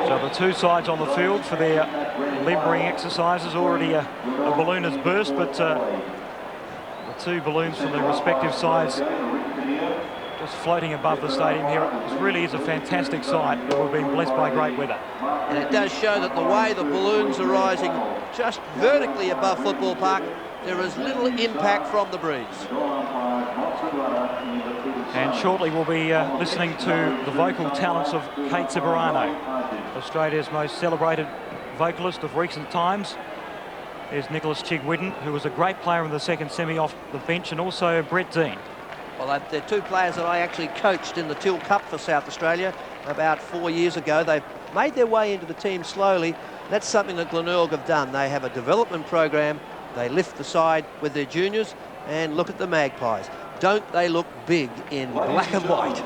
So the two sides on the field for their limbering exercises. Already a balloon has burst, but the two balloons from the respective sides just floating above the stadium here. It really is a fantastic sight. We've been blessed by great weather. And it does show that the way the balloons are rising just vertically above Football Park, there is little impact from the breeze. And shortly we'll be listening to the vocal talents of Kate Ceberano, Australia's most celebrated vocalist of recent times. There's Nicholas Chigwidden, who was a great player in the second semi off the bench, and also Brett Dean. Well, they're two players that I actually coached in the Till Cup for South Australia about 4 years ago. They've made their way into the team slowly. That's something that Glenelg have done. They have a development program. They lift the side with their juniors, and look at the Magpies. Don't they look big in black and white?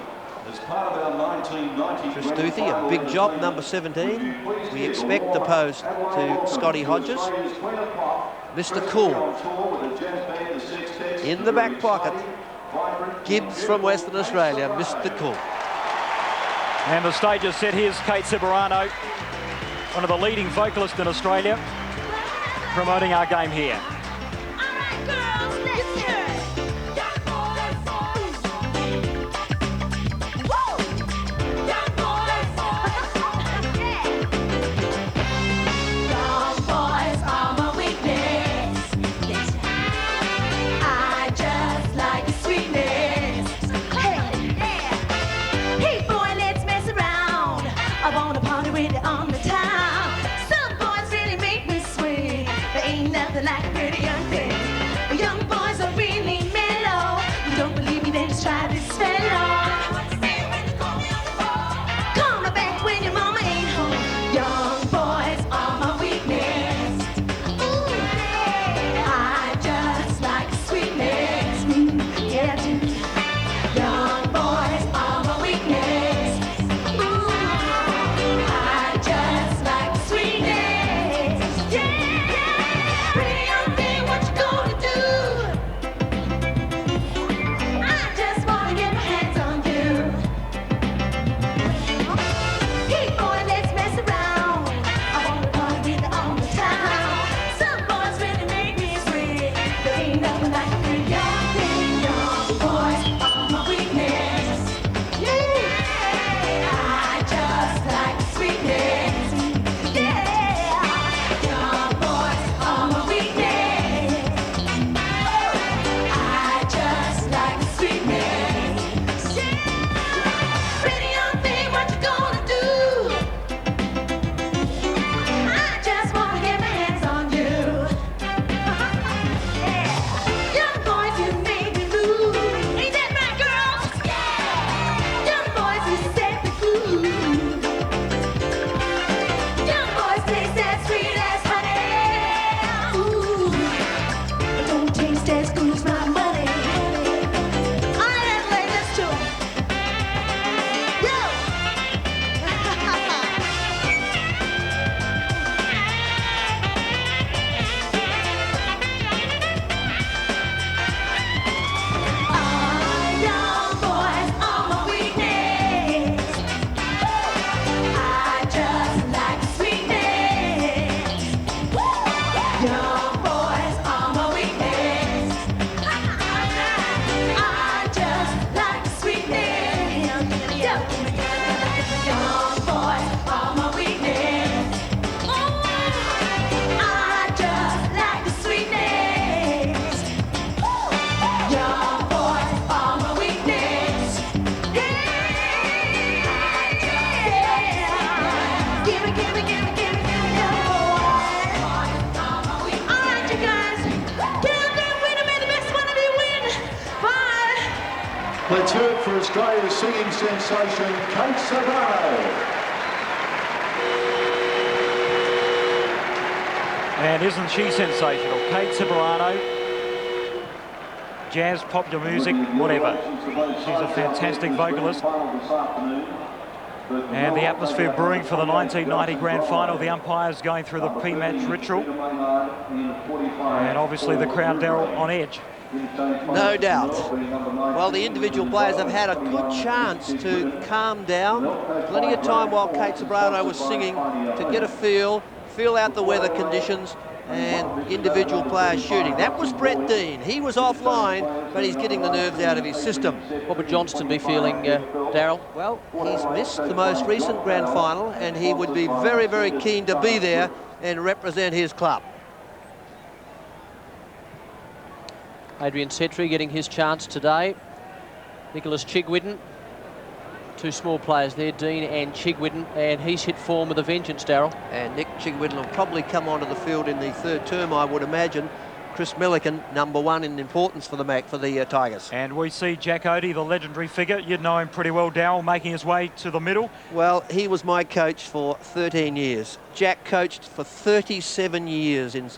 As part of our 1990 Tristuthi, a big job, number 17. We expect the post to Scotty Hodges. Mr. Cool in the back pocket. Gibbs from Western Australia, Mr. Cool. And the stage is set. Here's Kate Ceberano, one of the leading vocalists in Australia, promoting our game here. Let's hear it for Australia's singing sensation, Kate Ceberano. And isn't she sensational? Kate Ceberano, jazz, popular music, whatever. She's a fantastic vocalist. And the atmosphere brewing for the 1990 Grand Final. The umpires going through the pre-match ritual. And obviously the crowd, Daryl, on edge. No doubt. Well, the individual players have had a good chance to calm down. Plenty of time while Kate Sobrano was singing to get a feel out the weather conditions, and individual players shooting. That was Brett Dean. He was offline, but he's getting the nerves out of his system. What would Johnston be feeling, Daryl? Well, he's missed the most recent grand final, and he would be very, very keen to be there and represent his club. Adrian Setri getting his chance today. Nicholas Chigwidden. Two small players there, Dean and Chigwidden, and he's hit form with a vengeance, Daryl. And Nick Chigwidden will probably come onto the field in the third term, I would imagine. Chris Millican, #1 in importance for the Tigers. And we see Jack Odie, the legendary figure. You'd know him pretty well, Darryl, making his way to the middle. Well, he was my coach for 13 years. Jack coached for 37 years in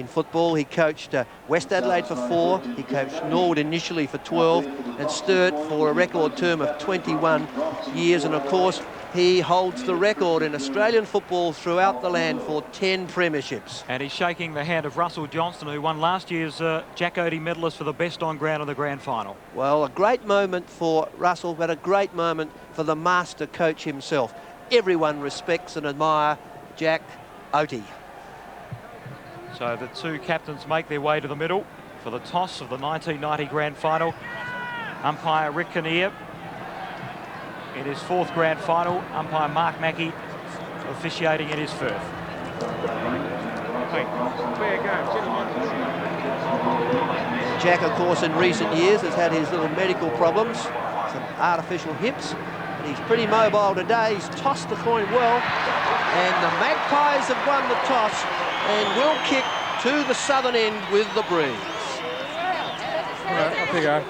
football. He coached West Adelaide for 4, he coached Norwood initially for 12, and Sturt for a record term of 21 years. And of course, he holds the record in Australian football throughout the land for 10 premierships. And he's shaking the hand of Russell Johnston, who won last year's Jack Odie medalist for the best on ground in the grand final. Well, a great moment for Russell, but a great moment for the master coach himself. Everyone respects and admire Jack Odie. So the two captains make their way to the middle for the toss of the 1990 grand final. Umpire Rick Kinnear in his 4th grand final. Umpire Mark Mackey officiating in his 1st. Jack, of course, in recent years has had his little medical problems, some artificial hips, but he's pretty mobile today. He's tossed the coin well, and the Magpies have won the toss and will kick to the southern end with the breeze. All right, off you go.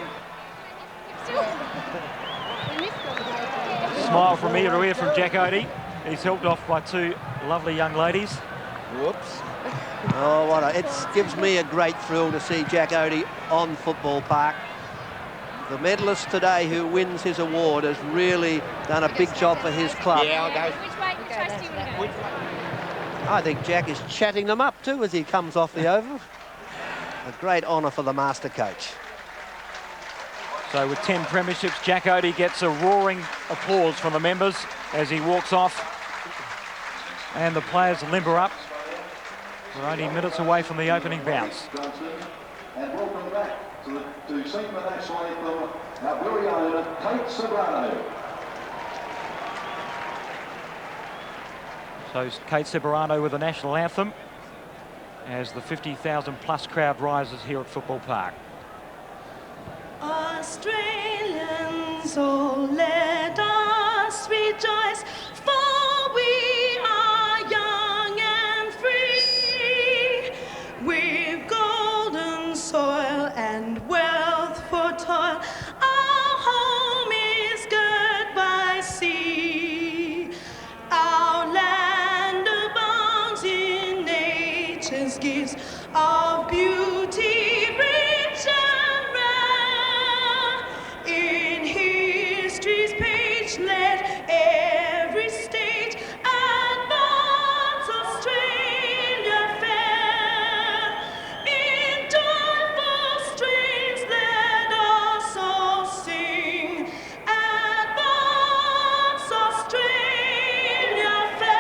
Smile from ear to ear from Jack Odie. He's helped off by 2 lovely young ladies. Whoops. Oh, it gives me a great thrill to see Jack Odie on Football Park. The medalist today who wins his award has really done a big job for his club. Yeah, I'll go. Which way do you want to go? I think Jack is chatting them up too as he comes off the oval. A great honour for the master coach. So with 10 premierships, Jack Odie gets a roaring applause from the members as he walks off. And the players limber up. We're only minutes away from the opening bounce. And welcome back to sing the national anthem, our very own Kate Sobrano. So Kate Sobrano with the national anthem as the 50,000 plus crowd rises here at Football Park. Australians, oh let us rejoice, for we are young and free, with golden soil and wealth for toil. Our home is girt by sea, our land abounds in nature's gifts of beauty rich and rare. In history's page let every state advance Australia fair. In joyful strains let us all sing, advance Australia fair.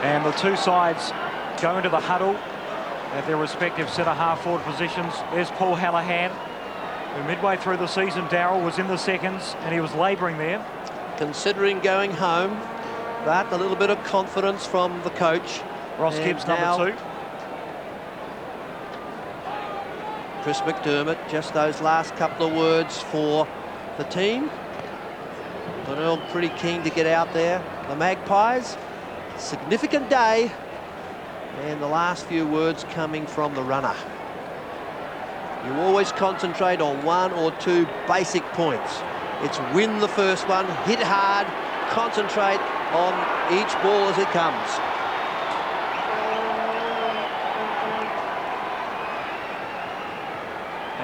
And the two sides go into the huddle at their respective centre half forward positions. There's Paul Hallahan, who midway through the season, Darryl, was in the seconds and he was labouring there. Considering going home, but a little bit of confidence from the coach. Ross And Gibbs, now number 2. Chris McDermott, just those last couple of words for the team. Glenelg pretty keen to get out there. The Magpies, significant day. And the last few words coming from the runner. You always concentrate on 1 or 2 basic points. It's win the first one, hit hard, concentrate on each ball as it comes.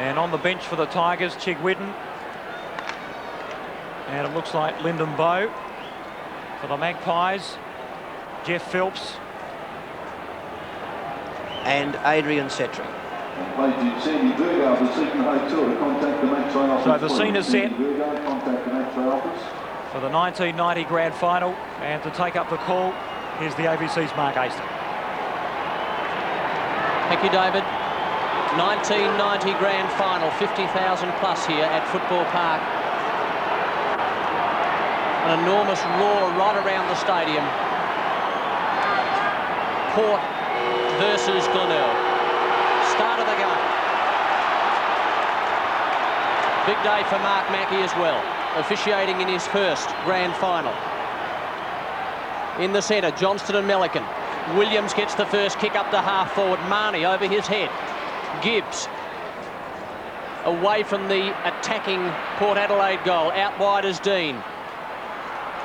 And on the bench for the Tigers, Chig Whitten. And it looks like Lyndon Bowe. For the Magpies, Jeff Phelps. And Adrian Setri. So the scene is set for the 1990 Grand Final, and to take up the call, here's the ABC's Mark Aston. Thank you, David. 1990 Grand Final, 50,000 plus here at Football Park. An enormous roar right around the stadium. Port versus Glenelg. Start of the game. Big day for Mark Mackey as well, officiating in his first Grand Final. In the centre, Johnston and Melican. Williams gets the first kick up to half forward. Marnie over his head. Gibbs away from the attacking Port Adelaide goal. Out wide is Dean.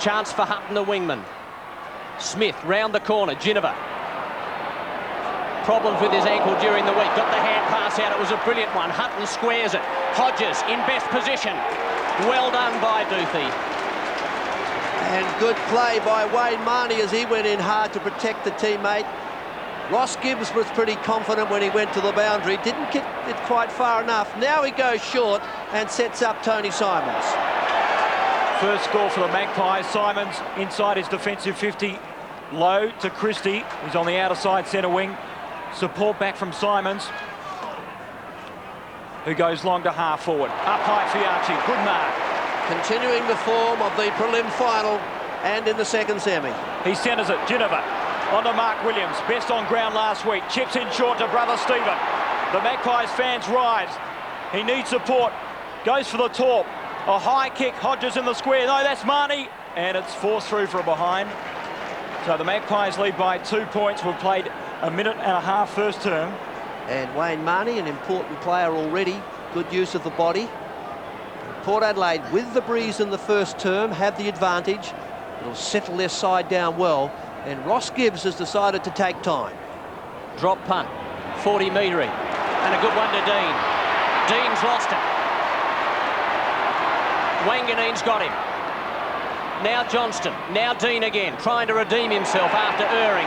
Chance for Hutton, the wingman. Smith round the corner. Ginniver. Problems with his ankle during the week. Got the hand pass out. It was a brilliant one. Hutton squares it. Hodges in best position. Well done by Duthie. And good play by Wayne Marnie as he went in hard to protect the teammate. Ross Gibbs was pretty confident when he went to the boundary. Didn't kick it quite far enough. Now he goes short and sets up Tony Simons. First score for the Magpies. Simons inside his defensive 50. Low to Christie. He's on the outer side centre wing. Support back from Simons, who goes long to half forward. Up high Fiacchi. Good mark. Continuing the form of the prelim final and in the second semi. He centres it. Ginniver on to Mark Williams. Best on ground last week. Chips in short to brother Stephen. The Magpies fans rise. He needs support. Goes for the torp. A high kick. Hodges in the square. No, that's Marnie. And it's forced through from behind. So the Magpies lead by 2 points. We've played a minute and a half first term. And Wayne Marnie, an important player already. Good use of the body. Port Adelaide, with the breeze in the first term, have the advantage. It'll settle their side down well. And Ross Gibbs has decided to take time. Drop punt, 40-metre-ing, and a good one to Dean. Dean's lost it. Wanganeen's got him. Now Johnston, now Dean again, trying to redeem himself after erring.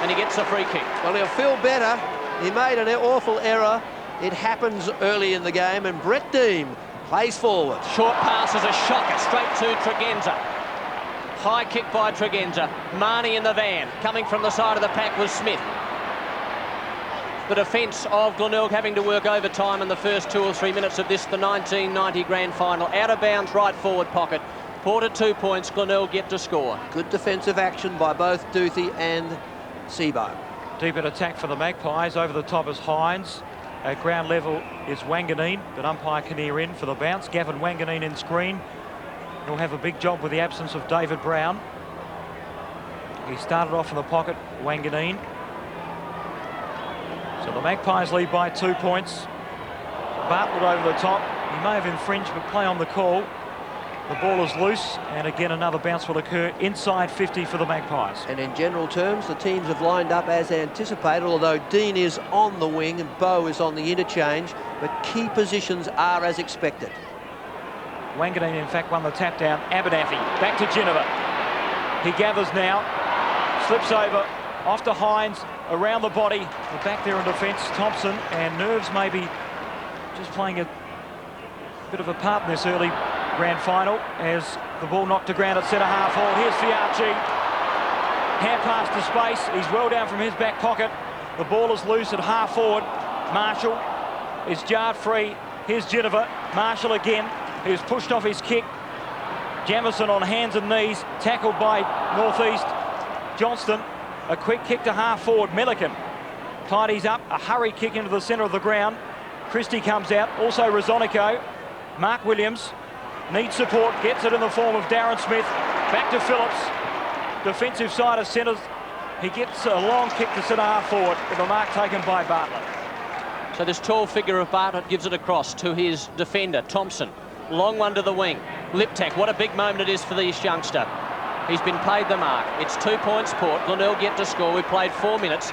And he gets a free kick. Well, he'll feel better. He made an awful error. It happens early in the game, and Brett Dean plays forward. Short pass is a shocker, straight to Tregenza. High kick by Tregenza. Marnie in the van. Coming from the side of the pack was Smith. The defence of Glenelg having to work overtime in the first 2 or 3 minutes of this, the 1990 Grand Final. Out of bounds, right forward pocket. Port at 2 points, Glenelg yet to score. Good defensive action by both Duthie and Seebohm. Deep at attack for the Magpies. Over the top is Hynes. At ground level is Wanganeen, but umpire Kinnear in for the bounce. Gavin Wanganeen in screen. He'll have a big job with the absence of David Brown. He started off in the pocket, Wanganeen. So the Magpies lead by 2 points. Bartlett over the top. He may have infringed, but play on the call. The ball is loose, and again another bounce will occur inside 50 for the Magpies. And in general terms, the teams have lined up as anticipated, although Dean is on the wing and Bowe is on the interchange, but key positions are as expected. Wanganeen, in fact, won the tap down. Abernathy back to Ginniver. He gathers now, slips over, off to Hynes, around the body. The back there in defence, Thompson, and nerves maybe just playing a bit of a part in this early Grand Final as the ball knocked to ground at centre half forward. Here's Fiacchi. Hand pass to space. He's well down from his back pocket. The ball is loose at half forward. Marshall is jarred free. Here's Ginniver. Marshall again. He was pushed off his kick. Jamison on hands and knees. Tackled by Northeast. Johnston. A quick kick to half forward. Melican tidies up. A hurry kick into the centre of the ground. Christie comes out. Also Rosonico. Mark Williams needs support. Gets it in the form of Darren Smith. Back to Phillips. Defensive side of centres. He gets a long kick to centre half forward with a mark taken by Bartlett. So this tall figure of Bartlett gives it across to his defender, Thompson. Long one to the wing. Liptak, what a big moment it is for this youngster. He's been paid the mark. It's 2 points Port. Glenelg yet to score. We've played 4 minutes.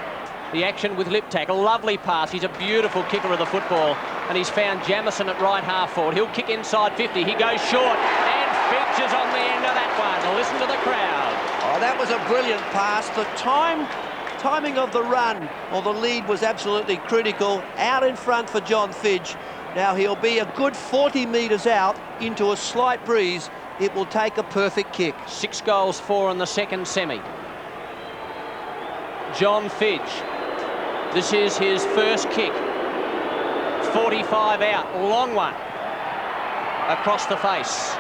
The action with Liptak, a lovely pass. He's a beautiful kicker of the football, and he's found Jamison at right half forward. He'll kick inside 50. He goes short, and Fidge is on the end of that one. Listen to the crowd. Oh, that was a brilliant pass. The timing of the run or the lead was absolutely critical. Out in front for John Fidge. Now he'll be a good 40 metres out into a slight breeze. It will take a perfect kick. 6 goals, 4 in the second semi. John Fidge. This is his first kick. 45 out, long one. Across the face.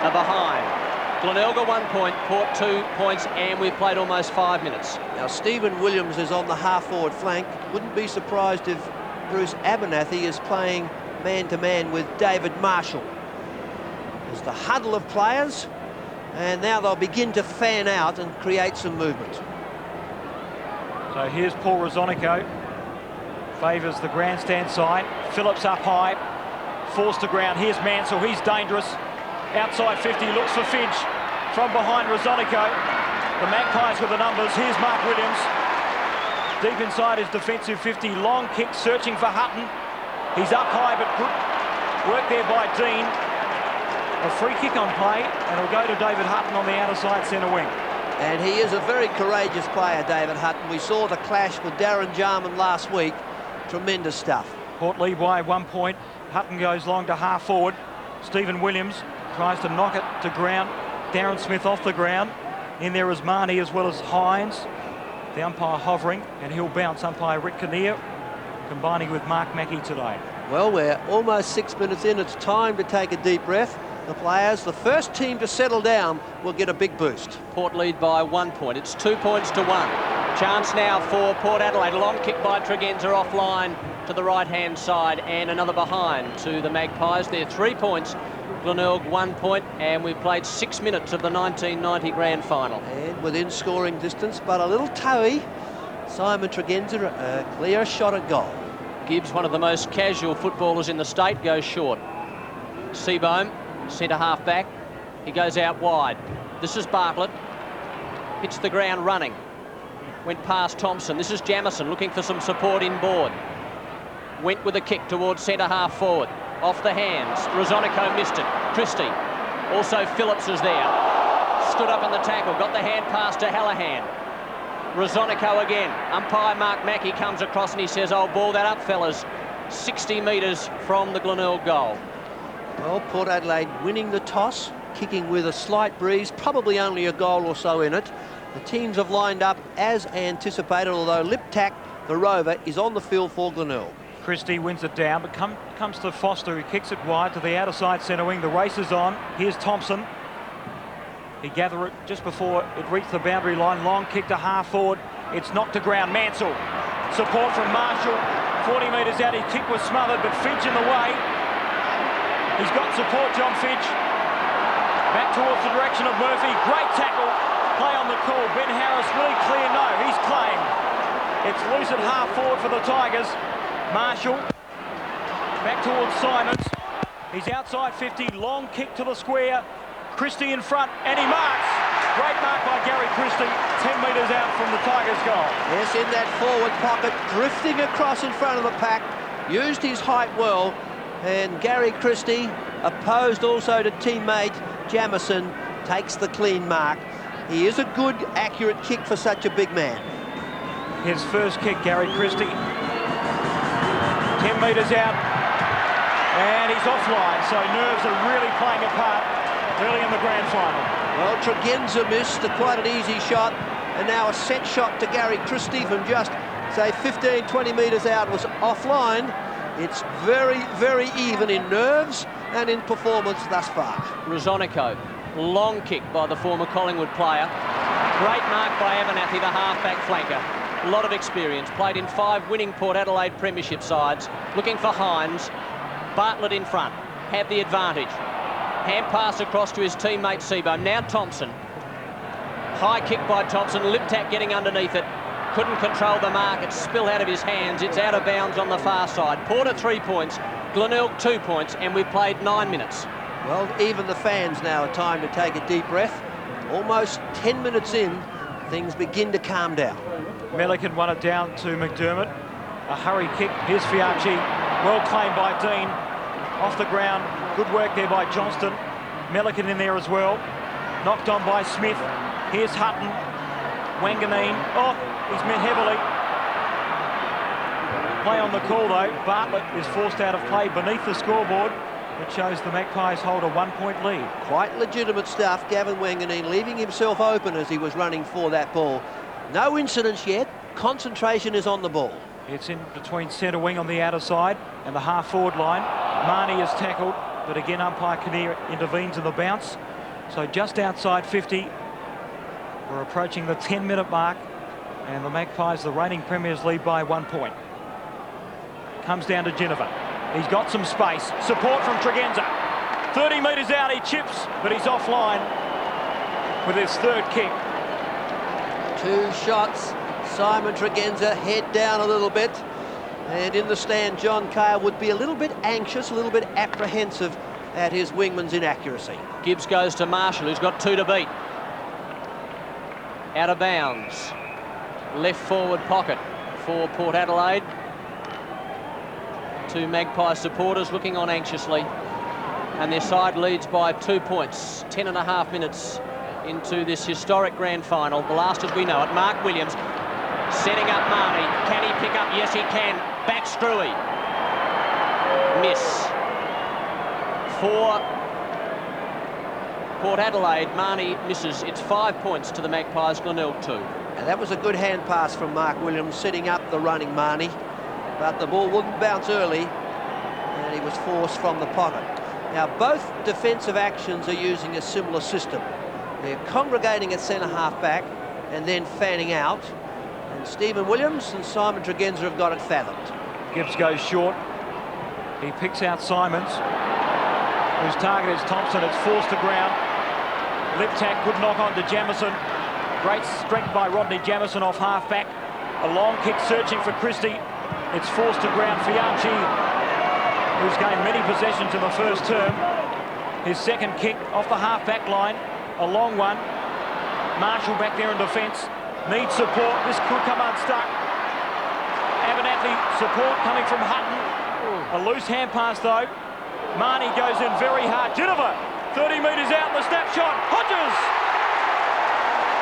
A behind. Glenelg 1 point, Port 2 points, and we've played almost 5 minutes. Now Stephen Williams is on the half-forward flank. Wouldn't be surprised if Bruce Abernathy is playing man-to-man with David Marshall. There's the huddle of players, and now they'll begin to fan out and create some movement. So here's Paul Rosonico. Favours the grandstand side. Phillips up high. Forced to ground. Here's Mansell. He's dangerous. Outside 50. Looks for Fidge. From behind Rosonico. The Magpies with the numbers. Here's Mark Williams. Deep inside his defensive 50. Long kick searching for Hutton. He's up high, but good work there by Dean. A free kick on play, and it'll go to David Hutton on the outer side centre wing. And he is a very courageous player, David Hutton. We saw the clash with Darren Jarman last week. Tremendous stuff. Port lead by 1 point. Hutton goes long to half forward. Stephen Williams tries to knock it to ground. Darren Smith off the ground. In there is Marnie as well as Hynes. The umpire hovering, and he'll bounce. Umpire Rick Kinnear combining with Mark Mackey today. Well, we're almost 6 minutes in. It's time to take a deep breath. The players, the first team to settle down, will get a big boost. Port lead by 1 point. It's 2 points to 1. Chance now for Port Adelaide. A long kick by Tregenza offline to the right-hand side, and another behind to the Magpies. They're 3 points. Glenelg 1 point, and we've played 6 minutes of the 1990 grand final. And within scoring distance, but a little toey. Simon Tregenza, a clear shot at goal. Gibbs, one of the most casual footballers in the state, goes short. Seebohm, centre half back. He goes out wide. This is Bartlett. Hits the ground running. Went past Thompson. This is Jamison looking for some support inboard. Went with a kick towards centre half forward. Off the hands. Rosonico missed it. Christie. Also Phillips is there. Stood up in the tackle. Got the hand pass to Hallahan. Rosonico again. Umpire Mark Mackey comes across and he says, "Oh, ball that up, fellas." 60 metres from the Glenelg goal. Well, Port Adelaide winning the toss, kicking with a slight breeze, probably only a goal or so in it. The teams have lined up as anticipated, although Liptak, the rover, is on the field for Glenelg. Christie wins it down, but comes to Foster, who kicks it wide to the outer side centre wing. The race is on. Here's Thompson. He gathered it just before it reached the boundary line. Long kick to half forward. It's knocked to ground. Mansell. Support from Marshall. 40 metres out. His kick was smothered, but Fidge in the way. He's got support, John Fidge. Back towards the direction of Murphy. Great tackle. Play on the call. Ben Harris really clear. No, he's claimed. It's loose at half forward for the Tigers. Marshall. Back towards Simons. He's outside 50. Long kick to the square. Christie in front, and he marks. Great mark by Gary Christie. 10 metres out from the Tigers' goal. Yes, in that forward pocket, drifting across in front of the pack. Used his height well. And Gary Christie, opposed also to teammate Jamison, takes the clean mark. He is a good, accurate kick for such a big man. His first kick, Gary Christie. 10 metres out. And he's offline, so nerves are really playing a part early in the grand final. Well, Tregenza missed quite an easy shot. And now a set shot to Gary Christie from just, say, 15, 20 metres out was offline. It's very, very even in nerves and in performance thus far. Rosonico, long kick by the former Collingwood player. Great mark by Abernathy, the half-back flanker. A lot of experience, played in 5 winning Port Adelaide premiership sides. Looking for Hynes. Bartlett in front, had the advantage. Hand pass across to his teammate Seebohm. Now Thompson. High kick by Thompson. Liptak getting underneath it. Couldn't control the mark. It spilled out of his hands. It's out of bounds on the far side. Port at 3 points. Glenelg 2 points, and we've played 9 minutes. Well, even the fans now are time to take a deep breath. Almost 10 minutes in, things begin to calm down. Melican won it down to McDermott. A hurry kick. Here's Fiacchi. Well claimed by Dean. Off the ground. Good work there by Johnston. Melican in there as well. Knocked on by Smith. Here's Hutton. Wanganeen. Oh, he's met heavily. Play on the call though. Bartlett is forced out of play beneath the scoreboard, which shows the Magpies hold a 1-point lead. Quite legitimate stuff. Gavin Wanganeen leaving himself open as he was running for that ball. No incidents yet. Concentration is on the ball. It's in between centre wing on the outer side and the half-forward line. Marnie is tackled, but again umpire Kinnear intervenes in the bounce. So just outside 50. We're approaching the 10-minute mark, and the Magpies, the reigning premiers, lead by 1 point. Comes down to Ginnivan. He's got some space. Support from Tregenza. 30 metres out, he chips, but he's offline with his third kick. 2 shots. Simon Tregenza head down a little bit. And in the stand, John Cale would be a little bit anxious, a little bit apprehensive at his wingman's inaccuracy. Gibbs goes to Marshall, who's got 2 to beat. Out of bounds. Left forward pocket for Port Adelaide. 2 Magpie supporters looking on anxiously. And their side leads by 2 points. 10.5 minutes into this historic grand final. The last as we know it. Mark Williams setting up Marnie. Can he pick up? Yes, he can. Back Screwy. Miss. For Port Adelaide, Marnie misses. It's 5 points to the Magpies, Glenelg 2. And that was a good hand pass from Mark Williams, setting up the running Marnie. But the ball wouldn't bounce early, and he was forced from the pocket. Now, both defensive actions are using a similar system. They're congregating at centre-half back and then fanning out. And Stephen Williams and Simon Tregenza have got it fathomed. Gibbs goes short. He picks out Simons, whose target is Thompson. It's forced to ground. Liptak could knock on to Jamison. Great strength by Rodney Jamison off half-back. A long kick searching for Christie. It's forced to ground. Fiacchi, who's gained many possessions in the first term. His second kick off the half-back line. A long one. Marshall back there in defence. Needs support. This could come unstuck. Abernathy support coming from Hutton. A loose hand pass though. Marnie goes in very hard. Ginnivan, 30 metres out in the snapshot. Hodges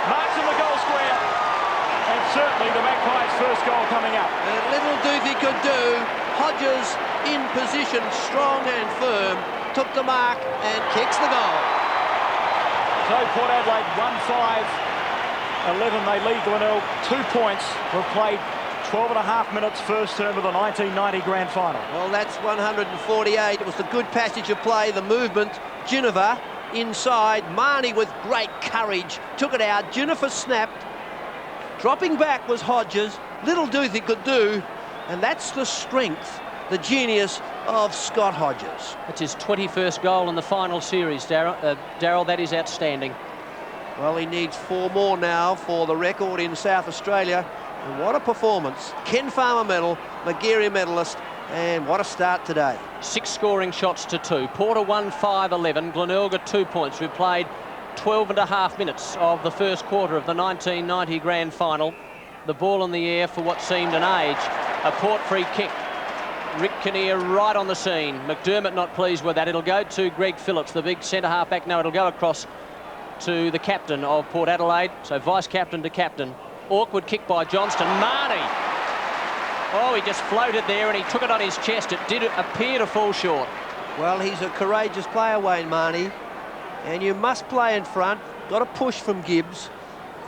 marks in the goal square. And certainly the Magpies' first goal coming up. And little Doofy could do. Hodges in position, strong and firm, took the mark and kicks the goal. So Port Adelaide 1-5-11. They lead Glenelg 2 points. We've played 12.5 minutes first term of the 1990 grand final. Well, that's 148. It was the good passage of play, the movement. Ginnivan inside. Marnie with great courage took it out. Ginnivan snapped. Dropping back was Hodges. Little Doothy could do, and that's the strength, the genius of Scott Hodges. It's his 21st goal in the final series, Darryl. That is outstanding. Well, he needs 4 more now for the record in South Australia. And what a performance. Ken Farmer medal, Magarey medalist, and what a start today. 6 scoring shots to 2. Porter 1-5-11. Glenelg at 2 points. We played 12.5 minutes of the first quarter of the 1990 grand final. The ball in the air for what seemed an age. A Port free kick. Rick Kinnear right on the scene. McDermott not pleased with that. It'll go to Greg Phillips, the big centre half back. No, it'll go across to the captain of Port Adelaide. So vice captain to captain. Awkward kick by Johnston. Marnie. Oh, he just floated there and he took it on his chest. It did appear to fall short. Well, he's a courageous player, Wayne Marnie. And you must play in front. Got a push from Gibbs.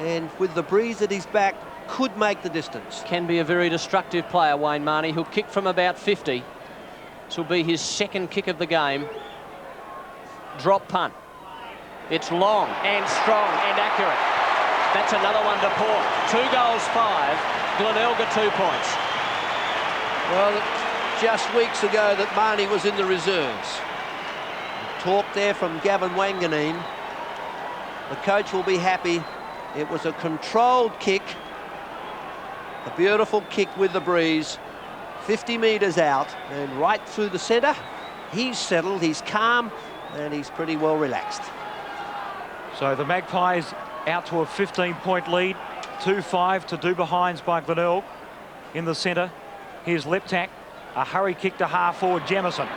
And with the breeze at his back, could make the distance. Can be a very destructive player, Wayne Marnie. He'll kick from about 50. This will be his second kick of the game. Drop punt. It's long and strong and accurate. That's another one to Port. 2 goals, 5. Glenelg at 2 points. Well, just weeks ago that Marnie was in the reserves. Talk there from Gavin Wanganeen. The coach will be happy. It was a controlled kick. A beautiful kick with the breeze. 50 metres out and right through the centre. He's settled, he's calm, and he's pretty well relaxed. So the Magpies out to a 15-point lead. 2-5 to Hynes by Glenelg in the centre. Here's Liptak, a hurry kick to half-forward Jamison.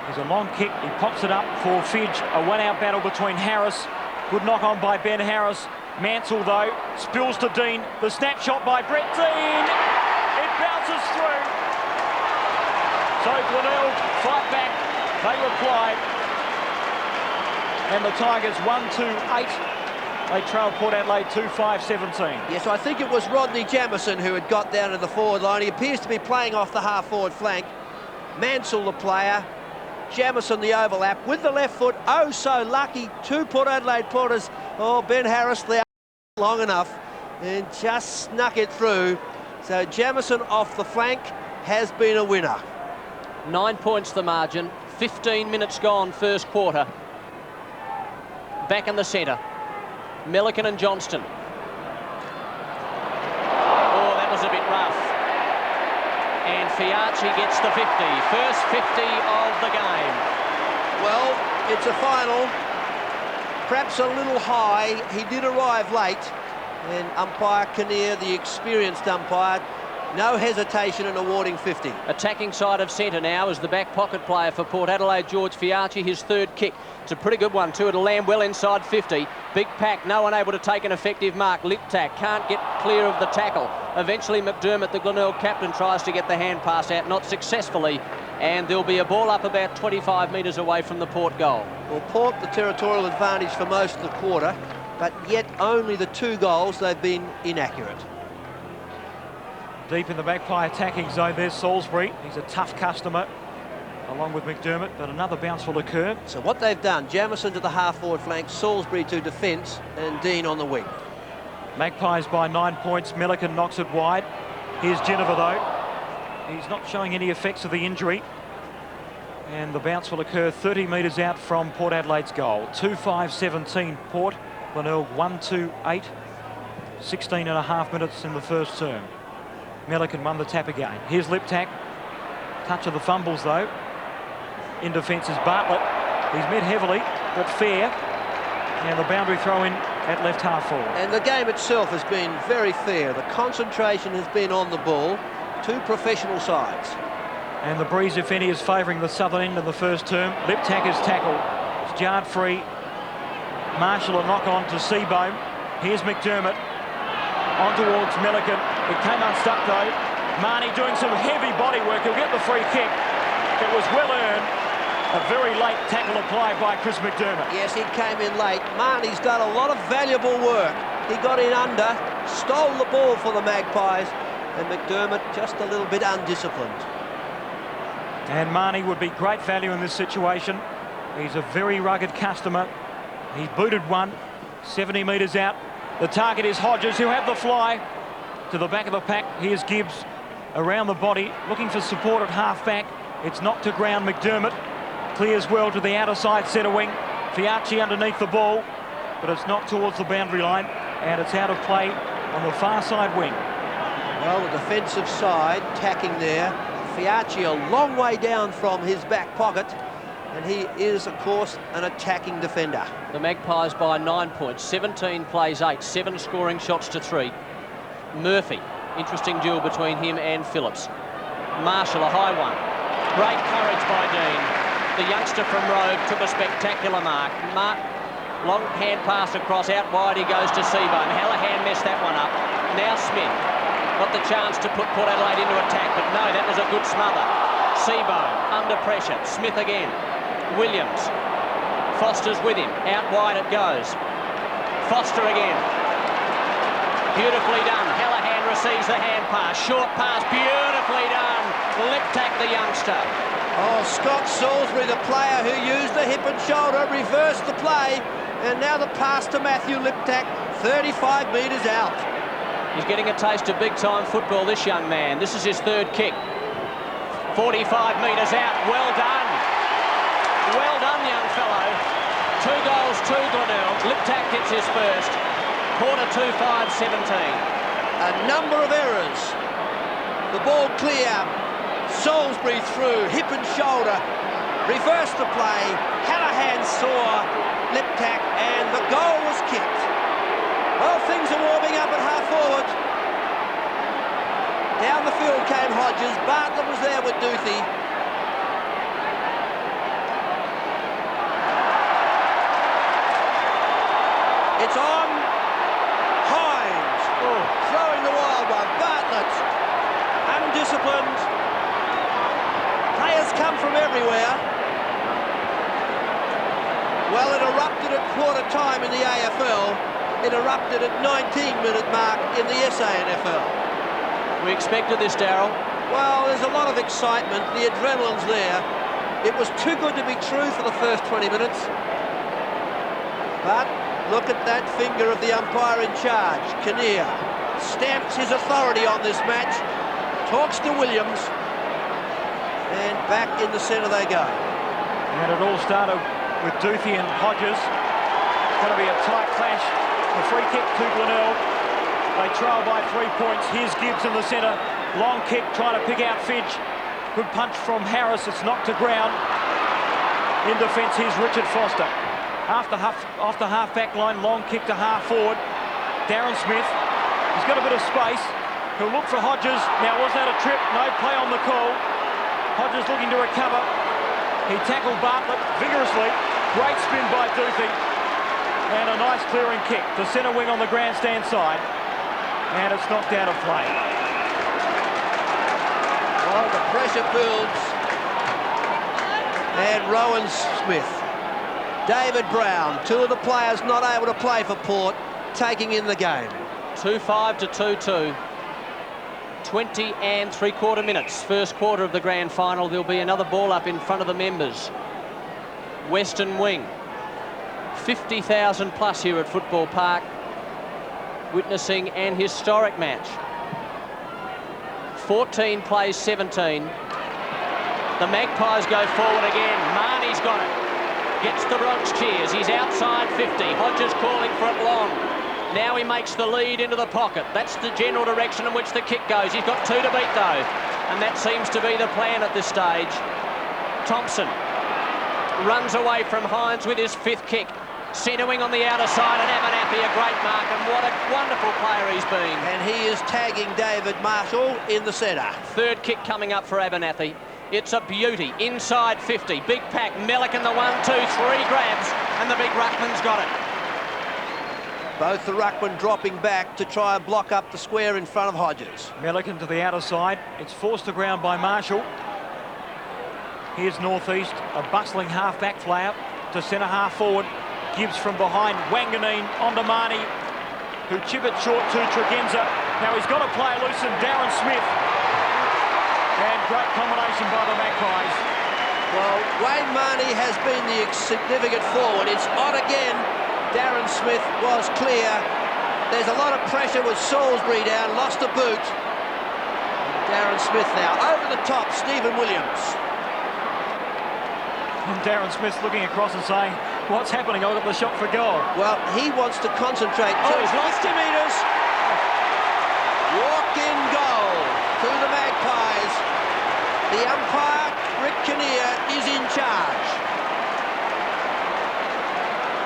There's a long kick, he pops it up for Fidge. A one-out battle between Harris. Good knock on by Ben Harris. Mansell, though, spills to Dean. The snapshot by Brett Dean. It bounces through. So Glenelg fight back. They reply. And the Tigers 1-2-8. They trail Port Adelaide 2-5-17. Yes, I think it was Rodney Jamison who had got down to the forward line. He appears to be playing off the half-forward flank. Mansell, the player. Jamison, the overlap with the left foot. Oh, so lucky. Two Port Adelaide porters. Oh, Ben Harris there long enough and just snuck it through. So Jamison off the flank has been a winner. 9 points the margin. 15 minutes gone first quarter. Back in the centre. Milliken and Johnston. Oh, that was a bit rough. And Fiacchi gets the 50. First 50 of the game. Well, it's a final. Perhaps a little high. He did arrive late. And umpire Kinnear, the experienced umpire, no hesitation in awarding 50. Attacking side of centre now is the back pocket player for Port Adelaide, George Fiacchi, his third kick. It's a pretty good one too. It'll land well inside 50. Big pack, no one able to take an effective mark. Liptak can't get clear of the tackle. Eventually McDermott, the Glenelg captain, tries to get the hand pass out, not successfully. And there'll be a ball up about 25 metres away from the Port goal. Well, Port the territorial advantage for most of the quarter, but yet only the 2 goals they've been inaccurate. Deep in the Magpie attacking zone, there's Salisbury. He's a tough customer, along with McDermott, but another bounce will occur. So what they've done, Jamison to the half-forward flank, Salisbury to defence, and Dean on the wing. Magpies by 9 points. Milliken knocks it wide. Here's Geneva, though. He's not showing any effects of the injury. And the bounce will occur 30 metres out from Port Adelaide's goal. 2-5-17 Port. Glenelg 1-2-8. 16 and a half minutes in the first term. Milliken won the tap again. Here's Liptak. Touch of the fumbles, though. In defence is Bartlett. He's met heavily, but fair. And the boundary throw in at left half forward. And the game itself has been very fair. The concentration has been on the ball. 2 professional sides. And the breeze, if any, is favouring the southern end of the first term. Liptak is tackled. It's jarred free. Marshall a knock on to Seebohm. Here's McDermott. On towards Milliken. It came unstuck though. Marnie doing some heavy body work. He'll get the free kick. It was well earned. A very late tackle applied by Chris McDermott. Yes, he came in late. Marnie's done a lot of valuable work. He got in under, stole the ball for the Magpies, and McDermott just a little bit undisciplined. And Marnie would be great value in this situation. He's a very rugged customer. He's booted one, 70 metres out. The target is Hodges, who have the fly to the back of the pack. Here's Gibbs around the body, looking for support at half-back. It's knocked to ground. McDermott clears well to the outer side centre wing. Fiacchi underneath the ball, but it's knocked towards the boundary line, and it's out of play on the far side wing. Well, the defensive side tacking there. Fiacchi a long way down from his back pocket, and he is, of course, an attacking defender. The Magpies by 9 points. 17 plays 8, 7 scoring shots to 3. Murphy, interesting duel between him and Phillips. Marshall, a high one. Great courage by Dean. The youngster from Robe took a spectacular mark. Long hand pass across, out wide he goes to Seebohm. Hallahan messed that one up. Now Smith got the chance to put Port Adelaide into attack, but no, that was a good smother. Seebohm under pressure. Smith again. Williams. Foster's with him. Out wide it goes. Foster again. Beautifully done. Hallahan receives the hand pass. Short pass. Beautifully done. Liptak, the youngster. Oh, Scott Salisbury, the player who used the hip and shoulder, reversed the play. And now the pass to Matthew Liptak, 35 metres out. He's getting a taste of big-time football, this young man. This is his third kick. 45 metres out. Well done. Well done, young fellow. 2 goals, 2 Glenelg. Liptak gets his first. Quarter 2-5-17. A number of errors. The ball clear. Salisbury through, hip and shoulder. Reversed the play. Hallahan saw Liptak, and the goal was kicked. Well, things are warming midfield came Hodges. Bartlett was there with Duthie. It's on Hynes. Throwing the wild one. Bartlett, undisciplined. Players come from everywhere. Well, it erupted at quarter time in the AFL. It erupted at 19-minute mark in the SANFL. We expected this, Darryl. Well, there's a lot of excitement. The adrenaline's there. It was too good to be true for the first 20 minutes. But look at that finger of the umpire in charge. Kinnear stamps his authority on this match, talks to Williams, and back in the centre they go. And it all started with Duthie and Hodges. It's going to be a tight clash. A free kick to Glenelg. They trail by 3 points. Here's Gibbs in the centre. Long kick, trying to pick out Fidge. Good punch from Harris. It's knocked to ground. In defence, here's Richard Foster. After half back line, long kick to half forward. Darren Smith. He's got a bit of space. He'll look for Hodges. Now, was that a trip? No play on the call. Hodges looking to recover. He tackled Bartlett vigorously. Great spin by Duthie. And a nice clearing kick. The centre wing on the grandstand side. And it's knocked out of play. Well, the pressure builds. And Rowan Smith. David Brown, two of the players not able to play for Port, taking in the game. 2-5 to 2-2. 20 and 3/4 minutes. First quarter of the grand final. There'll be another ball up in front of the members. Western wing. 50,000 plus here at Football Park, witnessing an historic match. 14 plays 17. The Magpies go forward again. Marnie's got it. Gets the Bronx cheers. He's outside 50. Hodges calling for it long. Now he makes the lead into the pocket. That's the general direction in which the kick goes. He's got 2 to beat though, and that seems to be the plan at this stage. Thompson runs away from Hynes with his 5th kick. Centre wing on the outer side, and Abernathy a great mark, and what a wonderful player he's been. And he is tagging David Marshall in the centre. 3rd kick coming up for Abernathy. It's a beauty. Inside 50. Big pack. Melican the 1, 2, 3 grabs, and the big ruckman's got it. Both the ruckman dropping back to try and block up the square in front of Hodges. Melican to the outer side. It's forced to ground by Marshall. Here's Northeast, a bustling half-back flare to centre half forward. Gibbs from behind, Wanganeen onto Marnie, who chip it short to Tregenza. Now he's got a player loose in Darren Smith. And great combination by the Magpies. Well, Wayne Marnie has been the significant forward. It's on again. Darren Smith was clear. There's a lot of pressure with Salisbury down, lost a boot. Darren Smith now over the top, Stephen Williams. And Darren Smith's looking across and saying, what's happening? I got the shot for goal. Well, he wants to concentrate. Oh, he's lost 50 metres. Walk-in goal to the Magpies. The umpire, Rick Kinnear, is in charge.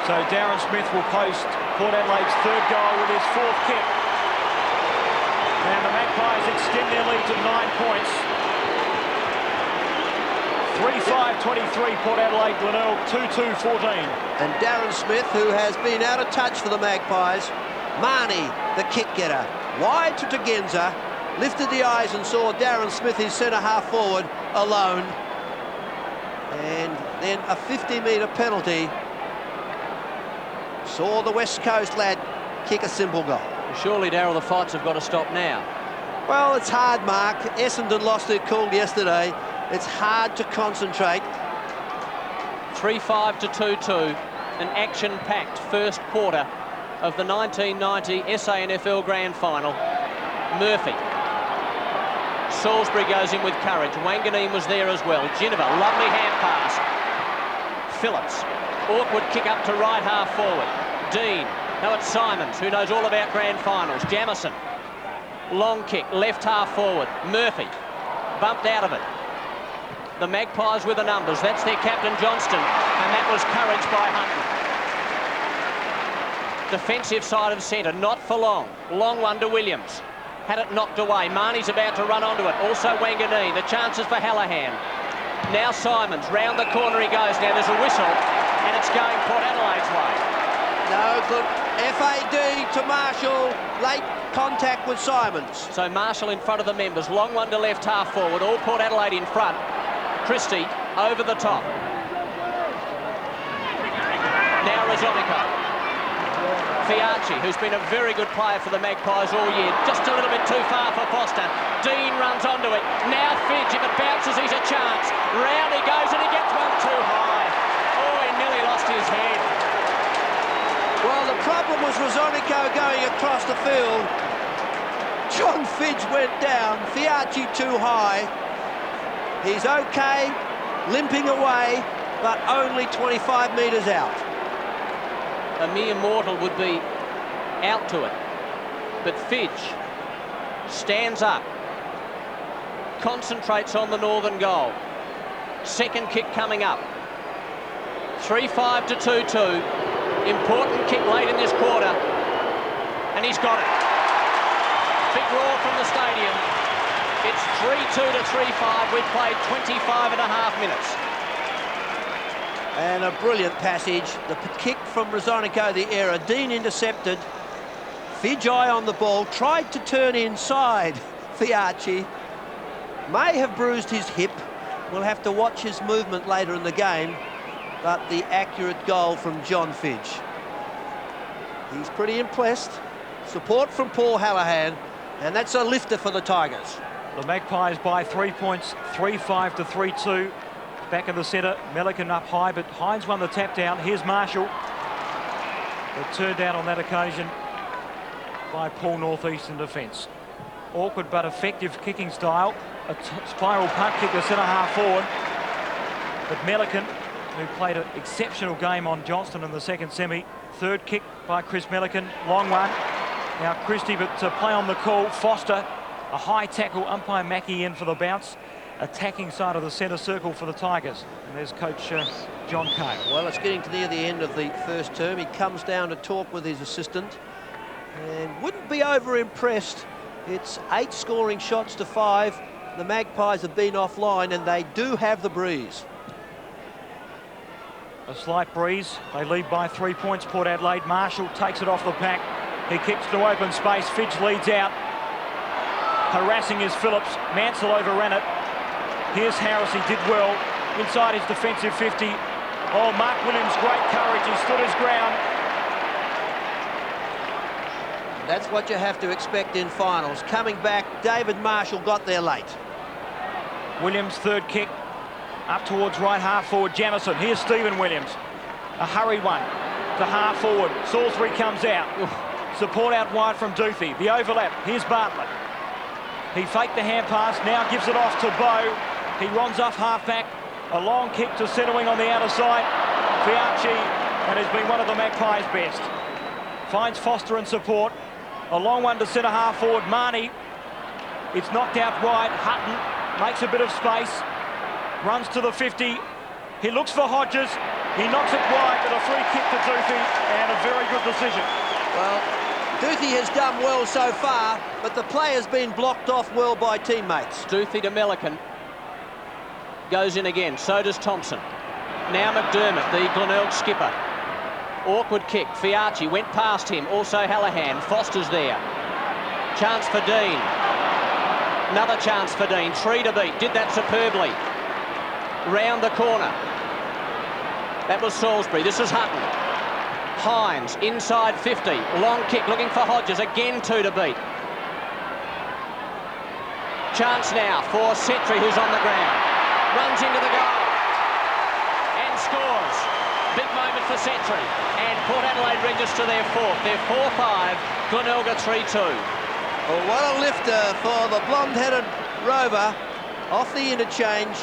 So Darren Smith will post Port Adelaide's 3rd goal with his 4th kick. And the Magpies extend their lead to 9 points. 3-5-23 Port Adelaide, Glenelg 2-2-14. And Darren Smith, who has been out of touch for the Magpies. Marnie, the kick getter, wide to Tregenza, lifted the eyes and saw Darren Smith, his centre half forward, alone. And then a 50-metre penalty saw the West Coast lad kick a simple goal. Surely, Darryl, the fights have got to stop now. Well, it's hard, Mark. Essendon lost their cool yesterday. It's hard to concentrate. 3-5 to 2-2, an action-packed first quarter of the 1990 SANFL Grand Final. Murphy. Salisbury goes in with courage. Wanganeen was there as well. Ginniver, lovely hand pass. Phillips, awkward kick up to right half forward. Dean, now it's Simons, who knows all about grand finals. Jamison, long kick, left half forward. Murphy, bumped out of it. The Magpies with the numbers. That's their captain, Johnston, and that was courage by Hutton. Defensive side of centre, not for long. Long one to Williams. had it knocked away. Marnie's about to run onto it. Also Wanganeen. The chances for Hallahan. Now Simons. Round the corner he goes. Now there's a whistle, and it's going Port Adelaide's way. No, good. FAD to Marshall. Late contact with Simons. So Marshall in front of the members. Long one to left half forward. All Port Adelaide in front. Christie over the top. Now Rosonico. Fiacchi, who's been a very good player for the Magpies all year. Just a little bit too far for Foster. Dean runs onto it. Now Fidge, if it bounces, he's a chance. Round he goes and he gets one too high. Oh, he nearly lost his head. Well, the problem was Rosonico going across the field. John Fidge went down. Fiacchi too high. He's okay, limping away, but only 25 metres out. A mere mortal would be out to it. But Fidge stands up, concentrates on the northern goal. Second kick coming up. 3-5 to 2-2. Important kick late in this quarter. And he's got it. Big roar from the stadium. It's 3-2 to 3-5. We've played 25 and a half minutes. And a brilliant passage. The kick from Rosonico, the error. Dean intercepted. Fidge eye on the ball. Tried to turn inside. Fiacchi may have bruised his hip. We'll have to watch his movement later in the game. But the accurate goal from John Fidge. He's pretty impressed. Support from Paul Hallahan. And that's a lifter for the Tigers. The Magpies by 3 points, 3-5 to 3-2. Back in the centre, Melican up high, but Hynes won the tap down. Here's Marshall. But turned down on that occasion by Paul Northeast in defence. Awkward but effective kicking style. A spiral punt kick to centre half forward. But Melican, who played an exceptional game on Johnston in the second semi. Third kick by Chris Melican, long one. Now Christie, but to play on the call, Foster. A high tackle, umpire Mackie in for the bounce. Attacking side of the centre circle for the Tigers. And there's coach John Kane. Well, it's getting to near the end of the first term. He comes down to talk with his assistant and wouldn't be over impressed. It's 8 scoring shots to 5. The Magpies have been offline and they do have the breeze. A slight breeze. They lead by 3 points, Port Adelaide. Marshall takes it off the pack. He kicks to open space. Fidge leads out. Harassing is Phillips. Mansell overran it. Here's Harris, he did well inside his defensive 50. Oh, Mark Williams, great courage, he stood his ground. That's what you have to expect in finals. Coming back, David Marshall got there late. Williams, third kick, up towards right half forward, Jamison. Here's Stephen Williams. A hurried one to half forward. Salisbury comes out. Support out wide from Doothy. The overlap, here's Bartlett. He faked the hand pass, now gives it off to Bowe. He runs off half-back, a long kick to centre wing on the outer side. Fiacchi, and has been one of the Magpies' best. Finds Foster in support. A long one to centre half forward, Marnie. It's knocked out wide. Hutton makes a bit of space, runs to the 50. He looks for Hodges. He knocks it wide with a free kick to Doothy, and a very good decision. Well, Doothy has done well so far, but the player's been blocked off well by teammates. Doothy to Melican. Goes in again, so does Thompson. Now McDermott, the Glenelg skipper. Awkward kick, Fiacchi went past him, also Hallahan. Foster's there. Chance for Dean. Another chance for Dean, 3 to beat, did that superbly. Round the corner. That was Salisbury, this is Hutton. Hynes, inside 50, long kick, looking for Hodges, again 2 to beat. Chance now for Setri, who's on the ground. Runs into the goal and scores. Big moment for Setri. And Port Adelaide register their fourth. They're 4-5, Glenelg 3-2. Well, what a lifter for the blonde-headed rover off the interchange.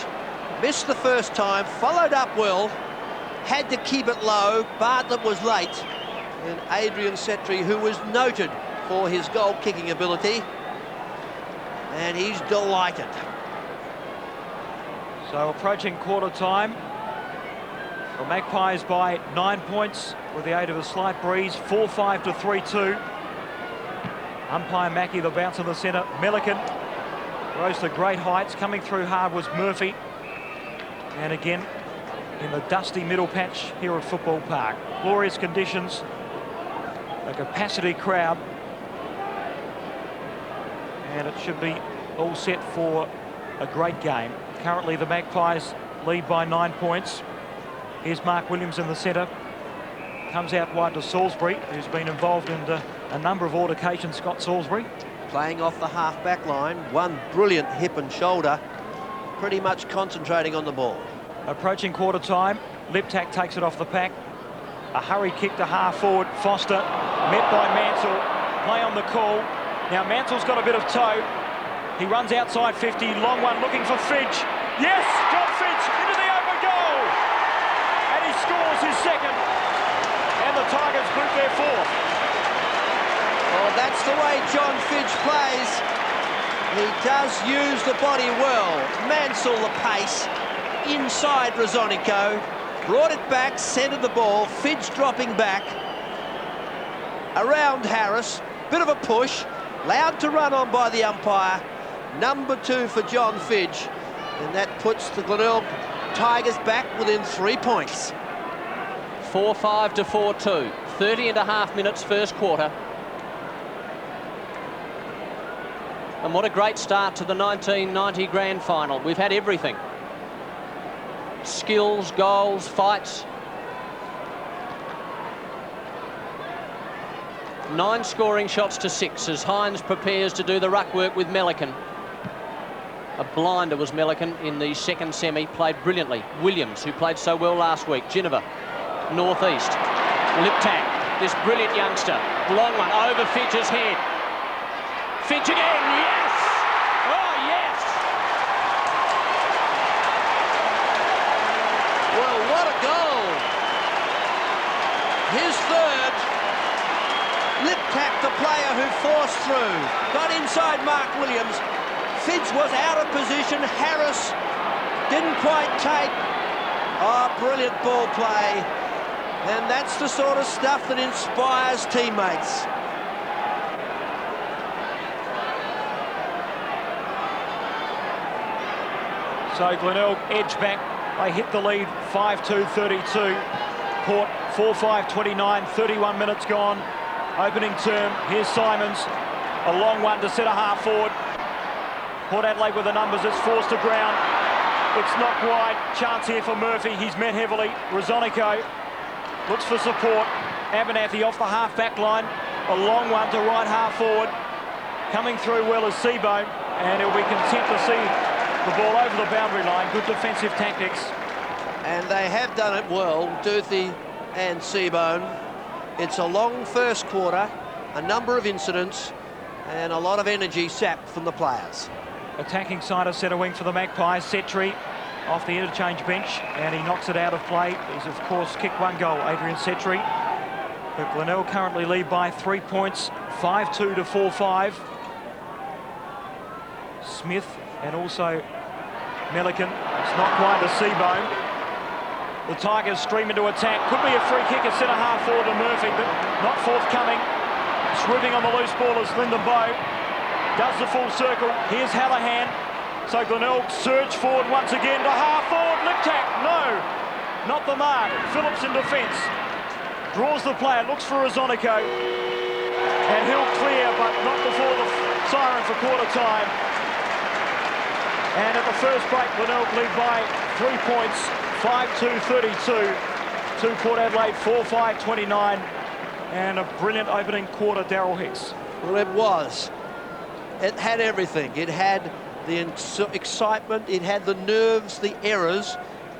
Missed the first time, followed up well, had to keep it low. Bartlett was late. And Adrian Setri, who was noted for his goal-kicking ability. And he's delighted. So approaching quarter time. The Magpies by 9 points with the aid of a slight breeze, 4-5 to 3-2. Umpire Mackey, the bounce in the centre. Melican rose to great heights. Coming through hard was Murphy. And again, in the dusty middle patch here at Football Park. Glorious conditions, a capacity crowd. And it should be all set for a great game. Currently the Magpies lead by 9 points. Here's Mark Williams in the centre. Comes out wide to Salisbury, who's been involved in a number of altercations, Scott Salisbury. Playing off the half-back line, one brilliant hip and shoulder, pretty much concentrating on the ball. Approaching quarter time, Liptak takes it off the pack. A hurry kick to half forward. Foster met by Mansell. Play on the call. Now Mansell's got a bit of toe. He runs outside 50, long one looking for Fidge. Yes, John Fidge into the open goal. And he scores his second. And the Tigers group their fourth. Well, that's the way John Fidge plays. He does use the body well. Mansell the pace. Inside Rosonico. Brought it back, centred the ball. Fidge dropping back. Around Harris. Bit of a push. Allowed to run on by the umpire. Number 2 for John Fidge. And that puts the Glenelg Tigers back within 3 points. 4-5 to 4-2. 30.5 minutes first quarter. And what a great start to the 1990 Grand Final. We've had everything. Skills, goals, fights. 9 scoring shots to 6 as Hynes prepares to do the ruck work with Melican. A blinder was Melican in the second semi, played brilliantly. Williams, who played so well last week. Geneva, northeast. Liptak, this brilliant youngster. Long one over Fidge's head. Fidge again, yes! Oh, yes! Well, what a goal! His third. Liptak, the player who forced through. Got inside Mark Williams. Fidge was out of position. Harris didn't quite take. Oh, brilliant ball play. And that's the sort of stuff that inspires teammates. So Glenelg edge back. They hit the lead 5-2-32. Port 4-5-29, 31 minutes gone. Opening term. Here's Simons. A long one to centre half forward. Port Adelaide with the numbers. It's forced to ground. It's not wide. Chance here for Murphy. He's met heavily. Rosonico looks for support. Abernathy off the half-back line. A long one to right half forward. Coming through well is Seebohm. And he'll be content to see the ball over the boundary line. Good defensive tactics. And they have done it well, Duthie and Seebohm. It's a long first quarter, a number of incidents, and a lot of energy sapped from the players. Attacking side of centre wing for the Magpies. Setri off the interchange bench, and he knocks it out of play. He's, of course, kicked one goal, Adrian Setri. But Glenelg currently lead by 3 points, 5-2 to 4-5. Smith and also Melican. It's not quite to Seebohm. The Tigers stream into attack. Could be a free kick at centre half forward to Murphy, but not forthcoming. Swimming on the loose ball is Lyndon Bowe. Does the full circle. Here's Hallahan. So Glenelg surge forward once again to half forward. Liptak, no, not the mark. Phillips in defence. Draws the player, looks for Rosonico. And he'll clear, but not before the siren for quarter time. And at the first break, Glenelg lead by 3 points. 5-2-32 to Port Adelaide, 4-5-29, and a brilliant opening quarter, Daryl Hicks. Well, it was. It had everything. It had the excitement, it had the nerves, the errors,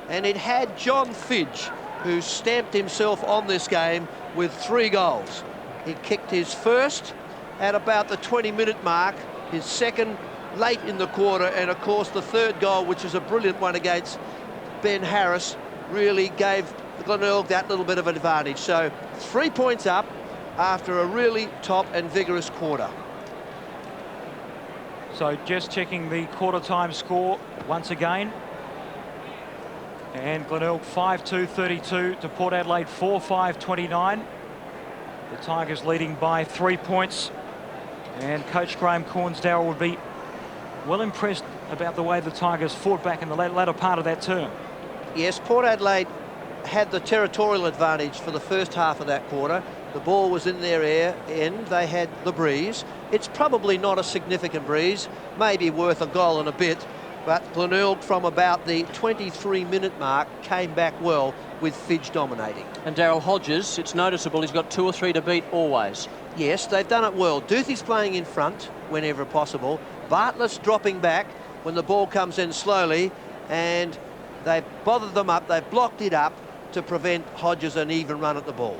and it had John Fidge, who stamped himself on this game with 3 goals. He kicked his first at about the 20-minute mark, his second late in the quarter, and of course the third goal, which is a brilliant one against Ben Harris, really gave Glenelg that little bit of an advantage. So 3 points up after a really top and vigorous quarter. So just checking the quarter time score once again. And Glenelg 5-2-32 to Port Adelaide 4-5-29. The Tigers leading by 3 points. And Coach Graham Cornsdale would be well impressed about the way the Tigers fought back in the latter part of that term. Yes, Port Adelaide had the territorial advantage for the first half of that quarter. The ball was in their end. They had the breeze. It's probably not a significant breeze, maybe worth a goal and a bit, but Glenelg from about the 23-minute mark came back well with Fidge dominating. And Daryl Hodges, it's noticeable he's got 2 or 3 to beat always. Yes, they've done it well. Duthie's playing in front whenever possible. Bartlett's dropping back when the ball comes in slowly, and they've bothered them up. They've blocked it up to prevent Hodges an even run at the ball.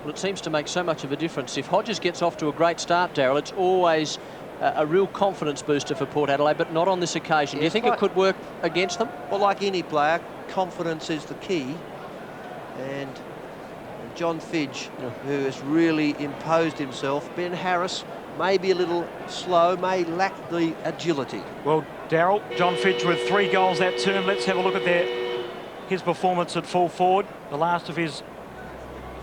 Well, it seems to make so much of a difference. If Hodges gets off to a great start, Daryl, it's always a real confidence booster for Port Adelaide, but not on this occasion. Yes, do you think it could work against them? Well, like any player, confidence is the key. And John Fidge, who has really imposed himself. Ben Harris may be a little slow, may lack the agility. Well, Daryl, John Fidge with 3 goals that term. Let's have a look at his performance at full forward. The last of his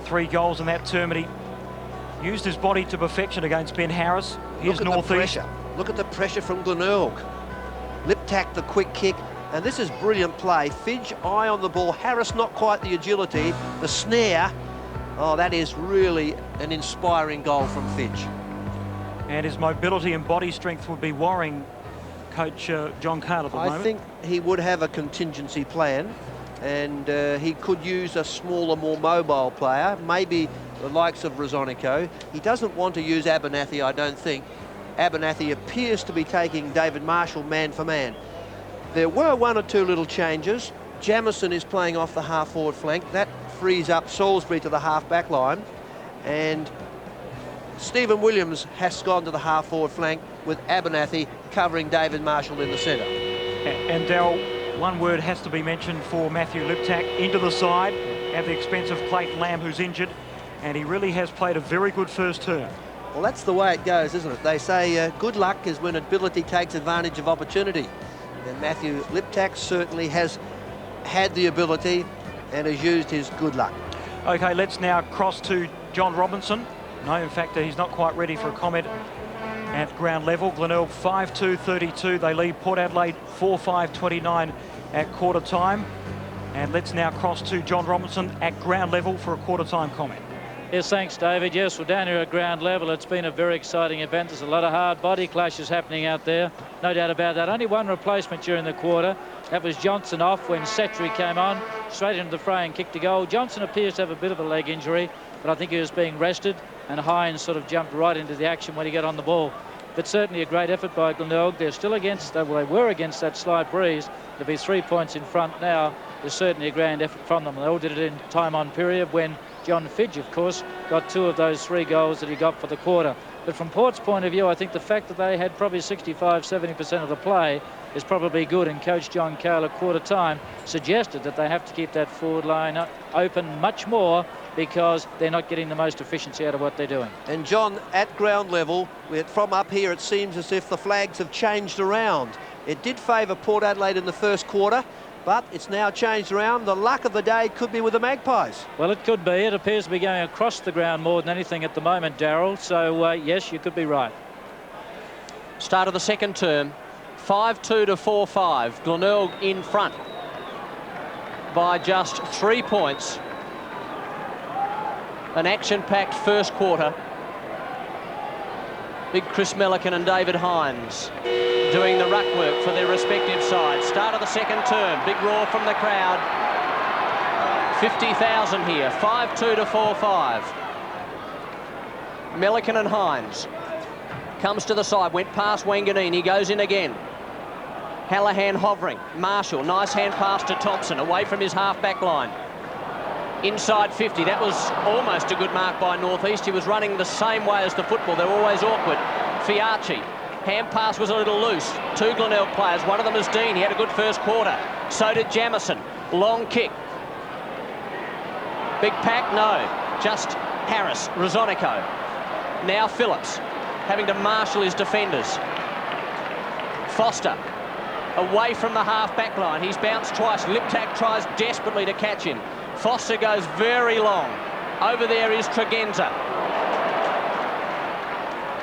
3 goals in that term, and he used his body to perfection against Ben Harris. Here's Northeast. Look at the pressure from Glenelg. Lip-tack the quick kick, and this is brilliant play. Fidge, eye on the ball. Harris, not quite the agility. The snare. Oh, that is really an inspiring goal from Fidge. And his mobility and body strength would be worrying Coach John Carter at the moment. I think he would have a contingency plan, and he could use a smaller, more mobile player, maybe the likes of Rosonico. He doesn't want to use Abernathy, I don't think. Abernathy appears to be taking David Marshall man for man. There were 1 or 2 little changes. Jamison is playing off the half-forward flank. That frees up Salisbury to the half-back line. And Stephen Williams has gone to the half-forward flank with Abernathy covering David Marshall in the centre. And Daryl, one word has to be mentioned for Matthew Liptak into the side at the expense of Clayton Lamb, who's injured, and he really has played a very good first term. Well, that's the way it goes, isn't it? They say good luck is when ability takes advantage of opportunity. And Matthew Liptak certainly has had the ability and has used his good luck. Okay, let's now cross to John Robinson. No, in fact, he's not quite ready for a comment at ground level. Glenelg 5-2-32. They lead Port Adelaide 4-5-29 at quarter time. And let's now cross to John Robinson at ground level for a quarter time comment. Yes, thanks, David. Yes, we're down here at ground level. It's been a very exciting event. There's a lot of hard body clashes happening out there. No doubt about that. Only 1 replacement during the quarter. That was Johnson off when Setri came on, straight into the fray and kicked a goal. Johnson appears to have a bit of a leg injury, but I think he was being rested, and Hynes sort of jumped right into the action when he got on the ball. But certainly a great effort by Glenelg. They're still against, well, they were against that slight breeze. To be 3 points in front now is certainly a grand effort from them. They all did it in time on period when John Fidge, of course, got 2 of those 3 goals that he got for the quarter. But from Port's point of view, I think the fact that they had probably 65-70% of the play is probably good, and Coach John Cale at quarter time suggested that they have to keep that forward line open much more because they're not getting the most efficiency out of what they're doing. And John, at ground level, from up here, it seems as if the flags have changed around. It did favour Port Adelaide in the first quarter, but it's now changed around. The luck of the day could be with the Magpies. Well, it could be. It appears to be going across the ground more than anything at the moment, Daryl. So, yes, you could be right. Start of the second term, 5-2 to 4-5. Glenelg in front by just 3 points. An action-packed first quarter. Big Chris Melican and David Hynes doing the ruck work for their respective sides. Start of the second term, big roar from the crowd. 50,000 here, 5-2 to 4-5. Melican and Hynes. Comes to the side, went past Wanganeen, goes in again. Hallahan hovering, Marshall, nice hand pass to Thompson, away from his half-back line. Inside 50, that was almost a good mark by Northeast. He was running the same way as the football, they're always awkward. Fiacchi, hand pass was a little loose. 2 Glenelg players, one of them is Dean, he had a good first quarter. So did Jamison, long kick. Big pack, no, just Harris, Rosonico. Now Phillips, having to marshal his defenders. Foster, away from the half-back line. He's bounced twice. Liptak tries desperately to catch him. Foster goes very long. Over there is Tregenza.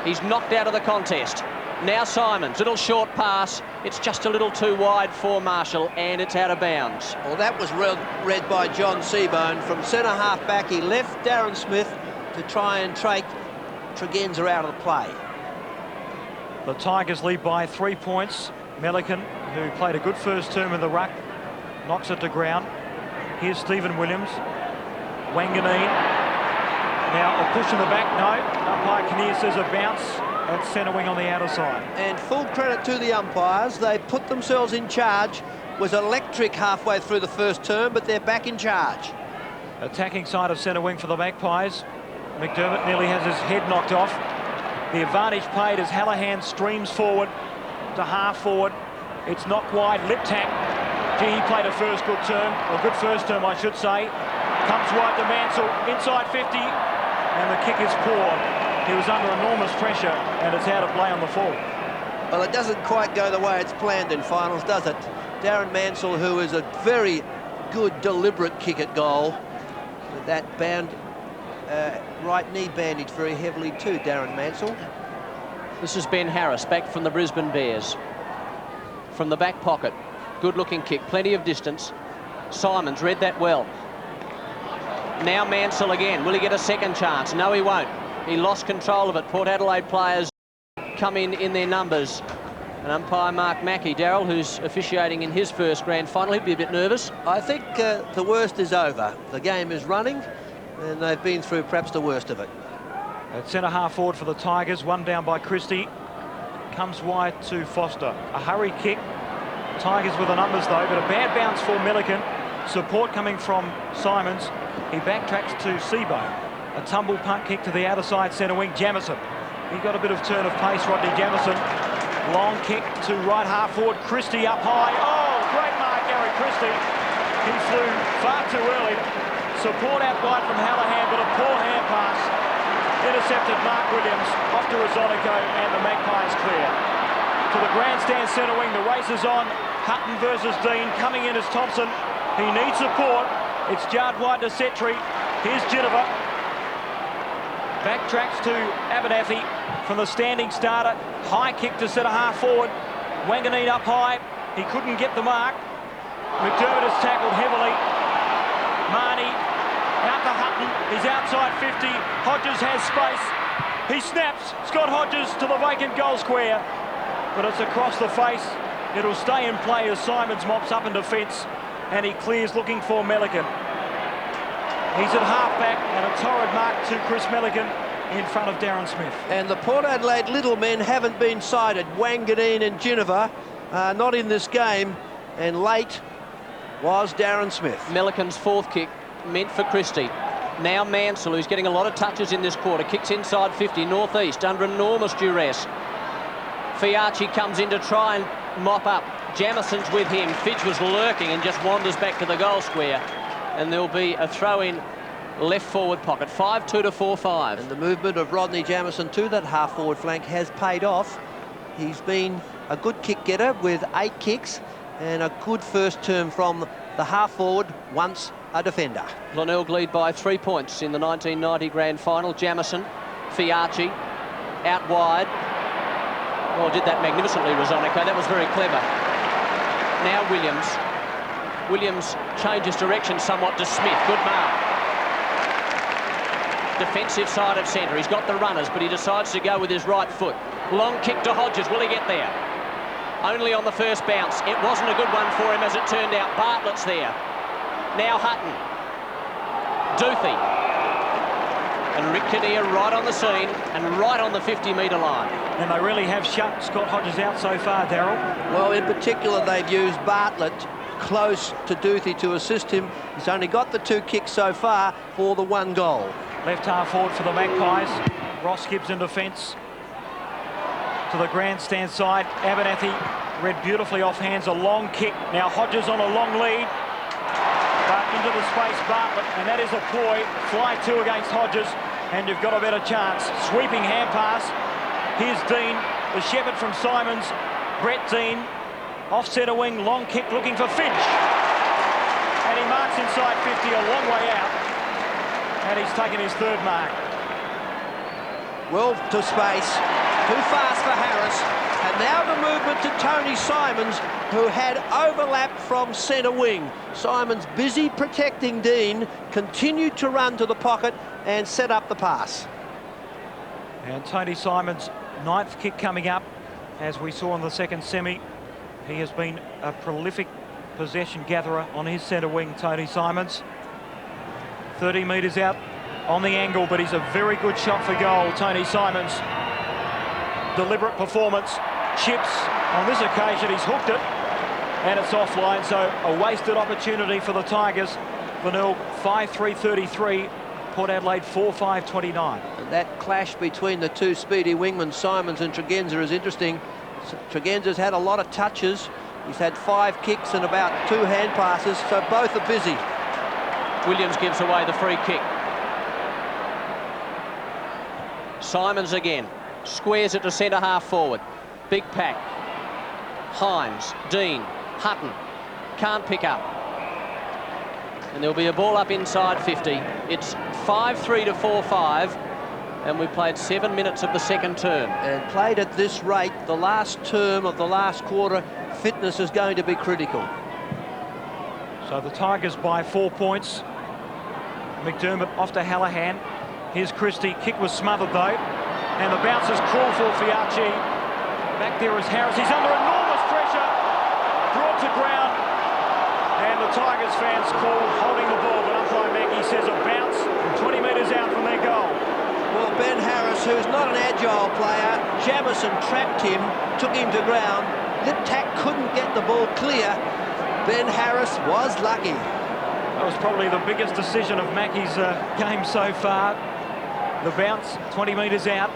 He's knocked out of the contest. Now Simons, little short pass. It's just a little too wide for Marshall, and it's out of bounds. Well, that was read by John Seebohm. From centre-half back, he left Darren Smith to try and take Tregenza out of the play. The Tigers lead by 3 points. Melican, who played a good first term in the ruck, knocks it to ground. Here's Stephen Williams. Wanganeen. Now a push in the back. No. Umpire Kinnear says a bounce at centre wing on the outer side. And full credit to the umpires. They put themselves in charge. Was electric halfway through the first term, but they're back in charge. Attacking side of centre wing for the Magpies. McDermott nearly has his head knocked off. The advantage played as Hallahan streams forward to half forward. It's knocked wide. Liptak. Gee, he played a first good term, or good first term, I should say. Comes wide to Mansell, inside 50, and the kick is poor. He was under enormous pressure, and it's out of play on the full. Well, it doesn't quite go the way it's planned in finals, does it? Darren Mansell, who is a very good, deliberate kick at goal, with that right knee bandaged very heavily too, Darren Mansell. This is Ben Harris, back from the Brisbane Bears. From the back pocket, good-looking kick, plenty of distance. Simons read that well. Now Mansell again. Will he get a second chance? No, he won't. He lost control of it. Port Adelaide players come in their numbers. And umpire Mark Mackey, Darryl, who's officiating in his first grand final, he'd be a bit nervous. I think the worst is over. The game is running, and they've been through perhaps the worst of it. At centre half forward for the Tigers, one down by Christie. Comes wide to Foster. A hurry kick. Tigers with the numbers though, but a bad bounce for Milliken. Support coming from Simons. He backtracks to Seebohm. A tumble punt kick to the outer side centre wing. Jamison. He got a bit of turn of pace, Rodney Jamison. Long kick to right half forward. Christie up high. Oh, great mark, Gary Christie. He flew far too early. Support out wide from Hallahan, but a poor hand pass. Intercepted Mark Williams off to Rosonico, and the Magpies clear. To the grandstand centre wing, the race is on. Hutton versus Dean, coming in as Thompson. He needs support. It's jarred wide to Setri. Here's Ginniver. Backtracks to Abernathy from the standing starter. High kick to centre half forward. Wanganeen up high. He couldn't get the mark. McDermott is tackled heavily. Marnie out to Hutton. He's outside 50. Hodges has space. He snaps. Scott Hodges to the vacant goal square. But it's across the face. It'll stay in play as Simons mops up in defence. And he clears looking for Milliken. He's at half-back, and a torrid mark to Chris Milliken in front of Darren Smith. And the Port Adelaide little men haven't been sighted. Wanganeen and Ginniver not in this game, and late was Darren Smith. Milliken's fourth kick meant for Christie. Now Mansell, who's getting a lot of touches in this quarter, kicks inside 50, northeast, under enormous duress. Fiacchi comes in to try and mop up. Jamison's with him. Fidge was lurking and just wanders back to the goal square. And there'll be a throw-in left forward pocket. 5-2 to 4-5. And the movement of Rodney Jamison to that half forward flank has paid off. He's been a good kick getter with 8 kicks and a good first term from the half forward, once a defender. Glenelg lead by 3 points in the 1990 grand final. Jamison, Fiacchi out wide. Oh, did that magnificently, Rosonico. That was very clever. Now Williams. Williams changes direction somewhat to Smith. Good mark. Defensive side of centre. He's got the runners, but he decides to go with his right foot. Long kick to Hodges. Will he get there? Only on the first bounce. It wasn't a good one for him, as it turned out. Bartlett's there. Now Hutton. Duthie. And Rick Kinnear right on the scene and right on the 50-metre line. And they really have shut Scott Hodges out so far, Darryl. Well, in particular, they've used Bartlett close to Duthie to assist him. He's only got the 2 kicks so far for the 1 goal. Left half forward for the Magpies. Ross Gibbs in defence. To the grandstand side. Abernathy read beautifully off hands. A long kick. Now Hodges on a long lead. But into the space, Bartlett. And that is a ploy. Fly 2 against Hodges. And you've got a better chance. Sweeping hand pass. Here's Dean. The shepherd from Simons. Brett Dean. Off centre wing, long kick looking for Fidge. And he marks inside 50, a long way out. And he's taken his 3rd mark. 5 Well to space, too fast for Harris. And now the movement to Tony Simons, who had overlap from centre wing. Simons, busy protecting Dean, continued to run to the pocket and set up the pass. And Tony Simons' 9th kick coming up, as we saw in the second semi. He has been a prolific possession gatherer on his centre wing, Tony Simons. 30 metres out on the angle, but he's a very good shot for goal, Tony Simons. Deliberate performance, chips. On this occasion, he's hooked it, and it's offline, so a wasted opportunity for the Tigers. Glenelg 5-3-33, Port Adelaide 4-5-29. And that clash between the two speedy wingmen, Simons and Tregenza, is interesting. Tregenza's had a lot of touches. He's had 5 kicks and about 2 hand passes, so both are busy. Williams gives away the free kick. Simons again. Squares it to centre half forward. Big pack. Hynes, Dean, Hutton. Can't pick up. And there'll be a ball up inside 50. It's 5-3 to 4-5. And we played 7 minutes of the second term. And played at this rate, the last term of the last quarter, fitness is going to be critical. So the Tigers by 4 points. McDermott off to Hallahan. Here's Christie. Kick was smothered though. And the bounce is cruel for Fiacchi. Back there is Harris. He's under enormous pressure. Brought to ground. And the Tigers fans call holding the ball. But umpire Maggie says a bounce 20 metres out from their goal. Well, Ben Harris, who's not an agile player, Jamison trapped him, took him to ground. Liptak couldn't get the ball clear. Ben Harris was lucky. That was probably the biggest decision of Mackey's game so far. The bounce 20 metres out.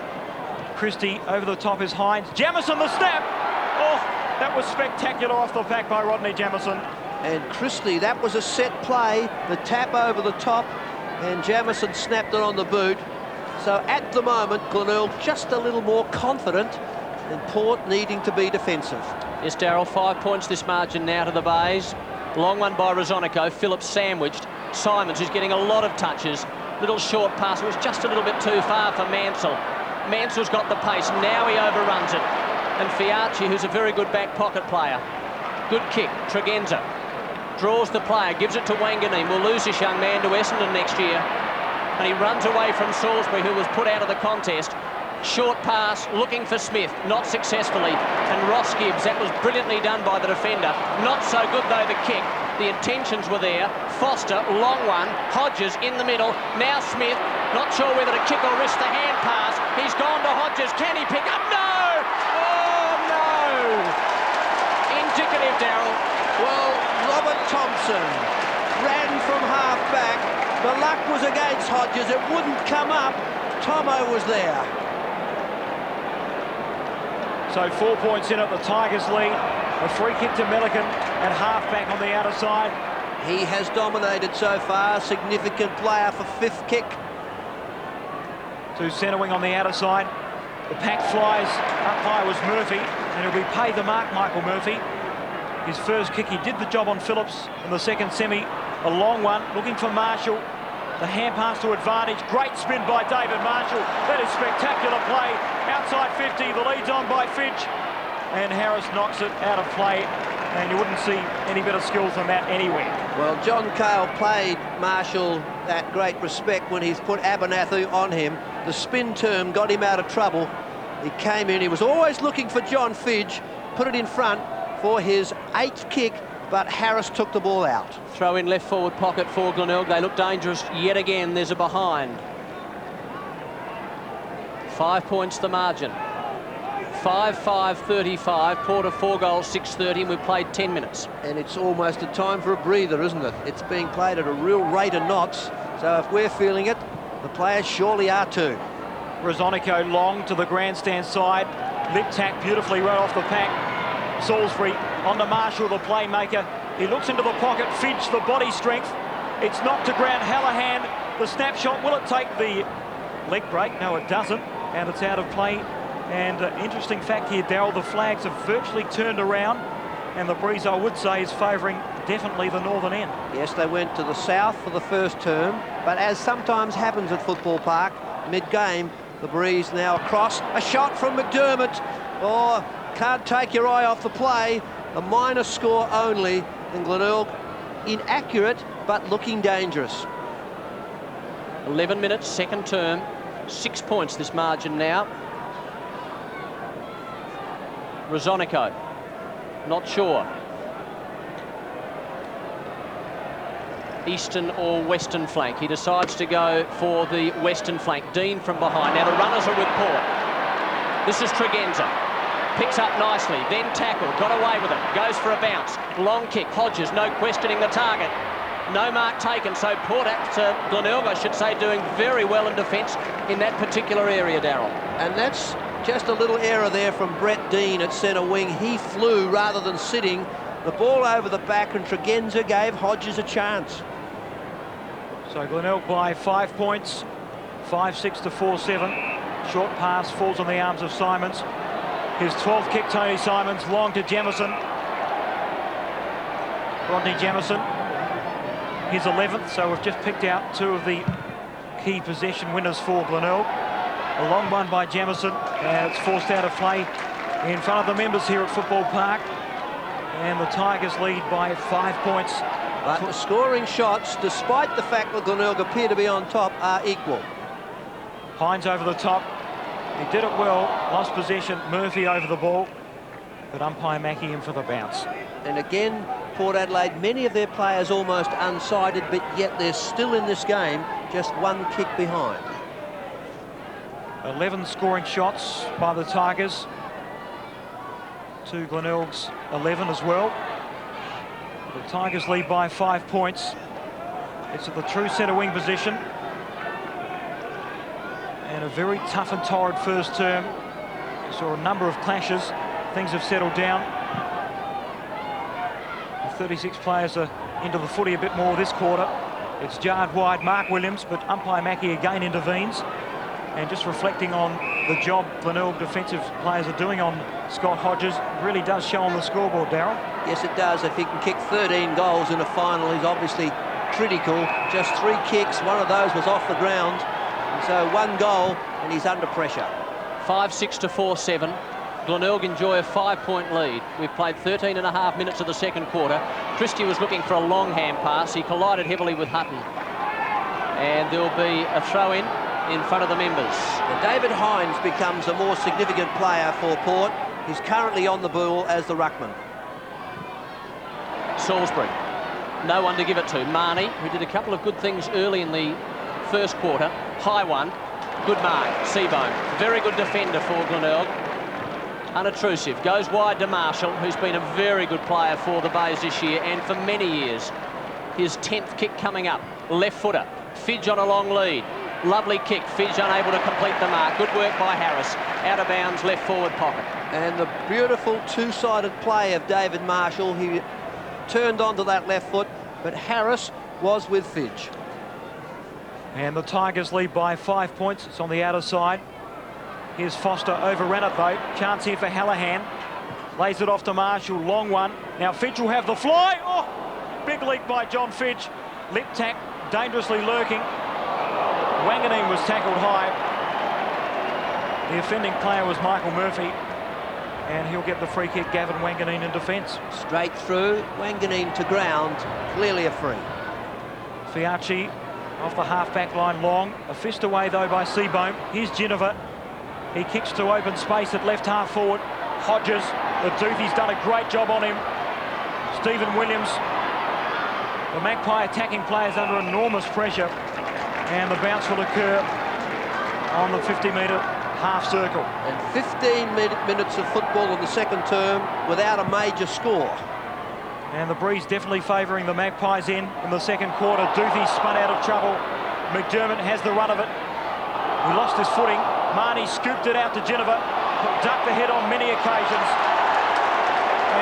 Christie over the top is Hynes. Jamison the snap. Oh, that was spectacular off the back by Rodney Jamison. And Christie, that was a set play. The tap over the top, and Jamison snapped it on the boot. So at the moment, Glenelg just a little more confident, and Port needing to be defensive. Yes, Darryl, 5 points this margin now to the Bays. Long one by Rosonico. Phillips sandwiched. Simons, who's getting a lot of touches. Little short pass. It was just a little bit too far for Mansell. Mansell's got the pace. Now he overruns it. And Fiacchi, who's a very good back pocket player. Good kick. Tregenza draws the player, gives it to Wanganeen. We'll lose this young man to Essendon next year. And he runs away from Salisbury, who was put out of the contest. Short pass, looking for Smith, not successfully. And Ross Gibbs, that was brilliantly done by the defender. Not so good, though, the kick. The intentions were there. Foster, long one. Hodges in the middle. Now Smith, not sure whether to kick or risk the hand pass. He's gone to Hodges. Can he pick up? No! Oh, no! Indicative, Darryl. Well, Robert Thompson ran from half-back. The luck was against Hodges. It wouldn't come up. Tomo was there. So 4 points in at the Tigers lead. A free kick to Milliken and half-back on the outer side. He has dominated so far. Significant player for 5th kick. To centre wing on the outer side. The pack flies up high was Murphy, and he'll be paid the mark, Michael Murphy. His first kick, he did the job on Phillips in the second semi. A long one, looking for Marshall. The hand pass to advantage. Great spin by David Marshall. That is spectacular play. Outside 50, the lead's on by Fidge. And Harris knocks it out of play. And you wouldn't see any better skills than that anywhere. Well, John Cale played Marshall that great respect when he's put Abernathy on him. The spin term got him out of trouble. He came in, he was always looking for John Fidge, put it in front for his 8th kick, but Harris took the ball out. Throw in left forward pocket for Glenelg. They look dangerous yet again. There's a behind. 5 points the margin. 5-5-35. Port of 4 goals, 6:30, and we've played 10 minutes. And it's almost a time for a breather, isn't it? It's being played at a real rate of knots. So if we're feeling it, the players surely are too. Rosonico long to the grandstand side. Liptak beautifully right off the pack. Salisbury onto Marshall, the playmaker. He looks into the pocket. Fidge, the body strength. It's knocked to ground. Hallahan, the snapshot. Will it take the leg break? No, it doesn't. And it's out of play. And interesting fact here, Darryl, the flags have virtually turned around. And the breeze, I would say, is favouring definitely the northern end. Yes, they went to the south for the first term. But as sometimes happens at Football Park, mid-game, The breeze now across. A shot from McDermott. Oh, can't take your eye off the play. A minor score only. And Glenelg inaccurate, but looking dangerous. 11 minutes, second term. 6 points this margin now. Rosonico, not sure. Eastern or western flank. He decides to go for the western flank. Dean from behind. Now the runners are with Port. This is Tregenza. Picks up nicely, then tackled, got away with it, goes for a bounce. Long kick, Hodges, no questioning the target. No mark taken, so Port at Glenelg, I should say, doing very well in defence in that particular area, Darryl. And that's just a little error there from Brett Dean at centre wing. He flew rather than sitting. The ball over the back, and Tregenza gave Hodges a chance. So Glenelg by 5 points, 5-6 to 4-7. Short pass falls on the arms of Simons. His 12th kick, Tony Simons, long to Jamieson. Rodney Jamieson, his 11th, so we've just picked out 2 of the key possession winners for Glenelg. A long one by Jamieson, and it's forced out of play in front of the members here at Football Park. And the Tigers lead by 5 points. But the scoring shots, despite the fact that Glenelg appear to be on top, are equal. Hynes over the top. He did it well, lost possession. Murphy over the ball, but umpire Mackie in for the bounce. And again, Port Adelaide, many of their players almost unsighted, but yet they're still in this game, just 1 kick behind. 11 scoring shots by the Tigers. To Glenelg's 11 as well. The Tigers lead by 5 points. It's at the true centre wing position. And a very tough and torrid first term. We saw a number of clashes. Things have settled down. The 36 players are into the footy a bit more this quarter. It's jarred wide, Mark Williams, but umpire Mackie again intervenes. And just reflecting on the job Glenelg defensive players are doing on Scott Hodges, really does show on the scoreboard, Darryl. Yes, it does. If he can kick 13 goals in a final, he's obviously critical. Just 3 kicks, one of those was off the ground. And so 1 goal, and he's under pressure. 5-6 to 4-7. Glenelg enjoy a 5-point lead. We've played 13.5 minutes of the second quarter. Christie was looking for a long hand pass. He collided heavily with Hutton. And there'll be a throw-in front of the members. And David Hynes becomes a more significant player for Port. He's currently on the ball as the ruckman. Salisbury, no one to give it to. Marnie, who did a couple of good things early in the first quarter. High one, good mark. Seebohm, very good defender for Glenelg. Unobtrusive, goes wide to Marshall, who's been a very good player for the Bays this year and for many years. His 10th kick coming up, left footer. Fidge on a long lead. Lovely kick, Fidge unable to complete the mark. Good work by Harris. Out of bounds, left forward pocket. And the beautiful two-sided play of David Marshall. He turned onto that left foot, but Harris was with Fidge. And the Tigers lead by 5 points. It's on the outer side. Here's Foster, overran it though. Chance here for Hallahan. Lays it off to Marshall, long one. Now Fidge will have the fly. Oh, big leak by John Fidge. Lip tack, dangerously lurking. Wanganeen was tackled high. The offending player was Michael Murphy, and he'll get the free kick. Gavin Wanganeen in defence. Straight through, Wanganeen to ground, clearly a free. Fiacchi off the half-back line long. A fist away though by Seebohm. Here's Ginniver. He kicks to open space at left half forward. Hodges, the Doothy's done a great job on him. Stephen Williams. The Magpie attacking players under enormous pressure. And the bounce will occur on the 50-metre half circle. And 15 minutes of football in the second term without a major score. And the breeze definitely favouring the Magpies in the second quarter. Doothy spun out of trouble. McDermott has the run of it. He lost his footing. Marnie scooped it out to Ginniver. Ducked the head on many occasions.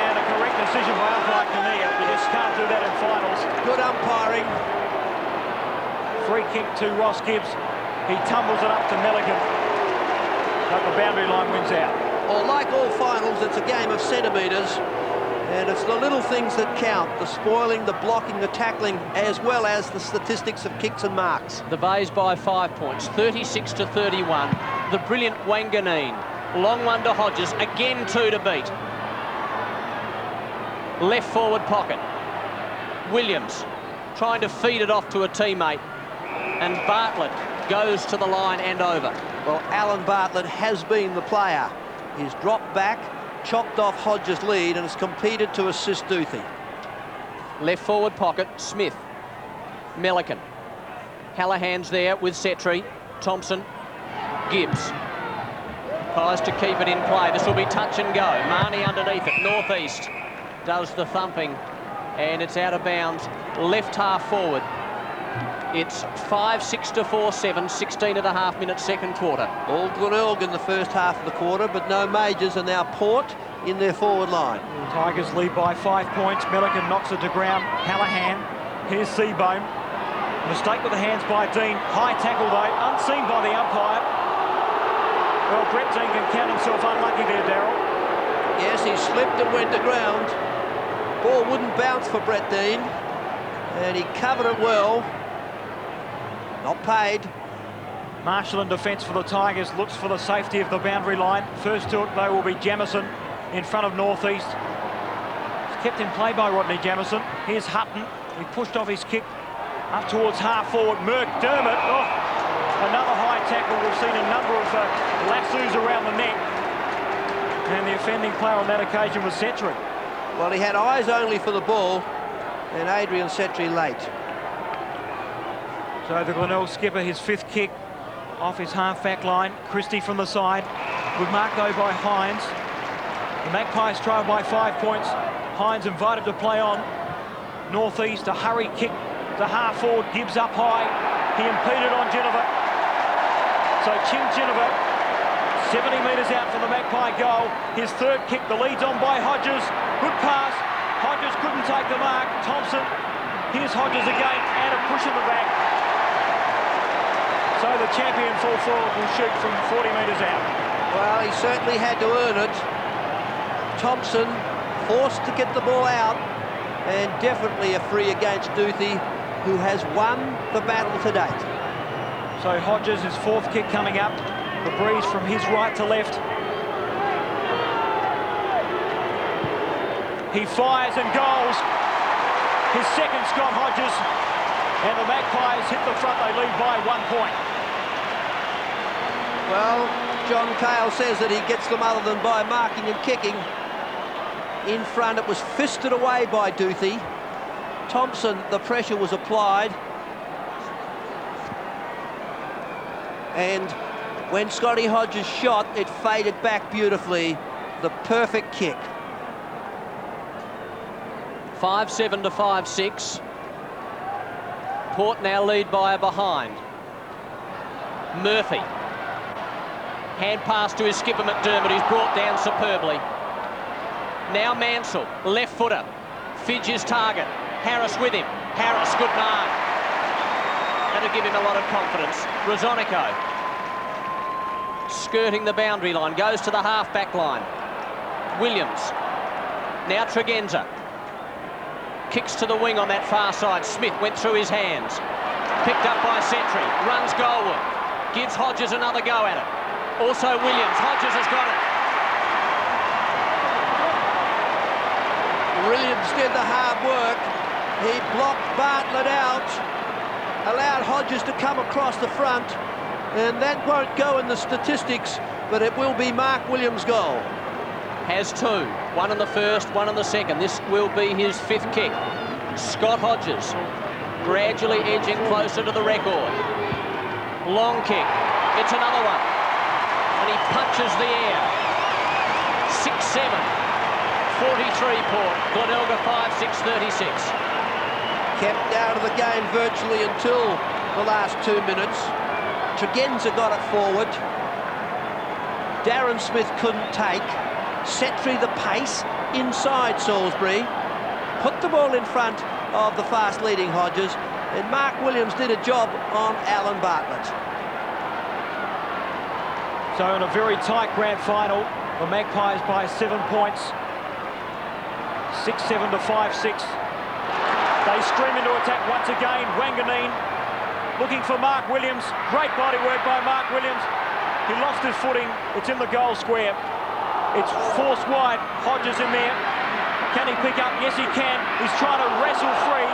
And a correct decision by umpire Kinnear. You just can't do that in finals. Good umpiring. Free kick to Ross Gibbs. He tumbles it up to Milligan, but the boundary line wins out. Well, like all finals, it's a game of centimetres, and it's the little things that count: the spoiling, the blocking, the tackling, as well as the statistics of kicks and marks. The Bays by 5 points, 36 to 31. the brilliant Wanganeen. Long one to Hodges, again 2 to beat. Left forward pocket. Williams trying to feed it off to a teammate, and Bartlett goes to the line and over. Well, Alan Bartlett has been the player. He's dropped back, chopped off Hodges' lead, and has competed to assist Duthie. Left forward pocket, Smith. Melican. Hallahan's there with Setri. Thompson. Gibbs. Tries to keep it in play. This will be touch and go. Marnie underneath it. Northeast does the thumping, and it's out of bounds. Left half forward. It's 5-6 to 4-7, 16.5 minutes second quarter. All Glenelg in the first half of the quarter, but no majors, and now Port in their forward line. The Tigers lead by 5 points. Melican knocks it to ground. Hallahan. Here's Seebohm. Mistake with the hands by Dean. High tackle though, unseen by the umpire. Well, Brett Dean can count himself unlucky there, Darryl. Yes, he slipped and went to ground. Ball wouldn't bounce for Brett Dean, and he covered it well. Not paid. Marshall in defence for the Tigers, looks for the safety of the boundary line. First to it, though, will be Jamieson in front of Northeast. It's kept in play by Rodney Jamieson. Here's Hutton. He pushed off his kick up towards half forward. McDermott. Oh, another high tackle. We've seen a number of lassos around the neck. And the offending player on that occasion was Setri. Well, he had eyes only for the ball, and Adrian Setri late. So the Glenelg skipper, his 5th kick off his half-back line. Christie from the side. Good mark though by Hynes. The Magpies trail by 5 points. Hynes invited to play on. Northeast, a hurry kick to half forward. Gibbs up high. He impeded on Ginnivan. So Chin Ginnivan, 70 metres out from the Magpie goal. His 3rd kick, the lead's on by Hodges. Good pass. Hodges couldn't take the mark. Thompson. Here's Hodges again, and a push in the back. So the champion full forward will shoot from 40 metres out. Well, he certainly had to earn it. Thompson forced to get the ball out, and definitely a free against Duthie, who has won the battle to date. So Hodges, his 4th kick coming up. The breeze from his right to left. He fires and goals. His 2nd, Scott Hodges. And the Magpies hit the front. They lead by 1 point. Well, John Cale says that he gets them other than by marking and kicking. In front, it was fisted away by Duthie. Thompson, the pressure was applied. And when Scotty Hodges shot, it faded back beautifully. The perfect kick. 5-7 to 5-6. Port now lead by a behind. Murphy. Hand pass to his skipper McDermott, who's brought down superbly. Now Mansell, left footer. Fidge his target. Harris with him. Harris, good mark. That'll give him a lot of confidence. Rosonico. Skirting the boundary line, goes to the half-back line. Williams. Now Tregenza. Kicks to the wing on that far side. Smith went through his hands. Picked up by Setri. Runs goalward. Gives Hodges another go at it. Also Williams. Hodges has got it. Williams did the hard work. He blocked Bartlett out, allowed Hodges to come across the front, and that won't go in the statistics, but it will be Mark Williams' goal. Has 2. 1 in the first, 1 in the second. This will be his 5th kick. Scott Hodges gradually edging closer to the record. Long kick. It's another one. And he punches the air. 6-7. 43 Port. Glenelg 5-6, 36. Kept out of the game virtually until the last 2 minutes. Tregenza got it forward. Darren Smith couldn't take. Setri the pace inside Salisbury. Put the ball in front of the fast leading Hodges. And Mark Williams did a job on Alan Bartlett. So in a very tight grand final, the Magpies by 7 points. 6-7 to 5-6. They stream into attack once again. Wanganeen looking for Mark Williams. Great body work by Mark Williams. He lost his footing. It's in the goal square. It's forced wide. Hodges in there. Can he pick up? Yes, he can. He's trying to wrestle free.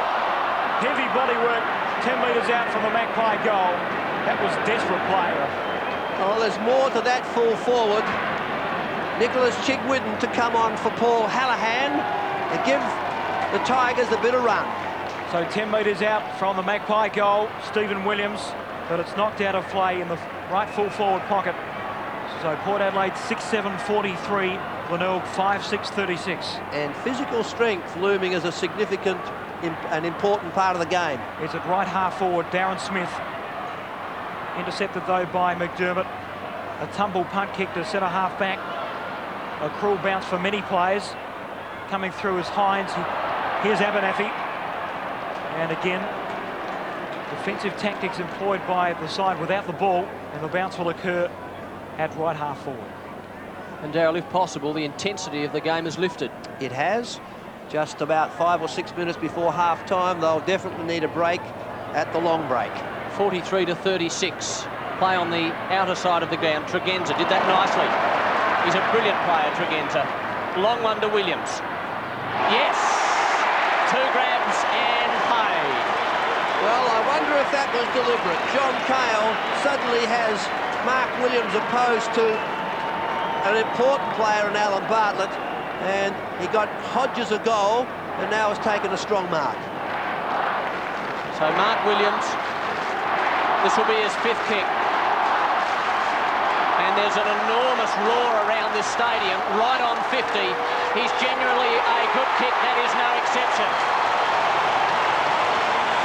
Heavy body work. 10 metres out from the Magpie goal. That was desperate play. Oh, there's more to that full forward. Nicholas Chigwidden to come on for Paul Hallahan and give the Tigers a bit of run. So 10 metres out from the Magpie goal, Stephen Williams, but it's knocked out of play in the right full forward pocket. So Port Adelaide 6-7-43, Glenelg 5-6-36. And physical strength looming as a significant and important part of the game. It's at right half forward, Darren Smith. Intercepted though by McDermott. A tumble punt kick to centre half back. A cruel bounce for many players. Coming through is Hynes. Here's Abernathy. And again, defensive tactics employed by the side without the ball, and the bounce will occur at right half forward. And Darryl, if possible, the intensity of the game has lifted. It has. Just about 5 or 6 minutes before half-time, they'll definitely need a break at the long break. 43-36. Play on the outer side of the ground. Tregenza did that nicely. He's a brilliant player, Tregenza. Long one to Williams. Yes! 2 grabs and pay. Well, I wonder if that was deliberate. John Cale suddenly has Mark Williams opposed to an important player in Alan Bartlett, and he got Hodges a goal and now has taken a strong mark. So Mark Williams, this will be his 5th kick. And there's an enormous roar around this stadium, right on 50. He's genuinely a good kick, that is no exception.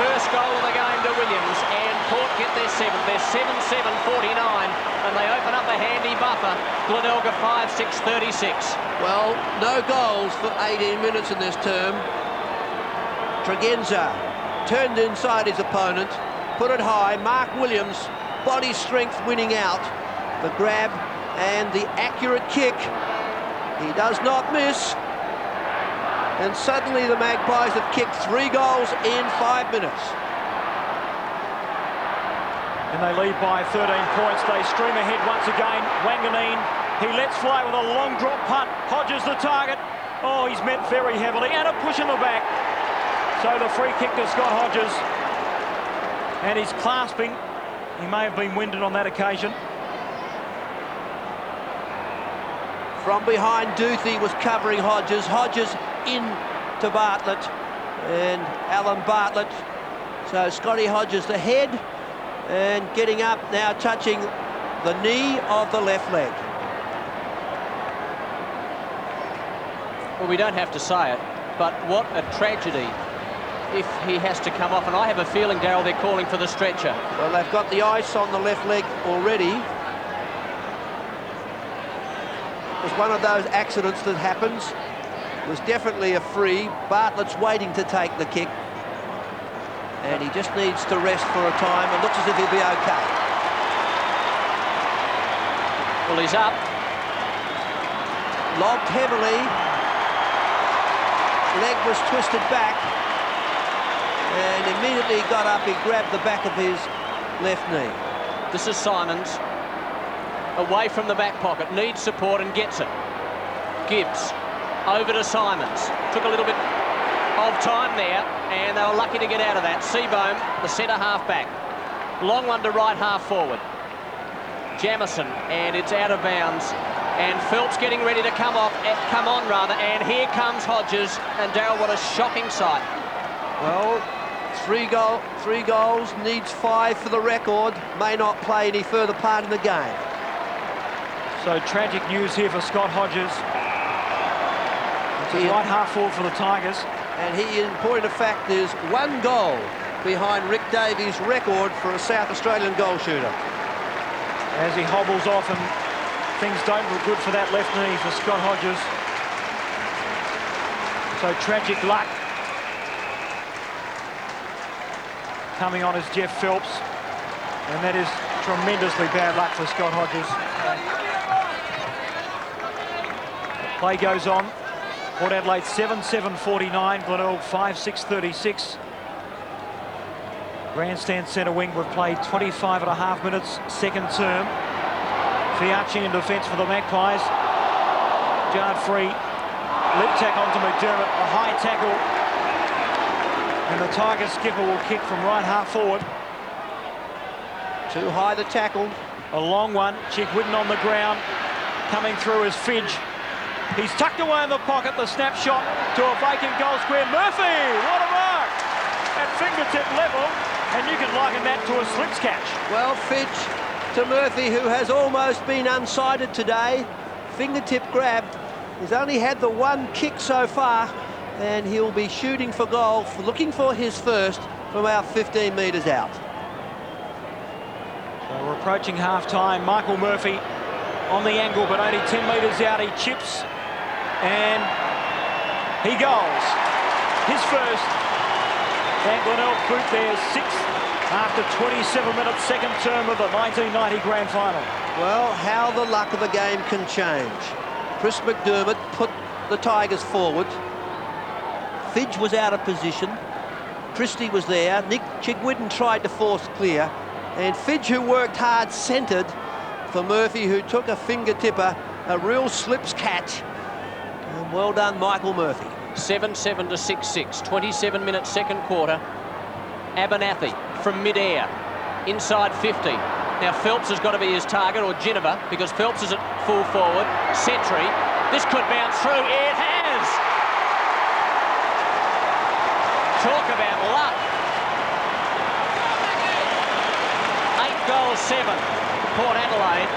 First goal of the game to Williams, and Port get their 7th. They're 7-7-49, and they open up a handy buffer. Glenelg 5-6-36. Well, no goals for 18 minutes in this term. Tregenza turned inside his opponent, put it high. Mark Williams, body strength winning out. The grab and the accurate kick. He does not miss. And suddenly the Magpies have kicked 3 goals in 5 minutes. And they lead by 13 points. They stream ahead once again. Wanganeen, he lets fly with a long drop punt. Hodges the target. Oh, he's met very heavily. And a push in the back. So the free kick to Scott Hodges. And he's clasping. He may have been winded on that occasion. From behind, Duthie was covering Hodges. Hodges in to Bartlett and Alan Bartlett. So Scotty Hodges the head and getting up now, touching the knee of the left leg. Well, we don't have to say it, but what a tragedy if he has to come off. And I have a feeling, Darryl, they're calling for the stretcher. Well, they've got the ice on the left leg already. It was one of those accidents that happens. It was definitely a free. Bartlett's waiting to take the kick. And he just needs to rest for a time. It looks as if he'll be okay. Well, he's up. Lobbed heavily. Leg was twisted back. And immediately he got up, he grabbed the back of his left knee. This is Simons. Away from the back pocket, needs support and gets it. Gibbs over to Simons. Took a little bit of time there, and they were lucky to get out of that. Seebohm, the centre half back. Long one to right half forward. Jamison, and it's out of bounds. And Phelps getting ready to come on, and here comes Hodges. And Darryl, what a shocking sight. Well, three goals, needs 5 for the record. May not play any further part in the game. So tragic news here for Scott Hodges. It's a right half forward for the Tigers. And he, in point of fact, is 1 goal behind Rick Davies' record for a South Australian goal shooter. As he hobbles off, and things don't look good for that left knee for Scott Hodges. So tragic luck coming on as Jeff Phelps. And that is tremendously bad luck for Scott Hodges. Play goes on. Port Adelaide 7-7-49, Glenelg 5-6-36. Grandstand centre wing, we've played 25.5 minutes, second term. Fiacchi in defence for the Magpies. Yard free. Liptak onto McDermott. A high tackle. And the Tigers skipper will kick from right half forward. Too high the tackle. A long one. Chigwidden on the ground. Coming through is Fidge. He's tucked away in the pocket. The snapshot to a vacant goal square. Murphy! What a mark! At fingertip level. And you can liken that to a slips catch. Well, Fidge to Murphy, who has almost been unsighted today. Fingertip grab. He's only had the one kick so far, and he'll be shooting for goal, looking for his first from about 15 metres out. So we're approaching half-time. Michael Murphy on the angle, but only 10 metres out. He chips, and he goals. His first. And Glenelg boot there, sixth after 27 minutes, second term of the 1990 Grand Final. Well, how the luck of the game can change. Chris McDermott put the Tigers forward. Fidge was out of position. Christie was there. Nick Chigwidden tried to force clear. And Fidge, who worked hard, centred for Murphy, who took a finger-tipper, a real slips catch. And well done, Michael Murphy. 7-7 to 6-6, 27 minutes second quarter. Abernathy from mid-air, inside 50. Now Phelps has got to be his target, or Ginniver, because Phelps is at full forward. Sentry, this could bounce through. It has! Talk about luck. 8 goals, 7. Port Adelaide.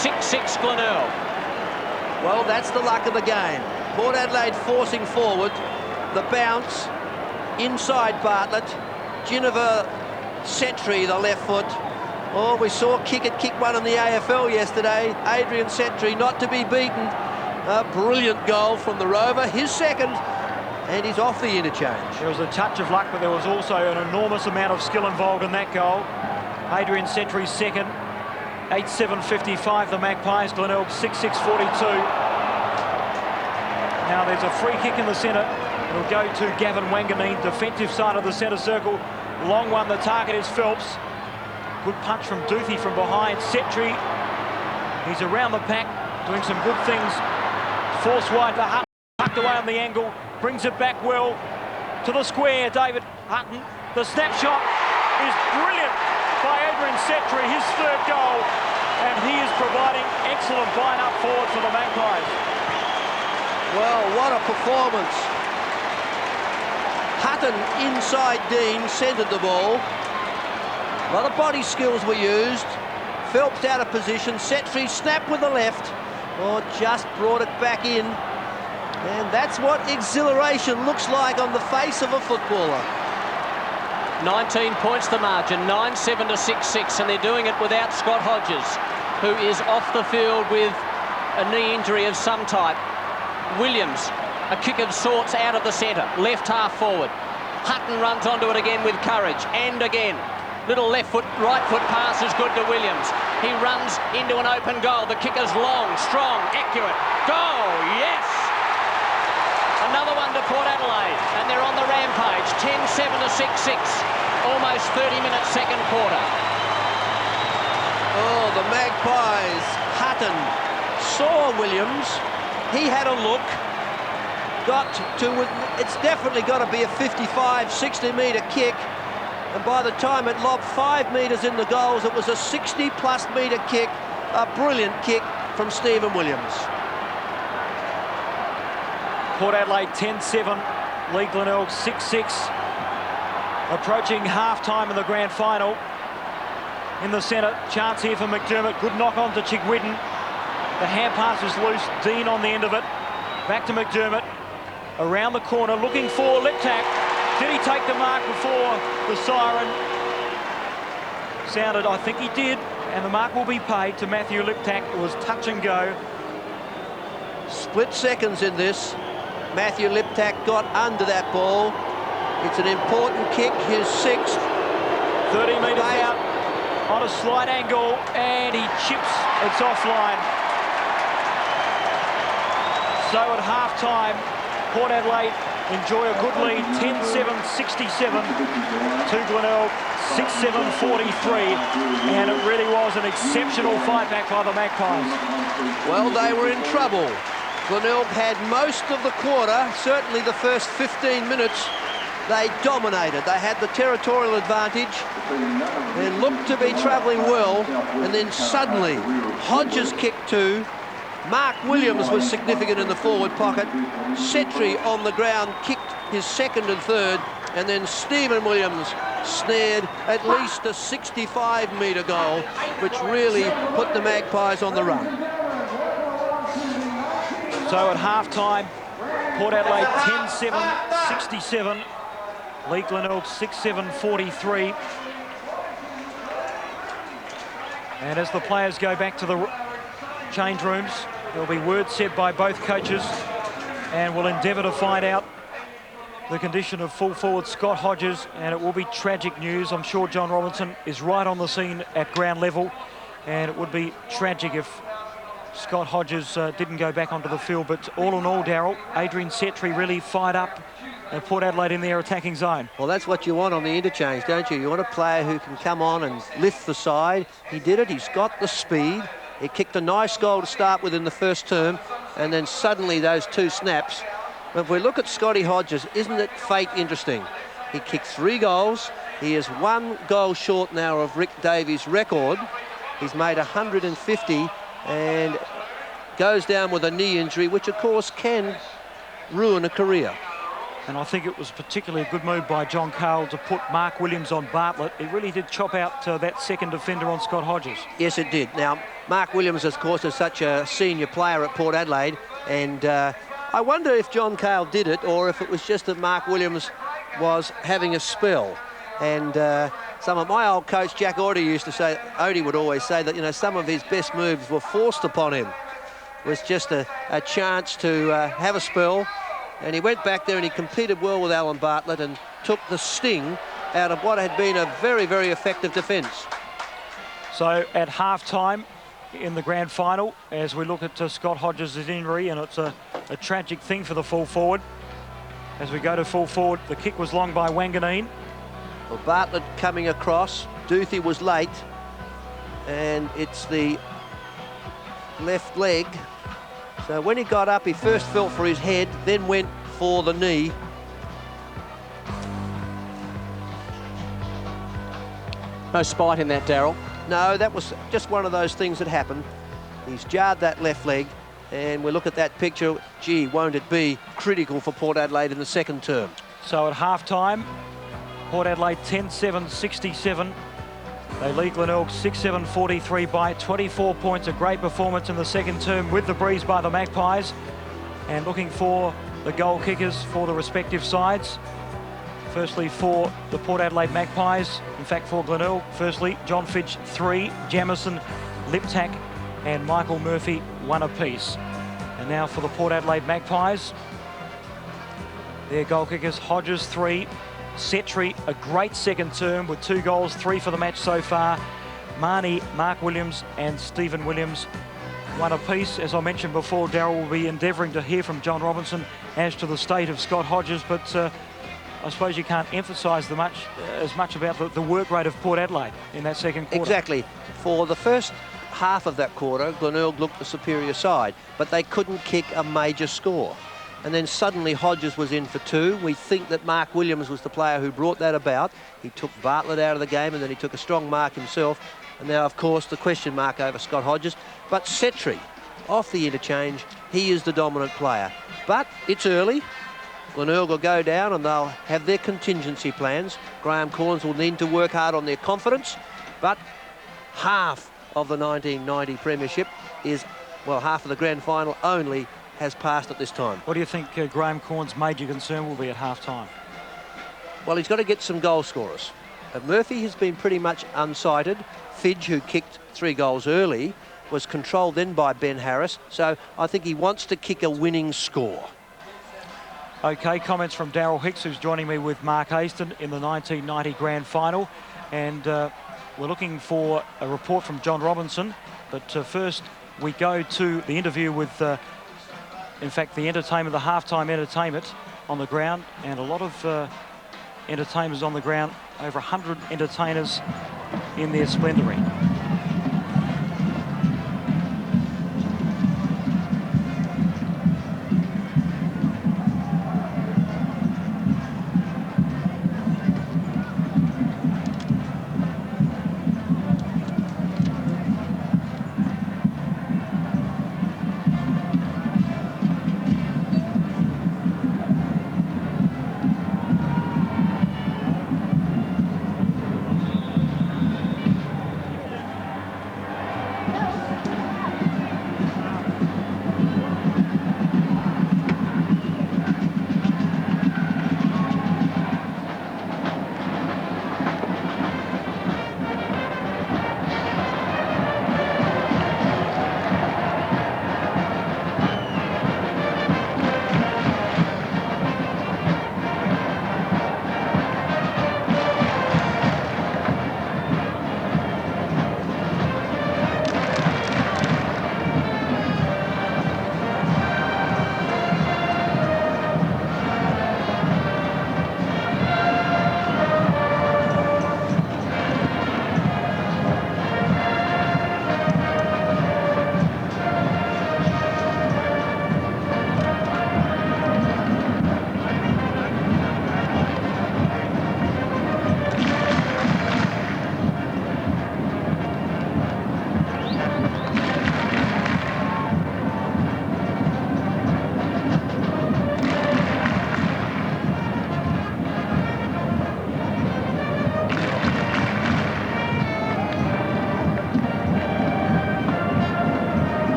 6-6 Glenelg. Well, that's the luck of the game. Port Adelaide forcing forward. The bounce inside Bartlett. Ginniver, Sentry, the left foot. Oh, we saw Kickett kick one in the AFL yesterday. Adrian Sentry not to be beaten. A brilliant goal from the Rover. His second, and he's off the interchange. There was a touch of luck, but there was also an enormous amount of skill involved in that goal. Adrian Sentry's second. 8-7-55 the Magpies. Glenelg 6-6-42. Now there's a free kick in the centre. It'll go to Gavin Wanganeen, defensive side of the centre circle. Long one, the target is Phelps. Good punch from Duthie from behind. Sentry, he's around the pack, doing some good things. Force wide to Hutton, tucked away on the angle, brings it back well to the square. David Hutton, the snapshot is brilliant by Adrian Sentry, his third goal, and he is providing excellent line-up forward for the Magpies. Well, what a performance. Hutton inside Dean centred the ball. A lot of body skills were used. Phelps out of position. Sentry snapped with the left. Oh, just brought it back in. And that's what exhilaration looks like on the face of a footballer. 19 points the margin, 9-7 to 6-6, and they're doing it without Scott Hodges, who is off the field with a knee injury of some type. Williams, a kick of sorts out of the centre, left half forward. Hutton runs onto it again with courage, and again. Little left foot, right foot pass is good to Williams. He runs into an open goal. The kicker's long, strong, accurate. Goal, yes! Another one to Port Adelaide, and they're on the rampage. 10-7 to 6-6. Almost 30 minutes second quarter. Oh, the Magpies. Hutton saw Williams. He had a look. Got to, it's definitely got to be a 55, 60-metre kick. And by the time it lobbed 5 metres in the goals, it was a 60-plus metre kick. A brilliant kick from Stephen Williams. Port Adelaide 10-7, lead Glenelg 6-6. Approaching half-time in the grand final. In the centre, chance here for McDermott. Good knock on to Chigwidden. The hand pass is loose. Dean on the end of it. Back to McDermott. Around the corner, looking for Liptak. Did he take the mark before the siren sounded? I think he did. And the mark will be paid to Matthew Liptak. It was touch and go. Split seconds in this. Matthew Liptak got under that ball. It's an important kick, his sixth. 30 metres out on a slight angle, and he chips. It's offline. So at half-time, Port Adelaide enjoy a good lead, 10-7-67 to Glenelg, 6-7-43, and it really was an exceptional fight back by the Magpies. Well, they were in trouble. Glenelg had most of the quarter, certainly the first 15 minutes. They dominated. They had the territorial advantage. They looked to be travelling well, and then suddenly Hodges kicked two. Mark Williams was significant in the forward pocket. Setri on the ground kicked his second and third, and then Stephen Williams snared at least a 65-metre goal, which really put the Magpies on the run. So at half-time, Port Adelaide 10-7-67, Lee Glenelg 6-7-43. And as the players go back to the change rooms, there'll be words said by both coaches, and we'll endeavour to find out the condition of full forward Scott Hodges, and it will be tragic news. I'm sure John Robinson is right on the scene at ground level, and it would be tragic if Scott Hodges didn't go back onto the field. But all in all, Darryl, Adrian Setri really fired up Port Adelaide in their attacking zone. Well, that's what you want on the interchange, don't you? You want a player who can come on and lift the side. He did it. He's got the speed. He kicked a nice goal to start with in the first term, and then suddenly those two snaps. If we look at Scotty Hodges, isn't it fate interesting? He kicked 3 goals. He is 1 goal short now of Rick Davies' record. He's made 150 and goes down with a knee injury, which of course can ruin a career. And I think it was particularly a good move by John Cale to put Mark Williams on Bartlett. It really did chop out that second defender on Scott Hodges. Yes, it did. Now, Mark Williams, of course, is such a senior player at Port Adelaide, and I wonder if John Cale did it or if it was just that Mark Williams was having a spell. And some of my old coach, Jack Odie, used to say, Odie would always say that, you know, some of his best moves were forced upon him. It was just a chance to have a spell. And he went back there and he competed well with Alan Bartlett and took the sting out of what had been a very, very effective defence. So at half-time in the grand final, as we look at Scott Hodges' injury, and it's a tragic thing for the full forward. As we go to full forward, the kick was long by Wanganeen. Well, Bartlett coming across, Duthie was late, and it's the left leg. So when he got up, he first felt for his head, then went for the knee. No spite in that, Darryl. No, that was just one of those things that happened. He's jarred that left leg, and we look at that picture. Gee, won't it be critical for Port Adelaide in the second term? So at half-time, Port Adelaide 10-7-67. They lead Glenelg 6-7-43 by 24 points. A great performance in the second term with the breeze by the Magpies. And looking for the goal kickers for the respective sides. Firstly, for the Port Adelaide Magpies, in fact for Glenelg, firstly, John Fidge 3, Jamison, Liptak and Michael Murphy 1 apiece. And now for the Port Adelaide Magpies, their goal kickers, Hodges 3, Setri, a great second term with 2 goals, 3 for the match so far. Marnie, Mark Williams and Stephen Williams 1 apiece. As I mentioned before, Darryl will be endeavouring to hear from John Robinson as to the state of Scott Hodges, but I suppose you can't emphasise as much about the work rate of Port Adelaide in that second quarter. Exactly. For the first half of that quarter, Glenelg looked the superior side, but they couldn't kick a major score. And then suddenly Hodges was in for 2. We think that Mark Williams was the player who brought that about. He took Bartlett out of the game, and then he took a strong mark himself. And now, of course, the question mark over Scott Hodges. But Setri, off the interchange, he is the dominant player. But it's early. Glenelg will go down and they'll have their contingency plans. Graham Corns will need to work hard on their confidence. But half of the 1990 premiership is, well, half of the grand final only has passed at this time. What do you think Graham Corns' major concern will be at half-time? Well, he's got to get some goal scorers. Murphy has been pretty much unsighted. Fidge, who kicked 3 goals early, was controlled then by Ben Harris. So I think he wants to kick a winning score. OK, comments from Darryl Hicks, who's joining me with Mark Haston in the 1990 grand final. And we're looking for a report from John Robinson. But first, we go to the interview with, in fact, the entertainment, the halftime entertainment on the ground, and a lot of entertainers on the ground, over 100 entertainers in their splendour.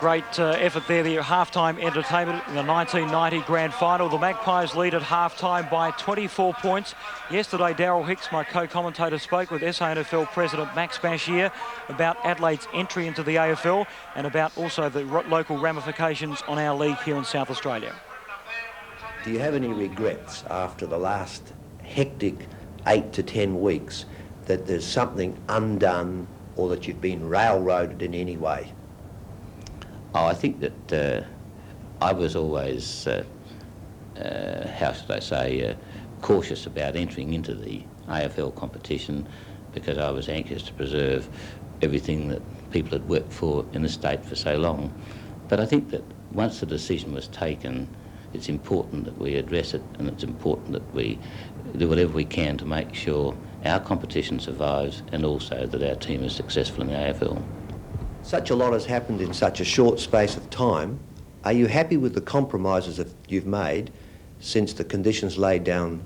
Great effort there, the half-time entertainment in the 1990 Grand Final. The Magpies lead at half-time by 24 points. Yesterday, Daryl Hicks, my co-commentator, spoke with SANFL President Max Bashier about Adelaide's entry into the AFL and about also the local ramifications on our league here in South Australia. Do you have any regrets after the last hectic 8 to 10 weeks that there's something undone or that you've been railroaded in any way? Oh, I think that I was always, how should I say, cautious about entering into the AFL competition because I was anxious to preserve everything that people had worked for in the state for so long. But I think that once the decision was taken, it's important that we address it, and it's important that we do whatever we can to make sure our competition survives and also that our team is successful in the AFL. Such a lot has happened in such a short space of time. Are you happy with the compromises that you've made since the conditions laid down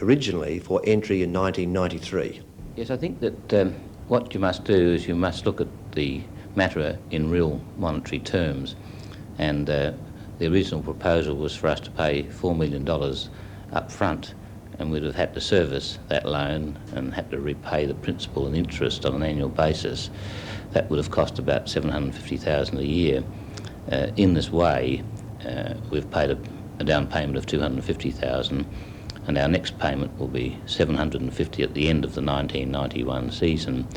originally for entry in 1993? Yes, I think that what you must do is you must look at the matter in real monetary terms, and the original proposal was for us to pay $4 million up front, and we'd have had to service that loan and had to repay the principal and interest on an annual basis. That would have cost about $750,000 a year. In this way, we've paid a down payment of $250,000, and our next payment will be $750,000 at the end of the 1991 season,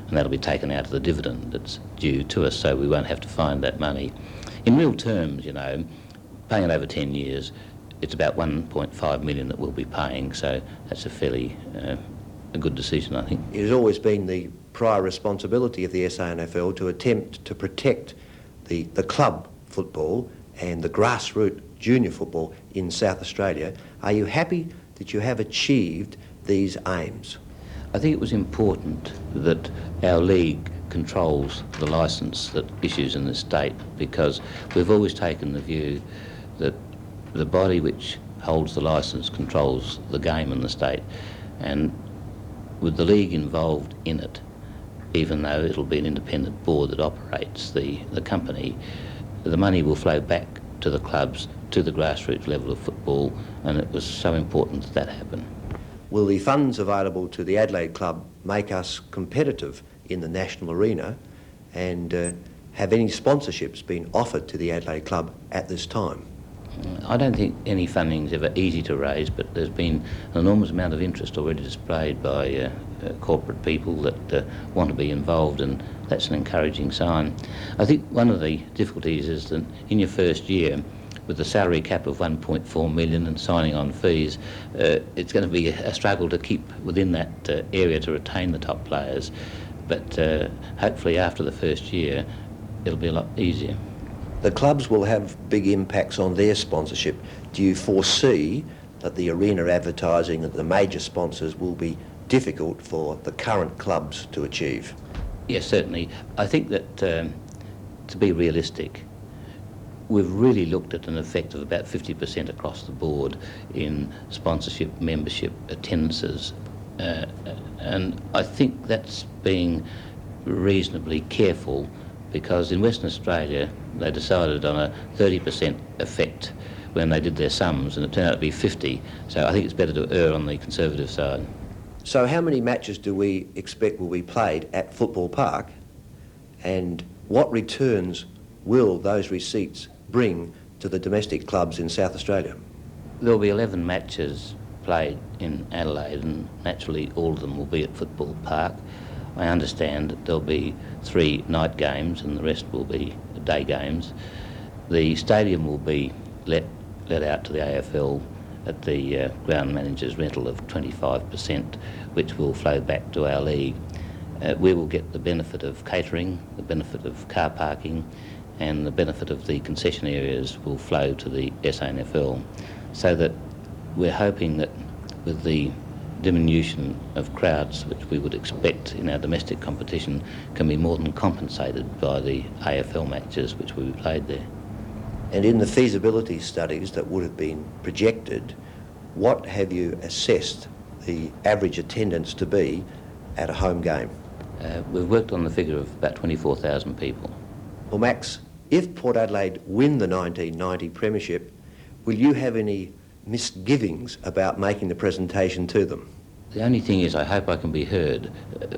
and that'll be taken out of the dividend that's due to us, so we won't have to find that money. In real terms, you know, paying it over 10 years, it's about $1.5 million that we'll be paying, so that's a fairly a good decision, I think. It has always been the prior responsibility of the SANFL to attempt to protect the club football and the grassroots junior football in South Australia. Are you happy that you have achieved these aims? I think it was important that our league controls the licence that issues in the state, because we've always taken the view that the body which holds the licence controls the game in the state, and with the league involved in it, even though it'll be an independent board that operates the company, the money will flow back to the clubs, to the grassroots level of football, and it was so important that that happened. Will the funds available to the Adelaide Club make us competitive in the national arena, and have any sponsorships been offered to the Adelaide Club at this time? I don't think any funding is ever easy to raise, but there's been an enormous amount of interest already displayed by corporate people that want to be involved, and that's an encouraging sign. I think one of the difficulties is that in your first year, with the salary cap of $1.4 million and signing on fees, it's going to be a struggle to keep within that area to retain the top players, but hopefully after the first year it'll be a lot easier. The clubs will have big impacts on their sponsorship. Do you foresee that the arena advertising and the major sponsors will be difficult for the current clubs to achieve? Yes, certainly. I think that to be realistic, we've really looked at an effect of about 50% across the board in sponsorship, membership, attendances, and I think that's being reasonably careful, because in Western Australia they decided on a 30% effect when they did their sums, and it turned out to be 50, so I think it's better to err on the conservative side. So how many matches do we expect will be played at Football Park, and what returns will those receipts bring to the domestic clubs in South Australia? There'll be 11 matches played in Adelaide, and naturally all of them will be at Football Park. I understand that there'll be 3 night games and the rest will be day games. The stadium will be let out to the AFL at the ground manager's rental of 25%, which will flow back to our league. We will get the benefit of catering, the benefit of car parking, and the benefit of the concession areas will flow to the SANFL, so that we're hoping that with the diminution of crowds which we would expect in our domestic competition can be more than compensated by the AFL matches which will be played there. And in the feasibility studies that would have been projected, what have you assessed the average attendance to be at a home game? We've worked on the figure of about 24,000 people. Well, Max, if Port Adelaide win the 1990 premiership, will you have any misgivings about making the presentation to them? The only thing is I hope I can be heard,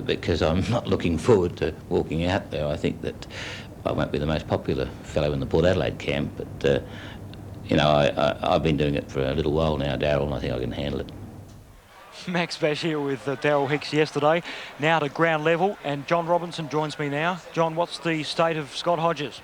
because I'm not looking forward to walking out there. I think that I won't be the most popular fellow in the Port Adelaide camp, but you know, I've been doing it for a little while now, Darryl, and I think I can handle it. Max Bash here with Darryl Hicks yesterday. Now to ground level, and John Robinson joins me now. John, what's the state of Scott Hodges?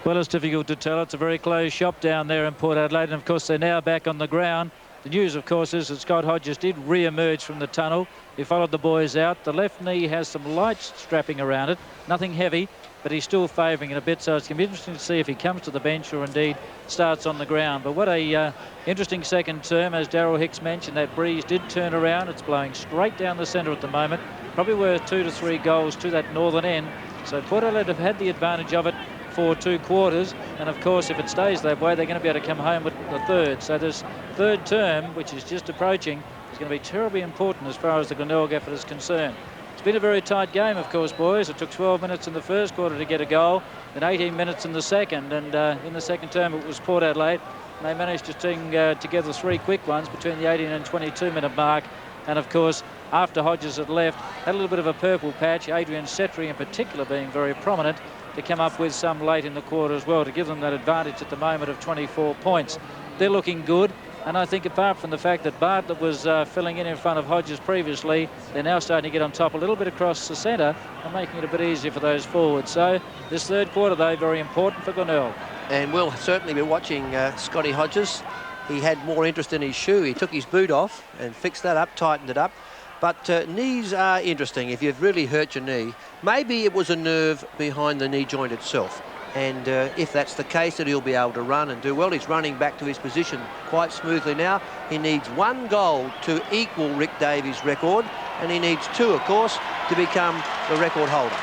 Well, it's difficult to tell. It's a very closed shop down there in Port Adelaide, and of course they're now back on the ground. The news, of course, is that Scott Hodges did re-emerge from the tunnel. He followed the boys out. The left knee has some light strapping around it, nothing heavy, but he's still favouring it a bit, so it's going to be interesting to see if he comes to the bench or indeed starts on the ground. But what a interesting second term, as Darryl Hicks mentioned. That breeze did turn around. It's blowing straight down the centre at the moment. Probably worth 2 to 3 goals to that northern end. So Port Adelaide have had the advantage of it for 2 quarters, and of course if it stays that way they're going to be able to come home with the third. So this third term, which is just approaching, is going to be terribly important as far as the Glenelg effort is concerned. It's been a very tight game, of course, boys. It took 12 minutes in the first quarter to get a goal, then 18 minutes in the second, and in the second term it was Port Adelaide, and they managed to string together 3 quick ones between the 18 and 22 minute mark. And of course, after Hodges had left, had a little bit of a purple patch, Adrian Setri in particular being very prominent, to come up with some late in the quarter as well to give them that advantage at the moment of 24 points. They're looking good, and I think apart from the fact that Bartlett was filling in front of Hodges previously, they're now starting to get on top a little bit across the centre and making it a bit easier for those forwards. So this third quarter, though, very important for Glenelg. And we'll certainly be watching Scotty Hodges. He had more interest in his shoe. He took his boot off and fixed that up, tightened it up. But knees are interesting. If you've really hurt your knee, maybe it was a nerve behind the knee joint itself. And if that's the case, that he'll be able to run and do well. He's running back to his position quite smoothly now. He needs 1 goal to equal Rick Davies' record, and he needs 2, of course, to become the record holder.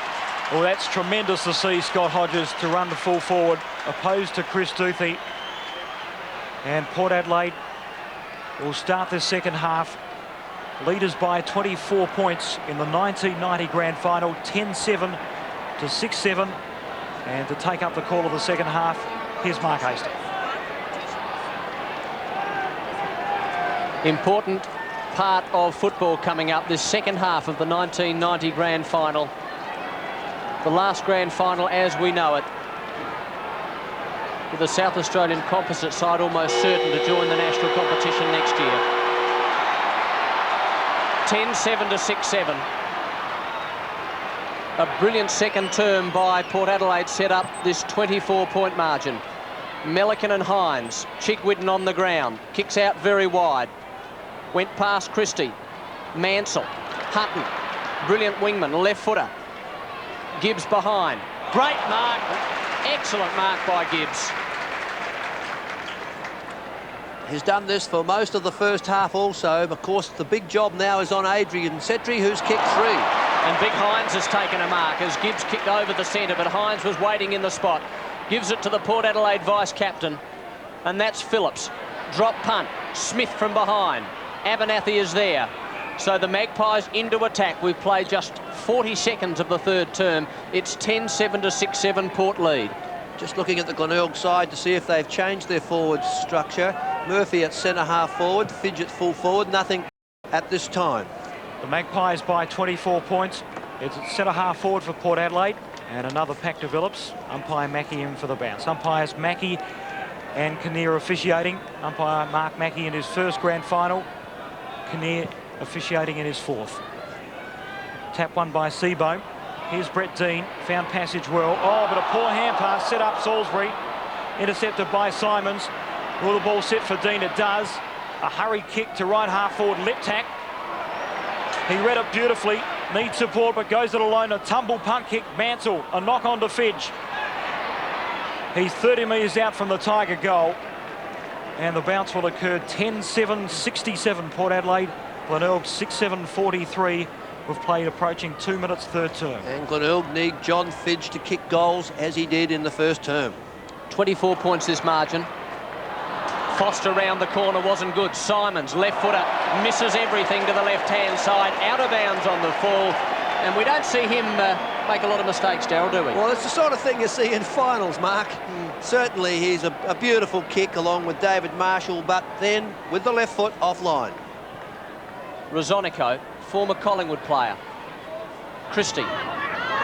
Well, that's tremendous to see Scott Hodges to run to full forward, opposed to Chris Duthie. And Port Adelaide will start this second half leaders by 24 points in the 1990 grand final, 10-7 to 6-7. And to take up the call of the second half, here's Mark Hastings. Important part of football coming up, this second half of the 1990 grand final. The last grand final as we know it, with the South Australian composite side almost certain to join the national competition next year. 10-7 to 6-7. A brilliant second term by Port Adelaide set up this 24-point margin. Melican and Hynes, Chigwidden on the ground, kicks out very wide. Went past Christie, Mansell, Hutton, brilliant wingman, left footer. Gibbs behind, great mark, excellent mark by Gibbs. He's done this for most of the first half also. Of course, the big job now is on Adrian Setri, who's kicked 3. And Big Hynes has taken a mark as Gibbs kicked over the centre, but Hynes was waiting in the spot. Gives it to the Port Adelaide vice-captain, and that's Phillips. Drop punt, Smith from behind. Abernathy is there. So the Magpies into attack. We've played just 40 seconds of the third term. It's 10-7 to 6-7 Port lead. Just looking at the Glenelg side to see if they've changed their forward structure. Murphy at centre-half forward, Fidge at full forward, nothing at this time. The Magpies by 24 points. It's at centre-half forward for Port Adelaide, and another pack develops. Umpire Mackey in for the bounce. Umpires Mackey and Kinnear officiating. Umpire Mark Mackey in his first grand final. Kinnear officiating in his 4th. Tap one by Seebohm. Here's Brett Dean, found passage well. Oh, but a poor hand pass set up Salisbury. Intercepted by Simons. Will the ball set for Dean? It does. A hurry kick to right half forward, lip tack. He read it beautifully. Needs support, but goes it alone. A tumble punt kick, Mansell. A knock on to Fidge. He's 30 metres out from the Tiger goal. And the bounce will occur 10-7, 67 Port Adelaide. Glenelg 6-7, 43. We've played approaching 2 minutes third term. And Glenelg need John Fidge to kick goals as he did in the first term. 24 points this margin. Foster round the corner wasn't good. Simons, left footer, misses everything to the left-hand side. Out of bounds on the full. And we don't see him make a lot of mistakes, Darryl, do we? Well, it's the sort of thing you see in finals, Mark. Certainly he's a beautiful kick along with David Marshall, but then with the left foot offline. Rosonico, former Collingwood player. Christie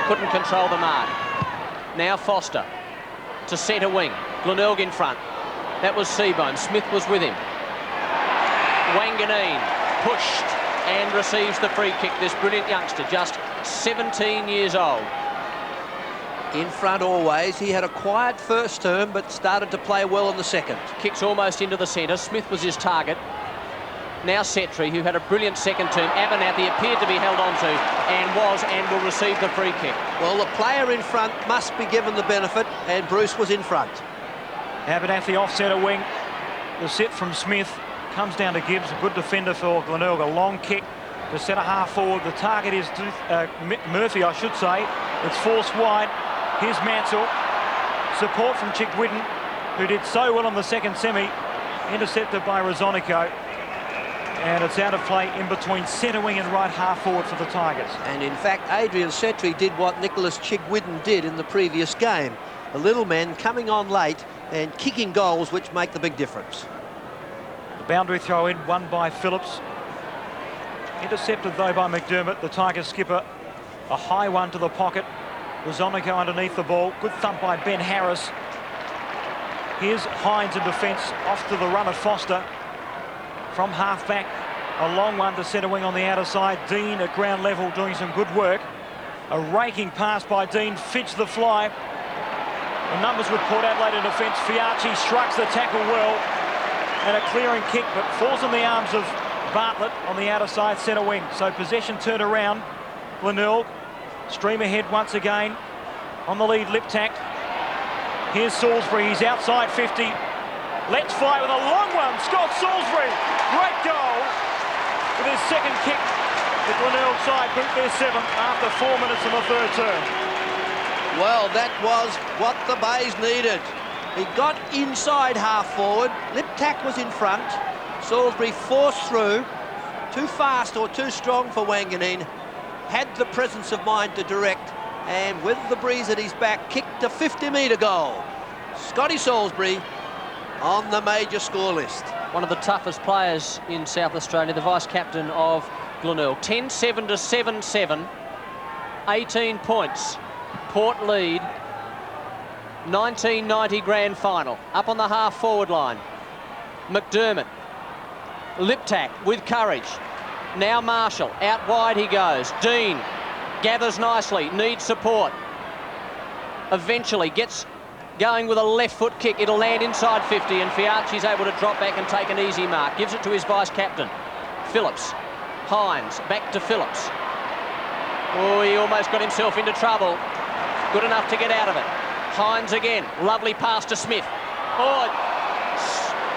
couldn't control the mark. Now Foster to centre wing. Glenelg in front. That was Seebohm. Smith was with him. Wanganeen pushed and receives the free kick. This brilliant youngster, just 17 years old. In front always. He had a quiet first term, but started to play well in the second. Kicks almost into the centre. Smith was his target. Now Setri, who had a brilliant second term. Abernathy appeared to be held onto and will receive the free kick. Well, the player in front must be given the benefit, and Bruce was in front. Abernathy off centre wing. The set from Smith comes down to Gibbs, a good defender for Glenelg. A long kick to centre half forward. The target is Murphy, I should say. It's forced wide. Here's Mansell. Support from Chickwidden, who did so well in the second semi. Intercepted by Rosonico. And it's out of play in between centre wing and right half forward for the Tigers. And in fact, Adrian Setri did what Nicholas Chickwidden did in the previous game. The little men coming on late and kicking goals, which make the big difference. The boundary throw in, won by Phillips. Intercepted though by McDermott, the Tigers skipper. A high one to the pocket. Rosonico underneath the ball. Good thump by Ben Harris. Here's Hynes in defence, off to the run of Foster. From half-back, a long one to centre wing on the outer side. Dean at ground level doing some good work. A raking pass by Dean, Fidge the fly. The numbers with Port Adelaide in defence. Fiacchi shrugs the tackle well. And a clearing kick, but falls in the arms of Bartlett on the outer side centre wing. So possession turned around. Glenelg, stream ahead once again. On the lead, Liptak. Here's Salisbury, he's outside 50. Let's fly with a long one, Scott Salisbury. Great goal with his second kick. The Glenelg side boot their seventh after 4 minutes in the third term. Well, that was what the Bays needed. He got inside half forward. Liptak was in front. Salisbury forced through. Too fast or too strong for Wanganeen. Had the presence of mind to direct, and with the breeze at his back, kicked a 50-metre goal. Scotty Salisbury on the major score list. One of the toughest players in South Australia, the vice-captain of Glenelg. 10-7 to 7-7. 18 points. Port lead. 1990 grand final. Up on the half-forward line. McDermott. Liptak with courage. Now Marshall. Out wide he goes. Dean gathers nicely. Needs support. Eventually gets going with a left foot kick. It'll land inside 50, and Fiacchi's able to drop back and take an easy mark. Gives it to his vice-captain. Phillips. Hynes. Back to Phillips. Oh, he almost got himself into trouble. Good enough to get out of it. Hynes again. Lovely pass to Smith. Oh,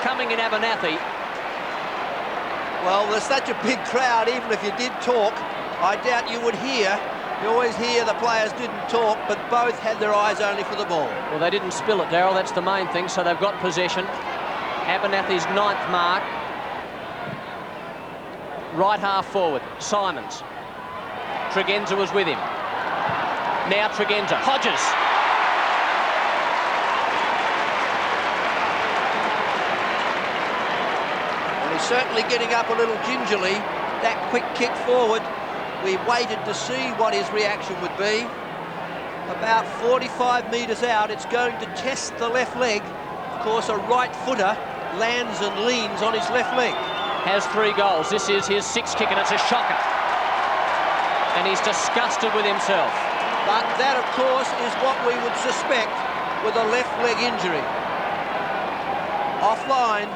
coming in Abernathy. Well, there's such a big crowd, even if you did talk, I doubt you would hear. You always hear the players didn't talk, but both had their eyes only for the ball. Well, they didn't spill it, Darryl. That's the main thing, so they've got possession. Abernathy's 9th mark. Right half forward, Simons. Tregenza was with him. Now Tregenza. Hodges. And he's certainly getting up a little gingerly. That quick kick forward, we waited to see what his reaction would be. About 45 metres out, it's going to test the left leg. Of course, a right footer lands and leans on his left leg. Has 3 goals. This is his 6th kick, and it's a shocker. And he's disgusted with himself. But that, of course, is what we would suspect with a left leg injury. Offline,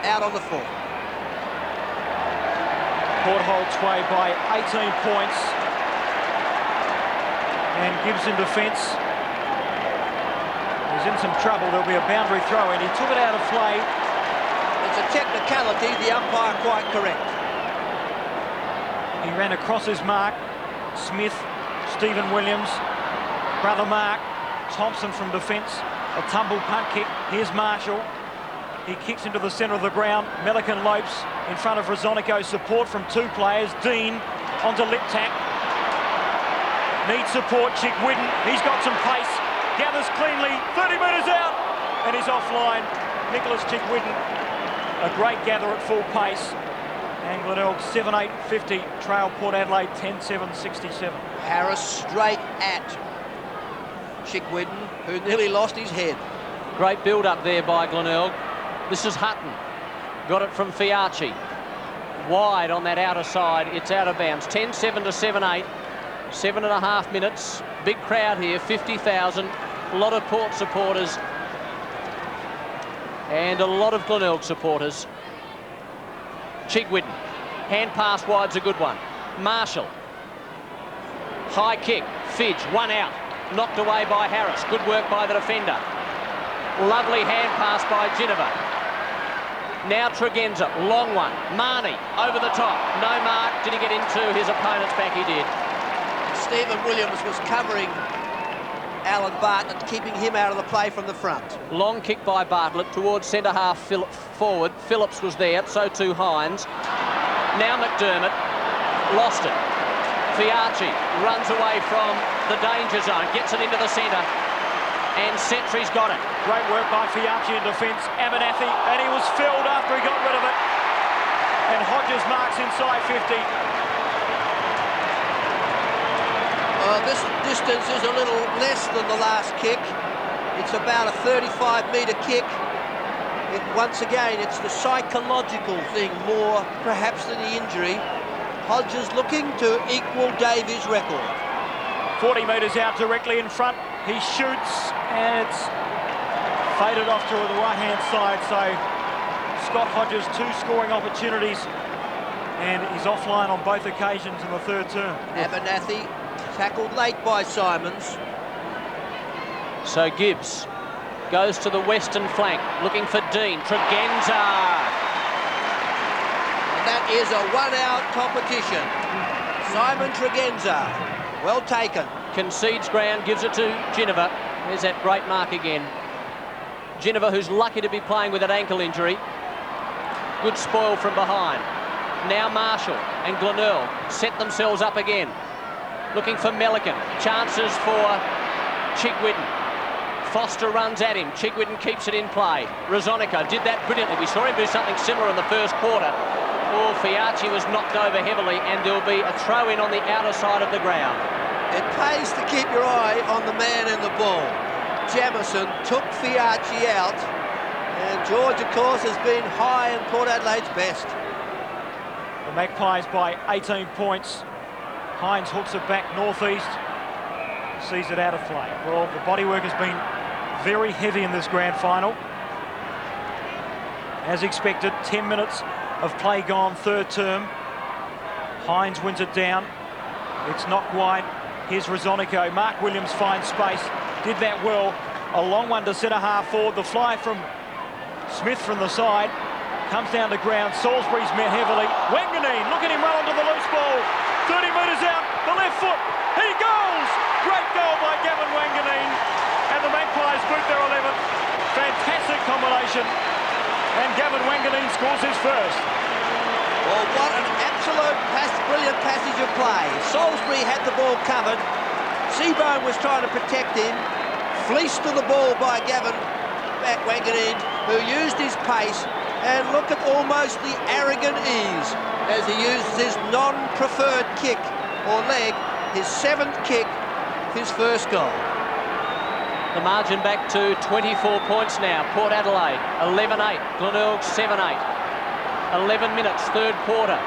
out on the full. Port holds sway by 18 points. And Gibbs in defence. He's in some trouble. There'll be a boundary throw in. He took it out of play. It's a technicality, the umpire quite correct. He ran across his mark. Smith, Stephen Williams, brother Mark, Thompson from defence. A tumble punt kick. Here's Marshall. He kicks into the centre of the ground. Melican Lopes in front of Rosonico. Support from 2 players. Dean onto Liptak. needs support. Chickwidden, he's got some pace, gathers cleanly, 30 metres out, and he's offline. Nicholas Chickwidden, a great gather at full pace. And Glenelg 7-8-50, trail Port Adelaide 10-7-67. Harris straight at Chickwidden, who nearly lost his head. Great build-up there by Glenelg. This is Hutton. Got it from Fiacchi. Wide on that outer side. It's out of bounds. 10-7 to 7-8. 7.5 minutes. Big crowd here, 50,000. A lot of Port supporters. And a lot of Glenelg supporters. Chickwidden. Hand pass wide's a good one. Marshall. High kick. Fidge. One out. Knocked away by Harris. Good work by the defender. Lovely hand pass by Ginnivan. Now Tregenza, long one. Marnie, over the top. No mark. Did he get into his opponent's back? He did. Stephen Williams was covering Alan Bartlett, keeping him out of the play from the front. Long kick by Bartlett towards centre-half forward. Phillips was there, so too Hynes. Now McDermott lost it. Fiacchi runs away from the danger zone, gets it into the centre, and Setri's got it. Great work by Fiacchi in defence. Abernathy, and he was felled after he got rid of it. And Hodges marks inside 50. This distance is a little less than the last kick. It's about a 35-metre kick. Once again, it's the psychological thing more perhaps than the injury. Hodges looking to equal Davies' record. 40 metres out directly in front. He shoots, and it's faded off to the right-hand side. So Scott Hodges, 2 scoring opportunities, and he's offline on both occasions in the third term. Abernathy tackled late by Simons. So Gibbs goes to the western flank, looking for Dean. Tregenza. And that is a one-out competition. Simon Tregenza, well taken. Concedes ground, gives it to Ginnivan. There's that great mark again. Ginnivan, who's lucky to be playing with an ankle injury. Good spoil from behind. Now Marshall and Glenelg set themselves up again. Looking for Melican. Chances for Chickwidden. Foster runs at him. Chickwidden keeps it in play. Rosonico did that brilliantly. We saw him do something similar in the first quarter. Oh, Fiacchi was knocked over heavily, and there'll be a throw-in on the outer side of the ground. It pays to keep your eye on the man and the ball. Jamison took Fiacchi out, and George, of course, has been high in Port Adelaide's best. The Magpies by 18 points. Hynes hooks it back northeast, sees it out of play. Well, the bodywork has been very heavy in this grand final. As expected, 10 minutes of play gone, third term. Hynes wins it down. It's not wide. Here's Rosonico. Mark Williams finds space. Did that well. A long one to centre-half forward. The fly from Smith from the side. Comes down to ground. Salisbury's met heavily. Wanganeen, look at him run onto the loose ball. 30 metres out, the left foot. He goes! Great goal by Gavin Wanganeen. And the Magpies boot their 11th. Fantastic combination. And Gavin Wanganeen scores his first. Well, what an absolute brilliant passage of play. Salisbury had the ball covered. Seebohm was trying to protect him. Fleeced to the ball by Gavin Wanganeen, who used his pace. And look at almost the arrogant ease as he uses his non-preferred kick or leg, his 7th kick, his first goal. The margin back to 24 points now. Port Adelaide 11-8, Glenelg 7-8. 11 minutes, third quarter.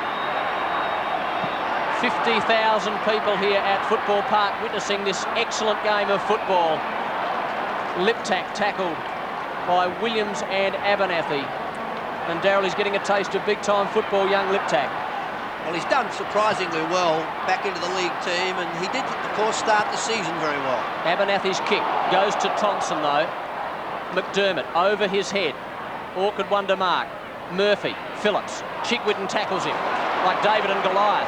50,000 people here at Football Park witnessing this excellent game of football. Liptak tackled by Williams and Abernathy. And Darryl is getting a taste of big-time football, young Liptak. Well, he's done surprisingly well back into the league team, and he did, of course, start the season very well. Abernathy's kick goes to Thompson, though. McDermott over his head. Awkward one to mark. Murphy, Phillips. Chickwidden tackles him like David and Goliath.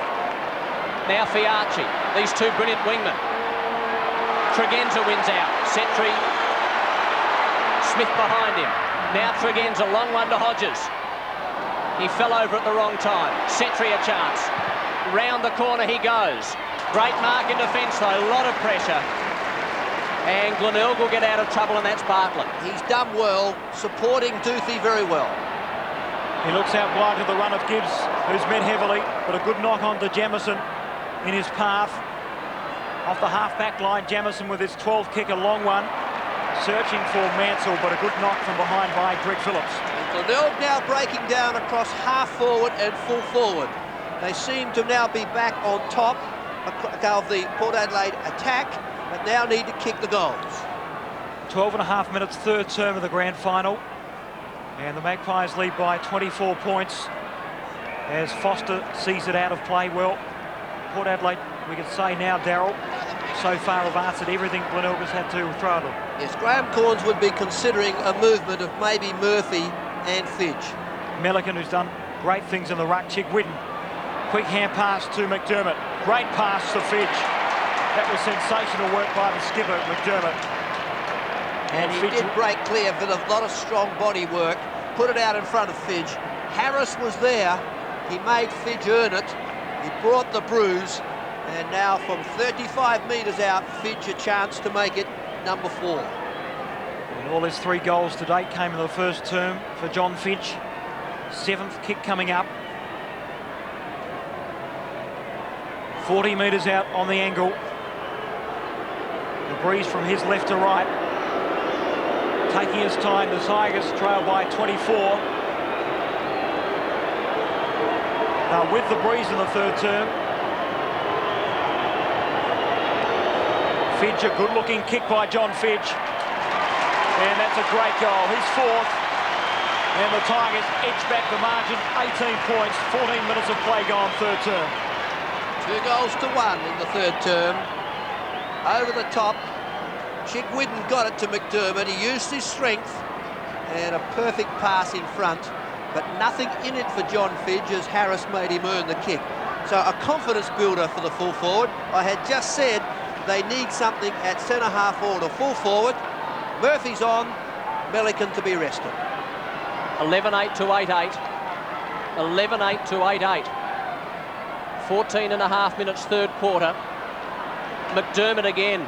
Now Fiacchi. These two brilliant wingmen. Tregenza wins out. Setri. Smith behind him. Now Tregenza, long one to Hodges. He fell over at the wrong time. Setri a chance. Round the corner he goes. Great mark in defence though, a lot of pressure. And Glenelg will get out of trouble, and that's Bartlett. He's done well, supporting Duthie very well. He looks out wide to the run of Gibbs, who's met heavily, but a good knock on to Jamieson in his path. Off the half-back line, Jamieson with his 12th kick, a long one. Searching for Mansell, but a good knock from behind by Greg Phillips. And Glenelg now breaking down across half forward and full forward. They seem to now be back on top of the Port Adelaide attack, but now need to kick the goals. 12.5 minutes, third term of the grand final. And the Magpies lead by 24 points as Foster sees it out of play well. Port Adelaide, we can say now, Darryl, so far have answered everything Glenelg has had to throw at them. Yes, Graham Corns would be considering a movement of maybe Murphy and Fidge. Melican, who's done great things in the ruck. Chick Whitten, quick hand pass to McDermott. Great pass to Fidge. That was sensational work by the skipper, McDermott. And he did break clear with a lot of strong body work. Put it out in front of Fidge. Harris was there. He made Fidge earn it. He brought the bruise. And now from 35 metres out, Fidge a chance to make it number 4. And all his 3 goals to date came in the first term for John Fidge. 7th kick coming up. 40 metres out on the angle. The breeze from his left to right. Taking his time, the Tigers trail by 24. Now with the breeze in the third term. Fidge, a good-looking kick by John Fidge. And that's a great goal. He's 4th. And the Tigers edge back the margin, 18 points, 14 minutes of play gone, third term. 2 goals to 1 in the third term. Over the top, Chick Whitten got it to McDermott. He used his strength and a perfect pass in front, but nothing in it for John Fidge as Harris made him earn the kick. So a confidence builder for the full forward. I had just said they need something at centre-half forward or full forward. Murphy's on, Melican to be rested. 11-8 to 8-8. 11-8 to 8-8. 14.5 minutes third quarter. McDermott again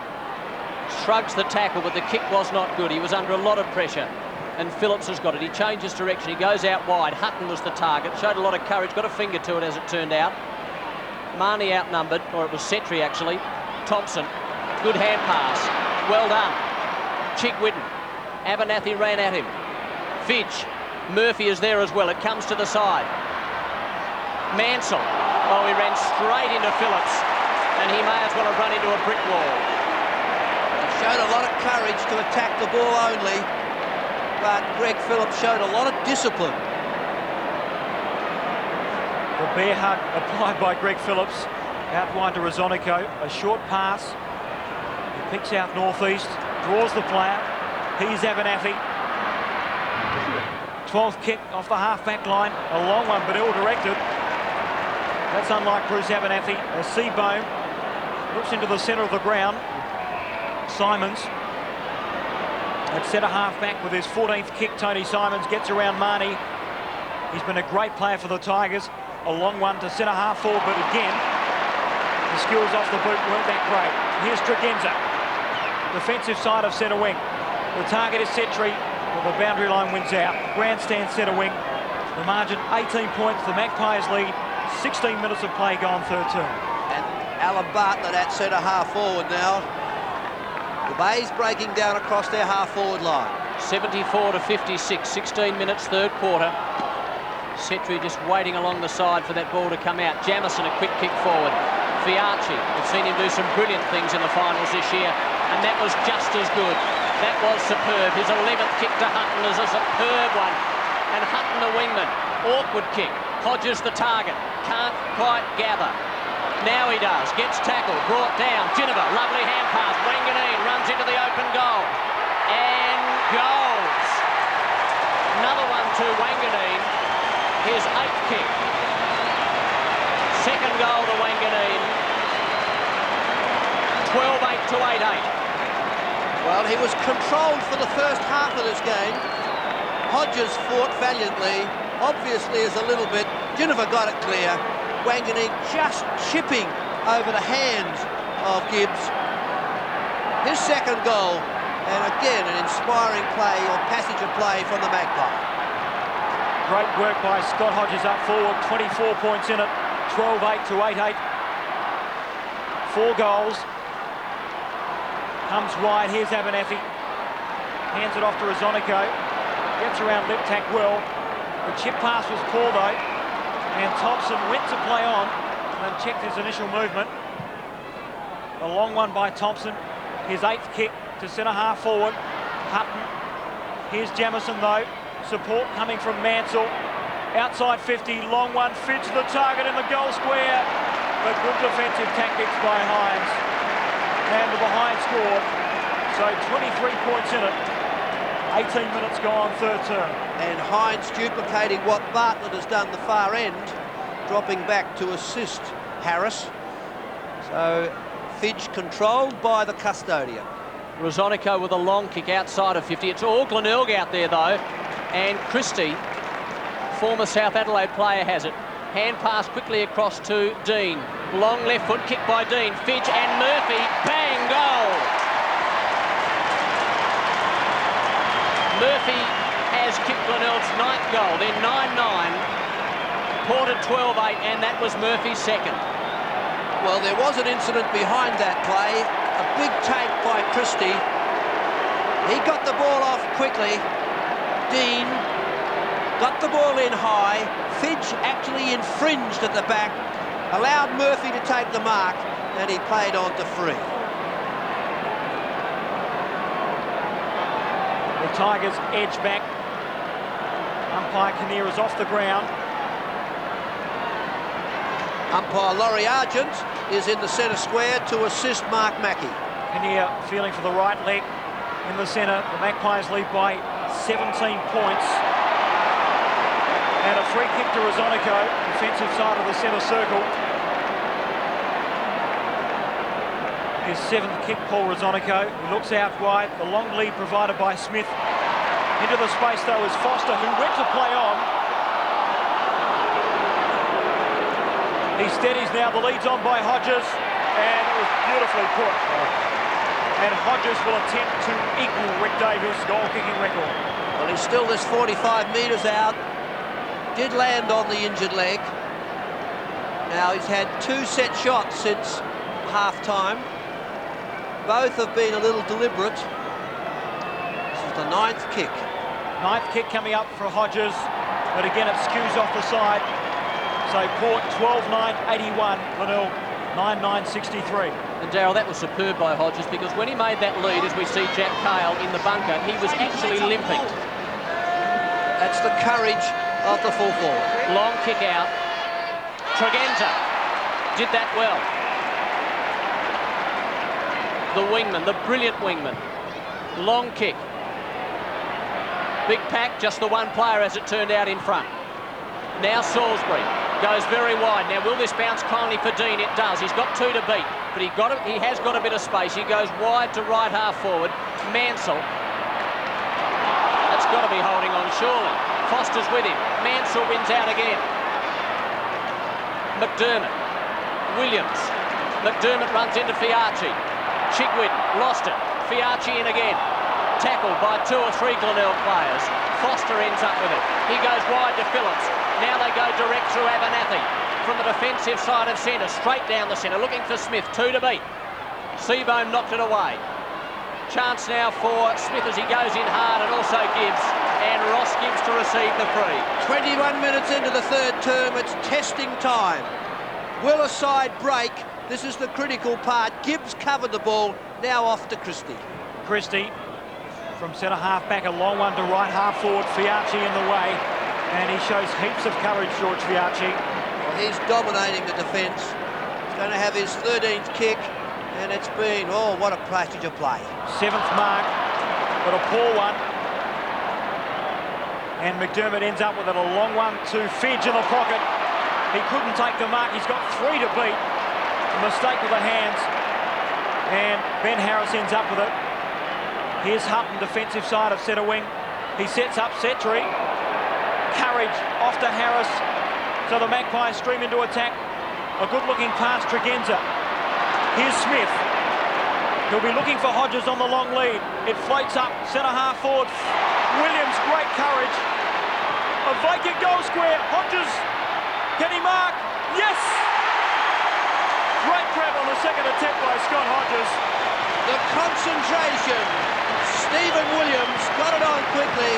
shrugs the tackle, but the kick was not good. He was under a lot of pressure, and Phillips has got it. He changes direction. He goes out wide. Hutton was the target. Showed a lot of courage. Got a finger to it as it turned out. Marnie outnumbered, or it was Setri actually. Thompson, good hand pass. Well done. Chick Whitten. Abernathy ran at him. Fidge. Murphy is there as well. It comes to the side. Mansell. Oh, he ran straight into Phillips, and he may as well have run into a brick wall. He showed a lot of courage to attack the ball only, but Greg Phillips showed a lot of discipline. The bear hug applied by Greg Phillips. Out wide to Rosonico. A short pass. He picks out northeast. Draws the player. He's Abernathy. 12th kick off the half-back line. A long one, but ill-directed. That's unlike Bruce Abernathy. As Seebohm looks into the centre of the ground. Simons at centre half-back with his 14th kick. Tony Simons gets around Marnie. He's been a great player for the Tigers. A long one to centre half forward, but again, the skills off the boot weren't that great. Here's Tregenza, defensive side of centre wing. The target is Setri, but the boundary line wins out. Grandstand centre wing. The margin 18 points. The Magpies lead. 16 minutes of play gone, third term. And Alan Bartlett at centre half forward now. The Bays breaking down across their half forward line. 74 to 56. 16 minutes third quarter. Setri just waiting along the side for that ball to come out. Jamieson, a quick kick forward. Fiacchi, we've seen him do some brilliant things in the finals this year, and that was just as good. That was superb. His 11th kick to Hutton is a superb one. And Hutton, the wingman, awkward kick. Hodges the target, can't quite gather. Now he does, gets tackled, brought down. Ginniver, lovely hand pass. Wanganeen runs into the open goal and goals. Another one to Wanganeen. His 8th kick. Second goal to Wanganeen. 12-8 to 8-8. Well, he was controlled for the first half of this game. Hodges fought valiantly. Obviously is a little bit. Ginniver got it clear. Wanganeen just chipping over the hands of Gibbs. His second goal, and again an inspiring play or passage of play from the Magpie. Great work by Scott Hodges up forward, 24 points in it, 12-8 to 8-8. 4 goals. Comes wide, here's Abernethy. Hands it off to Rosonico. Gets around Liptak well. The chip pass was poor though. And Thompson went to play on and checked his initial movement. A long one by Thompson. His 8th kick to centre-half forward. Hutton. Here's Jamison though. Support coming from Mansell. Outside 50, long one. Fidge the target in the goal square. But good defensive tactics by Hynes. And the behind scored. So 23 points in it. 18 minutes gone, third term. And Hynes duplicating what Bartlett has done the far end, dropping back to assist Harris. So Fidge controlled by the custodian. Rosonico with a long kick outside of 50. It's all Glenelg out there though. And Christie, former South Adelaide player, has it. Hand pass quickly across to Dean. Long left foot kick by Dean. Fidge and Murphy. Bang, goal! Murphy has kicked Glenelg's 9th goal. They're 9-9. Port at 12-8, and that was Murphy's second. Well, there was an incident behind that play. A big take by Christie. He got the ball off quickly. Dean got the ball in high. Fidge actually infringed at the back, allowed Murphy to take the mark, and he played on to free. The Tigers edge back. Umpire Kinnear is off the ground. Umpire Laurie Argent is in the centre square to assist Mark Mackey. Kinnear feeling for the right leg in the centre. The Magpies lead by 17 points. And a free kick to Rosonico, defensive side of the centre circle. His 7th kick, Paul Rosonico. He looks out wide. The long lead provided by Smith. Into the space though is Foster, who went to play on. He steadies now. The lead's on by Hodges, and it was beautifully put. And Hodges will attempt to equal Rick Davis' goal-kicking record. Well, he's still this 45 metres out. Did land on the injured leg. Now he's had 2 set shots since half-time. Both have been a little deliberate. This is the 9th kick. 9th kick coming up for Hodges, but again it skews off the side. So Port 12-9-81, Glenelg 9-9-63. And Darryl, that was superb by Hodges, because when he made that lead, as we see Jack Cale in the bunker, he was actually limping. That's the courage of the full forward. Long kick out. Tregenza did that well. The wingman, the brilliant wingman. Long kick. Big pack, just the one player as it turned out in front. Now Salisbury goes very wide. Now will this bounce kindly for Dean? It does. He's got 2 to beat, but he has got a bit of space. He goes wide to right half forward. Mansell. That's got to be holding on surely. Foster's with him. Mansell wins out again. McDermott. Williams. McDermott runs into Fiacchi. Chigwin lost it. Fiacchi in again. Tackled by 2 or 3 Glenelg players. Foster ends up with it. He goes wide to Phillips. Now they go direct through Abernethy from the defensive side of centre, straight down the centre, looking for Smith. 2 to beat. Seebohm knocked it away. Chance now for Smith as he goes in hard, and also Gibbs. And Ross Gibbs to receive the free. 21 minutes into the third term, it's testing time. Will a side break? This is the critical part. Gibbs covered the ball, now off to Christie. Christie from centre half back, a long one to right half forward. Fiacchi in the way, and he shows heaps of courage, George Fiacchi. Well, he's dominating the defence. He's going to have his 13th kick, and it's been, oh, what a passage of play. 7th mark, but a poor one. And McDermott ends up with it, a long one to Fidge in the pocket. He couldn't take the mark. He's got 3 to beat. A mistake with the hands, and Ben Harris ends up with it. Here's Hutton, defensive side of centre wing. He sets up Setri. Courage off to Harris. So the Magpies stream into attack. A good-looking pass, Tregenza. Here's Smith. He'll be looking for Hodges on the long lead. It floats up, centre-half forward. Williams, great courage. A vacant goal square. Hodges, can he mark? Yes! Great grab on the second attempt by Scott Hodges. The concentration. Stephen Williams got it on quickly.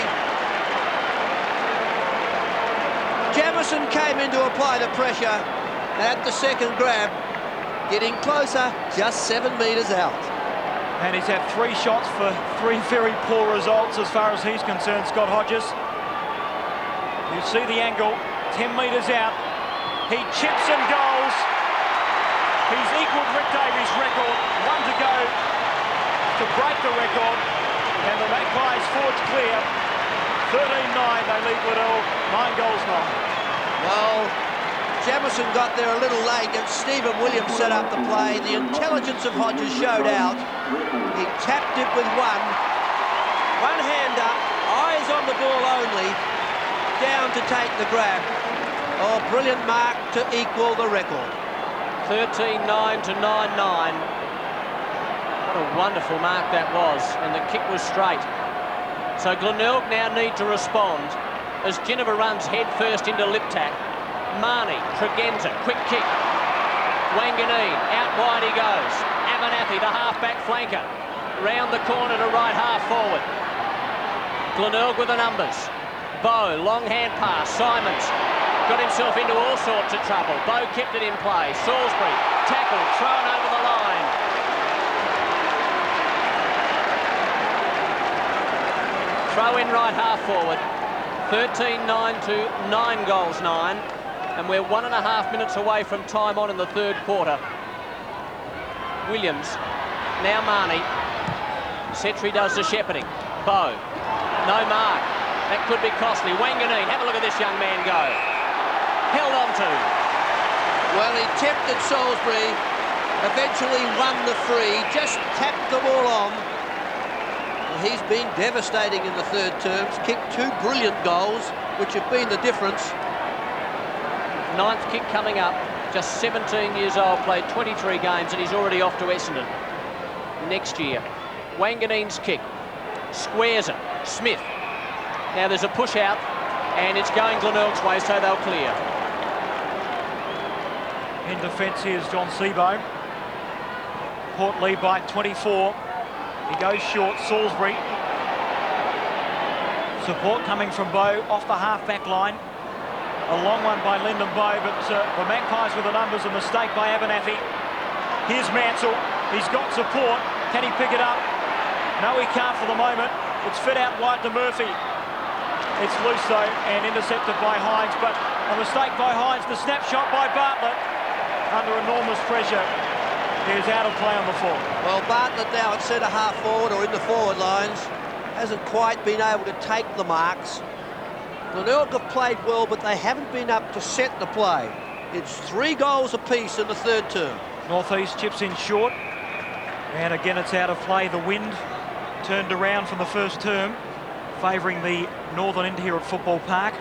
Jamison came in to apply the pressure at the second grab, getting closer, just 7 metres out. And he's had 3 shots for 3 very poor results as far as he's concerned, Scott Hodges. You see the angle, 10 metres out. He chips and goals. He's equalled Rick Davies' record. 1 to go to break the record. And the Magpies forge clear. 13-9, they lead Glenelg, 9 goals 9. Well, Jamison got there a little late and Stephen Williams set up the play. The intelligence of Hodges showed out. He tapped it with one hand up, eyes on the ball only, down to take the grab. Oh, brilliant mark to equal the record. 13-9 to 9-9. What a wonderful mark that was, and the kick was straight. So Glenelg now need to respond as Ginniver runs head first into Liptak. Marnie, Tregenza, quick kick. Wanganeen, out wide he goes. Abernathy, the half-back flanker. Round the corner to right half forward. Glenelg with the numbers. Bow, long hand pass. Simons got himself into all sorts of trouble. Bow kept it in play. Salisbury, tackled, thrown over the line. Throw in right half forward. 13-9 to 9 goals 9. And we're 1.5 minutes away from time on in the third quarter. Williams, now Marnie. Setri does the shepherding. Bow, no mark. That could be costly. Wanganeen, have a look at this young man go. Held on to. Well, he tempted Salisbury, eventually won the free, just tapped the ball on. Well, he's been devastating in the third terms, kicked 2 brilliant goals, which have been the difference. 9th kick coming up, just 17 years old, played 23 games and he's already off to Essendon next year. Wanganeen's kick, squares it, Smith. Now there's a push out and it's going Glenelg's way, so they'll clear. In defence here's John Seebohm. Port lead by 24. He goes short, Salisbury. Support coming from Bow off the half-back line. A long one by Lyndon Bow, but the Magpies with the numbers, a mistake by Abernathy. Here's Mansell, he's got support. Can he pick it up? No, he can't for the moment. It's fed out wide to Murphy. It's loose though, and intercepted by Hynes, but a mistake by Hynes. The snapshot by Bartlett, under enormous pressure, is out of play on the full. Well, Bartlett now at centre half forward or in the forward lines hasn't quite been able to take the marks. Glenelg have played well, but they haven't been up to set the play. It's 3 goals apiece in the third term. Northeast chips in short, and again it's out of play. The wind turned around from the first term, favouring the northern end here at Football Park.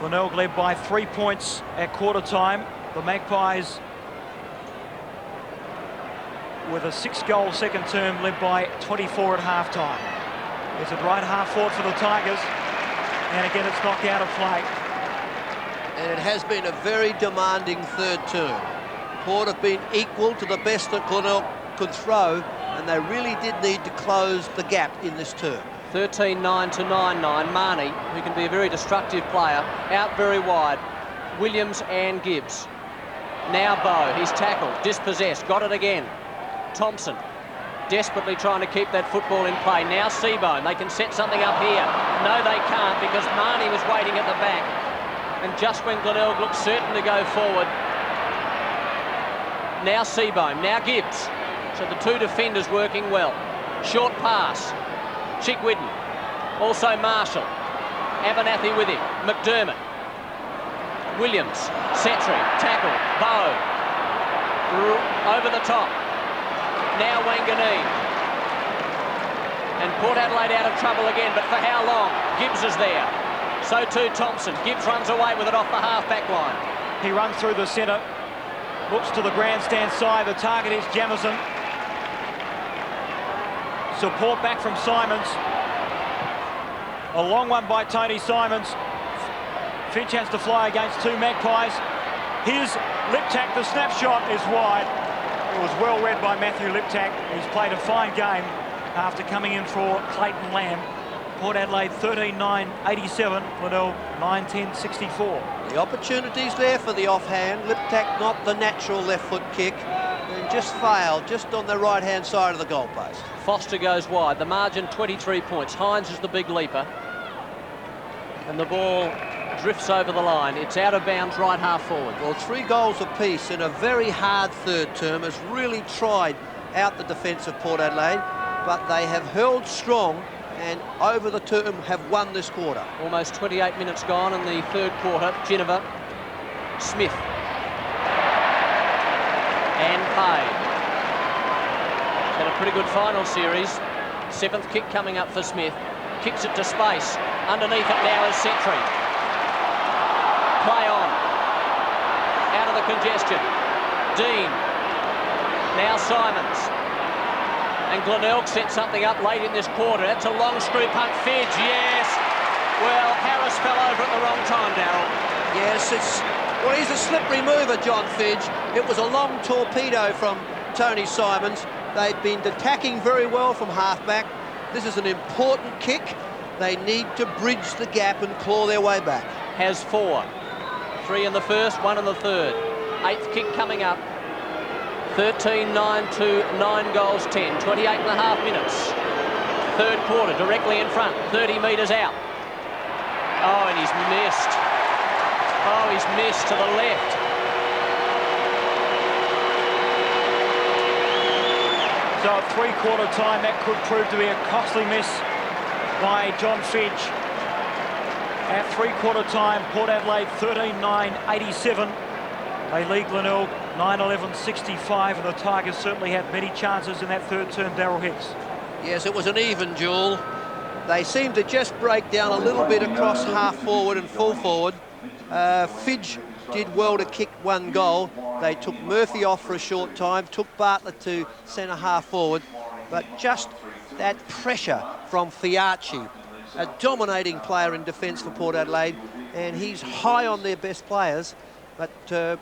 Glenelg led by 3 points at quarter time. The Magpies with a 6-goal second term, led by 24 at half time. It's a right half forward for the Tigers, and again it's knocked out of play. And it has been a very demanding third term. Port have been equal to the best that Glenelg could throw, and they really did need to close the gap in this term. 13-9 to 9-9. Marnie, who can be a very destructive player, out very wide. Williams and Gibbs. Now Bow, he's tackled, dispossessed, got it again. Thompson, desperately trying to keep that football in play. Now Seebohm, they can set something up here. No, they can't, because Marnie was waiting at the back. And just when Glenelg looked certain to go forward, now Seebohm, now Gibbs. So the 2 defenders working well. Short pass. Chickwidden. Also Marshall. Abernathy with him. McDermott. Williams. Setri. Tackle. Bow. Over the top. Now Wanganeen. And Port Adelaide out of trouble again, but for how long? Gibbs is there. So too Thompson. Gibbs runs away with it off the half-back line. He runs through the centre, looks to the grandstand side. The target is Jamison. Support back from Simons. A long one by Tony Simons. Fidge has to fly against two Magpies. Here's Liptak, the snapshot is wide. It was well read by Matthew Liptak. He's played a fine game after coming in for Clayton Lamb. Port Adelaide 13-9-87, Glenelg 9-10-64. The opportunity's there for the offhand. Liptak not the natural left foot kick and just failed just on the right hand side of the goalpost. Foster goes wide. The margin 23 points. Hynes is the big leaper. And the ball drifts over the line. It's out of bounds right half forward. Well, 3 goals apiece in a very hard third term has really tried out the defence of Port Adelaide, but they have held strong and over the term have won this quarter. Almost 28 minutes gone in the third quarter. Geneva, Smith, and Payne. Had a pretty good final series. 7th kick coming up for Smith. Kicks it to space. Underneath it now is Sentry. Play on. Out of the congestion. Dean. Now Simons. And Glenelg set something up late in this quarter. That's a long screw punt. Fidge, yes. Well, Harris fell over at the wrong time, Darryl. Yes, well, he's a slippery mover, John Fidge. It was a long torpedo from Tony Simons. They've been attacking very well from halfback. This is an important kick. They need to bridge the gap and claw their way back. Has 4. 3 in the first, 1 in the third. 8th kick coming up. 13-9 to 9 goals 10. 28 and a half minutes. Third quarter, directly in front. 30 metres out. Oh, and he's missed. Oh, he's missed to the left. So at 3/4 time, that could prove to be a costly miss by John Fidge. At 3/4 time, Port Adelaide 13-9-87. They lead Glenelg 9-11-65, and the Tigers certainly had many chances in that third term, Darryl Hicks. Yes, it was an even duel. They seemed to just break down a little bit across half forward and full forward. Fidge did well to kick 1 goal. They took Murphy off for a short time, took Bartlett to centre half forward, but just that pressure from Fiacchi, a dominating player in defence for Port Adelaide, and he's high on their best players, but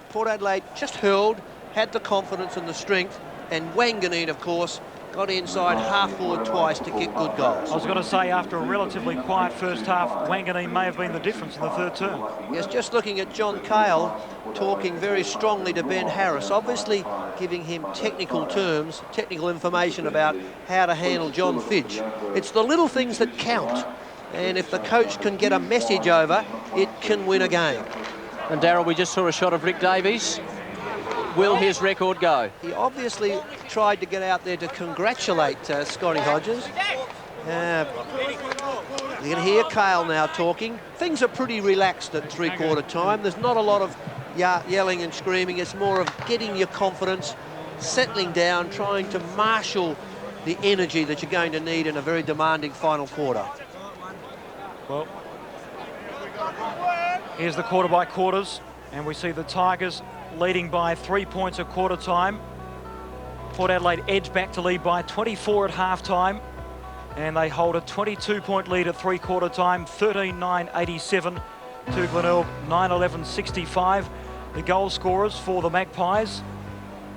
Port Adelaide just hurled, had the confidence and the strength, and Wanganeen, of course, got inside half forward twice to kick good goals. I was going to say, after a relatively quiet first half, Wanganeen may have been the difference in the third term. Yes, just looking at John Cale talking very strongly to Ben Harris, obviously giving him technical terms, technical information about how to handle John Fidge. It's the little things that count, and if the coach can get a message over, it can win a game. And Darryl, we just saw a shot of Rick Davies. Will his record go? He obviously tried to get out there to congratulate Scotty Hodges. You can hear Cale now talking. Things are pretty relaxed at 3/4 time. There's not a lot of yelling and screaming. It's more of getting your confidence, settling down, trying to marshal the energy that you're going to need in a very demanding final quarter. Well, here's the quarter by quarters, and we see the Tigers leading by 3 points at quarter time. Port Adelaide edge back to lead by 24 at half time, and they hold a 22-point lead at 3/4 time, 13-9-87 to Glenelg 9-11-65. The goal scorers for the Magpies: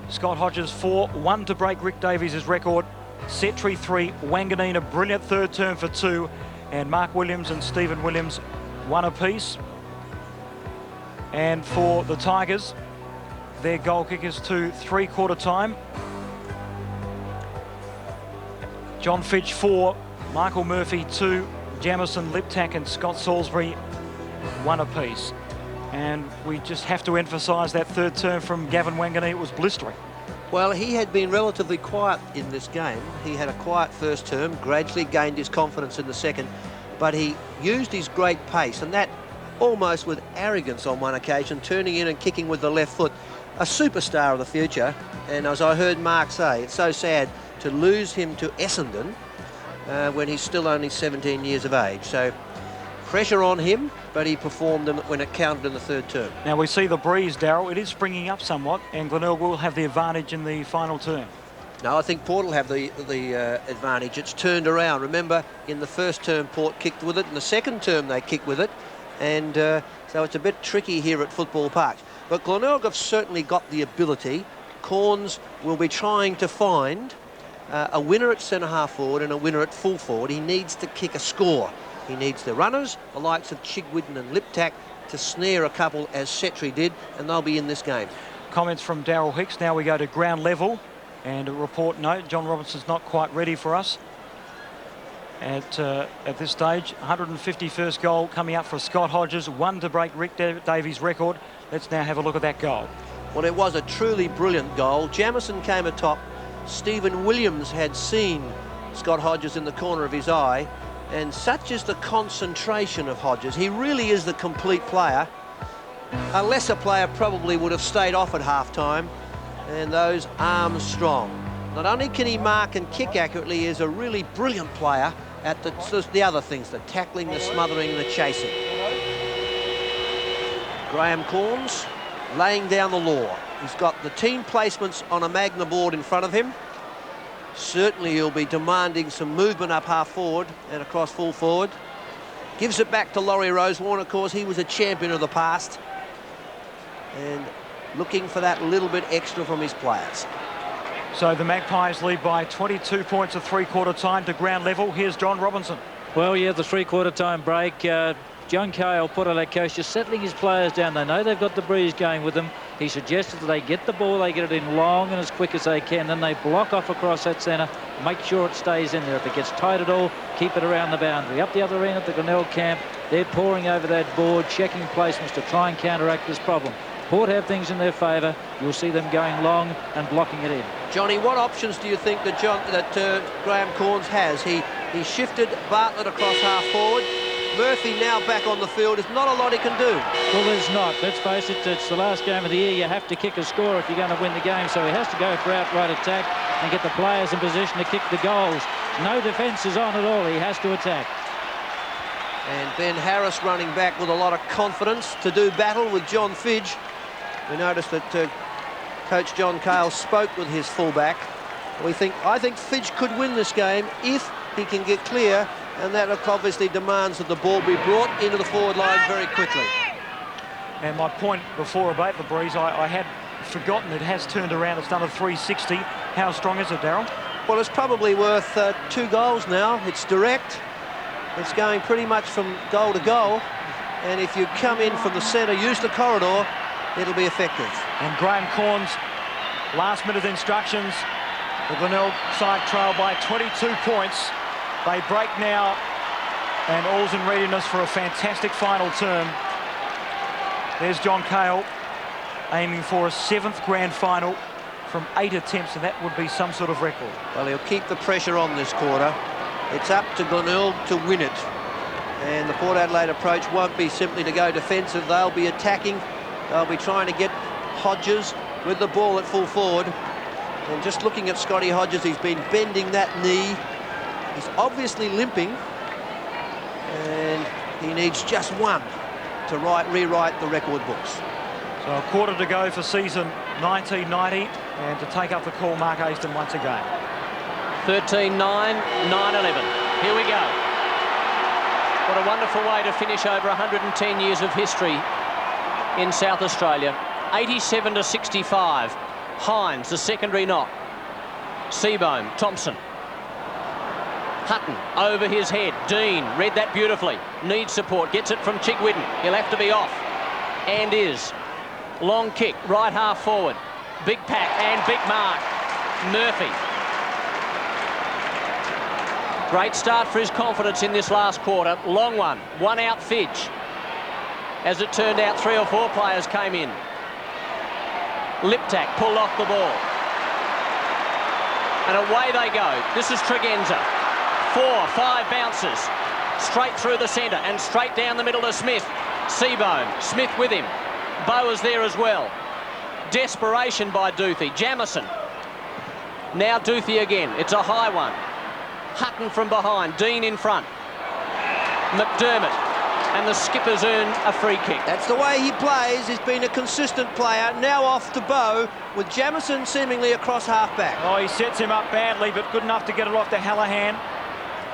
Scott Hodges 4, 1 to break Rick Davies' record, Setri 3, Wanganeen a brilliant third term for 2, and Mark Williams and Stephen Williams 1 apiece. And for the Tigers, their goal kickers to 3/4 time: John Fidge 4, Michael Murphy 2, Jamison, Liptak and Scott Salisbury 1 apiece. And we just have to emphasise that third term from Gavin Wanganeen. It was blistering. Well, he had been relatively quiet in this game. He had a quiet first term, gradually gained his confidence in the second, but he used his great pace, and that almost with arrogance on one occasion, turning in and kicking with the left foot. A superstar of the future, and as I heard Mark say, it's so sad to lose him to Essendon when he's still only 17 years of age. So pressure on him, but he performed when it counted in the third term. Now we see the breeze, Darryl. It is springing up somewhat, and Glenelg will have the advantage in the final term. No, I think Port will have the advantage. It's turned around. Remember, in the first term, Port kicked with it. In the second term, they kicked with it. And so it's a bit tricky here at Football Park. But Glenelg have certainly got the ability. Corns will be trying to find a winner at centre-half forward and a winner at full forward. He needs to kick a score. He needs the runners, the likes of Chigwidden and Liptak, to snare a couple as Setri did, and they'll be in this game. Comments from Darryl Hicks. Now we go to ground level. And a report note, John Robinson's not quite ready for us at this stage. 151st goal coming up for Scott Hodges, one to break Rick Davies' record. Let's now have a look at that goal. Well, it was a truly brilliant goal. Jamison came atop. Stephen Williams had seen Scott Hodges in the corner of his eye, and such is the concentration of Hodges. He really is the complete player. A lesser player probably would have stayed off at half-time. And those arms strong. Not only can he mark and kick accurately, he is a really brilliant player at the other things, the tackling, the smothering, the chasing. Graham Corns laying down the law. He's got the team placements on a Magna board in front of him. Certainly he'll be demanding some movement up half forward and across full forward. Gives it back to Laurie Rosewarne, of course. He was a champion of the past. And looking for that little bit extra from his players. So the Magpies lead by 22 points at three-quarter time to ground level. Here's John Robinson. Well, yeah, the three-quarter time break. John Cale, Port Adelaide coach, just settling his players down. They know they've got the breeze going with them. He suggested that they get the ball, they get it in long and as quick as they can, then they block off across that centre, make sure it stays in there. If it gets tight at all, keep it around the boundary. Up the other end at the Glenelg camp, they're pouring over that board, checking placements to try and counteract this problem. Port have things in their favour. You'll see them going long and blocking it in. Johnny, what options do you think that Graham Corns has? He shifted Bartlett across half forward. Murphy now back on the field. There's not a lot he can do. Well, there's not. Let's face it, it's the last game of the year. You have to kick a score if you're going to win the game. So he has to go for outright attack and get the players in position to kick the goals. No defence is on at all. He has to attack. And Ben Harris running back with a lot of confidence to do battle with John Fidge. We noticed that Coach John Cale spoke with his fullback. I think Fidge could win this game if he can get clear, and that obviously demands that the ball be brought into the forward line very quickly. And my point before about the breeze, I had forgotten it has turned around. It's done a 360. How strong is it, Darryl? Well, it's probably worth 2 goals now. It's direct. It's going pretty much from goal to goal. And if you come in from the centre, use the corridor, it'll be effective. And Graham Corns, last-minute instructions. The Glenelg side trail by 22 points. They break now, and all's in readiness for a fantastic final term. There's John Cale aiming for a 7th grand final from 8 attempts, and that would be some sort of record. Well, he'll keep the pressure on this quarter. It's up to Glenelg to win it. And the Port Adelaide approach won't be simply to go defensive. They'll be attacking. They'll be trying to get Hodges with the ball at full forward. And just looking at Scotty Hodges, he's been bending that knee. He's obviously limping. And he needs just one to rewrite the record books. So a quarter to go for season 1990, and to take up the call, Mark Aston once again. 13-9, 9-11. Here we go. What a wonderful way to finish over 110 years of history in South Australia. 87-65. Hynes, the secondary knock. Seebohm, Thompson. Hutton over his head. Dean read that beautifully. Needs support. Gets it from Chigwidden. He'll have to be off. And is. Long kick. Right half forward. Big pack and big mark. Murphy. Great start for his confidence in this last quarter. Long one. One out Fidge. As it turned out, 3 or 4 players came in. Liptak pulled off the ball. And away they go. This is Tregenza. 4, 5 bounces. Straight through the centre and straight down the middle to Smith. Seebohm. Smith with him. Boa's there as well. Desperation by Duthie. Jamison. Now Duthie again. It's a high one. Hutton from behind. Dean in front. McDermott. and the skippers earn a free kick. That's the way he plays. He's been a consistent player. Now off to Bow, with Jamison seemingly across half-back. Oh, he sets him up badly, but good enough to get it off to Hallahan.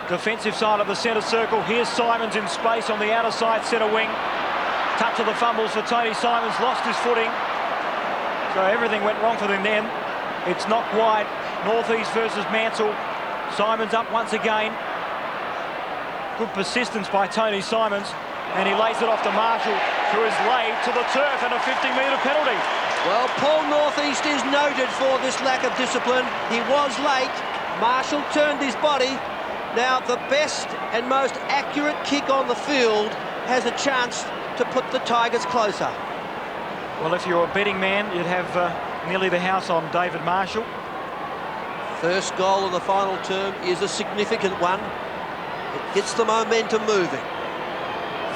Defensive side of the centre circle. Here's Simons in space on the outer side centre wing. Touch of the fumbles for Tony Simons, lost his footing. So everything went wrong for them then. It's not wide. Northeast versus Mansell. Simons up once again. Good persistence by Tony Simons, and he lays it off to Marshall, who is laid to the turf, and a 50-metre penalty. Well, Paul Northeast is noted for this lack of discipline. He was late. Marshall turned his body. Now the best and most accurate kick on the field has a chance to put the Tigers closer. Well, if you're a betting man, you'd have nearly the house on David Marshall. First goal in the final term is a significant one. It gets the momentum moving.